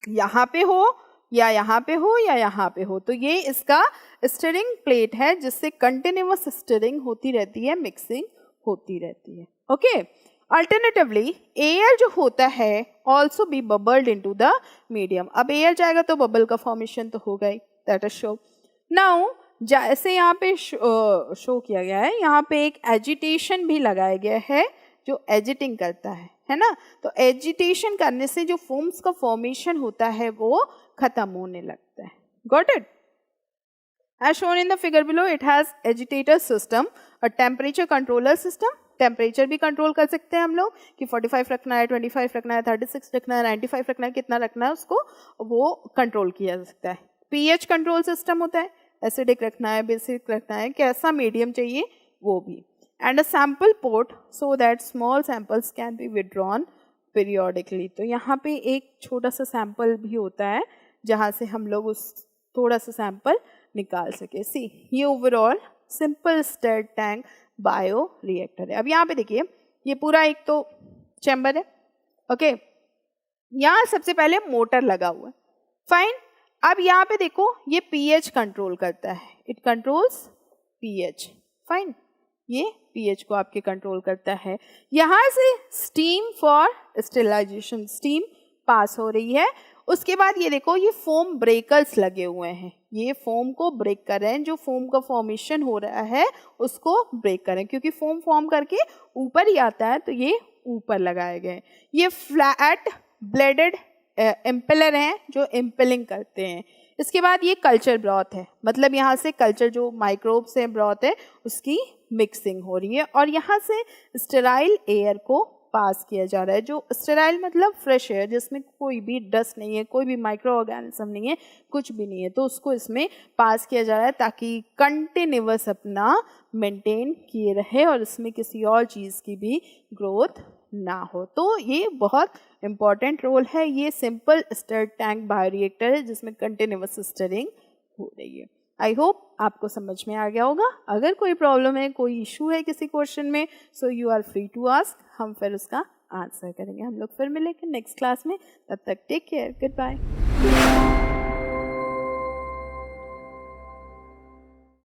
यहाँ पे हो या यहाँ पे हो या यहाँ पे हो। तो ये इसका स्टरिंग प्लेट है जिससे कंटिन्यूअस स्टरिंग होती रहती है, मिक्सिंग होती रहती है। ओके, अल्टरनेटिवली एयर जो होता है also be bubbled into the medium. अब एयर जाएगा तो बबल का फॉर्मेशन तो होगा ही, दैट इज शो। नाउ जैसे यहाँ पे शो किया गया है, यहाँ पे एक एजिटेशन भी लगाया गया है जो एजिटिंग करता है ना, तो एजिटेशन करने से जो फोम्स का फॉर्मेशन होता है वो खत्म होने लगता है। Got it? As shown in the figure below, it has agitator system, a temperature controller system। Temperature भी कंट्रोल कर सकते हैं हम लोग कि 45 रखना है, 25 रखना है, 36 रखना है, 95 रखना है, कितना रखना है उसको वो कंट्रोल किया जा सकता है। पीएच कंट्रोल सिस्टम होता है, एसिडिक रखना है, बेसिक रखना है, कैसा मीडियम चाहिए वो भी। And a sample port so that small samples can be withdrawn periodically. तो यहाँ पे एक छोटा सा सैम्पल भी होता है जहाँ से हम लोग उस थोड़ा सा सैम्पल निकाल सके। सी ये overall simple stirred tank bioreactor है। अब यहाँ पे देखिए ये पूरा एक तो चैम्बर है, ओके, यहाँ सबसे पहले मोटर लगा हुआ है, फाइन। अब यहाँ पे देखो ये पीएच कंट्रोल करता है, इट कंट्रोल्स पीएच, फाइन, ये पीएच को आपके कंट्रोल करता है। यहाँ से steam for sterilization, steam pass हो रही है। उसके बाद ये देखो ये फोम ब्रेकर्स लगे हुए हैं, ये फोम को ब्रेक कर रहे हैं, जो फोम का फॉर्मेशन हो रहा है उसको ब्रेक करें, क्योंकि फोम फॉर्म करके ऊपर ही आता है तो ये ऊपर लगाए गए। ये फ्लैट ब्लेडेड इम्पेलर हैं जो इम्पेलिंग करते हैं। इसके बाद ये कल्चर ब्रॉथ है, मतलब यहाँ से कल्चर जो माइक्रोब्स हैं ब्रॉथ है उसकी मिक्सिंग हो रही है और यहाँ से स्टेराइल एयर को पास किया जा रहा है। जो स्टेराइल मतलब फ्रेश एयर जिसमें कोई भी डस्ट नहीं है, कोई भी माइक्रो ऑर्गेनिज्म नहीं है, कुछ भी नहीं है, तो उसको इसमें पास किया जा रहा है ताकि कंटिन्यूअस अपना मेंटेन किए रहे और इसमें किसी और चीज़ की भी ग्रोथ ना हो। तो ये बहुत इम्पॉर्टेंट रोल है। ये सिंपल स्टर्ड टैंक बायोरिएक्टर है जिसमें कंटिन्यूअस स्टरिंग हो रही है। आई होप आपको समझ में आ गया होगा। अगर कोई प्रॉब्लम है, कोई इशू है किसी क्वेश्चन में, so you are free to ask, हम फिर उसका आंसर करेंगे। हम लोग फिर मिलेंगे नेक्स्ट क्लास में, तब तक टेक केयर, गुड बाय।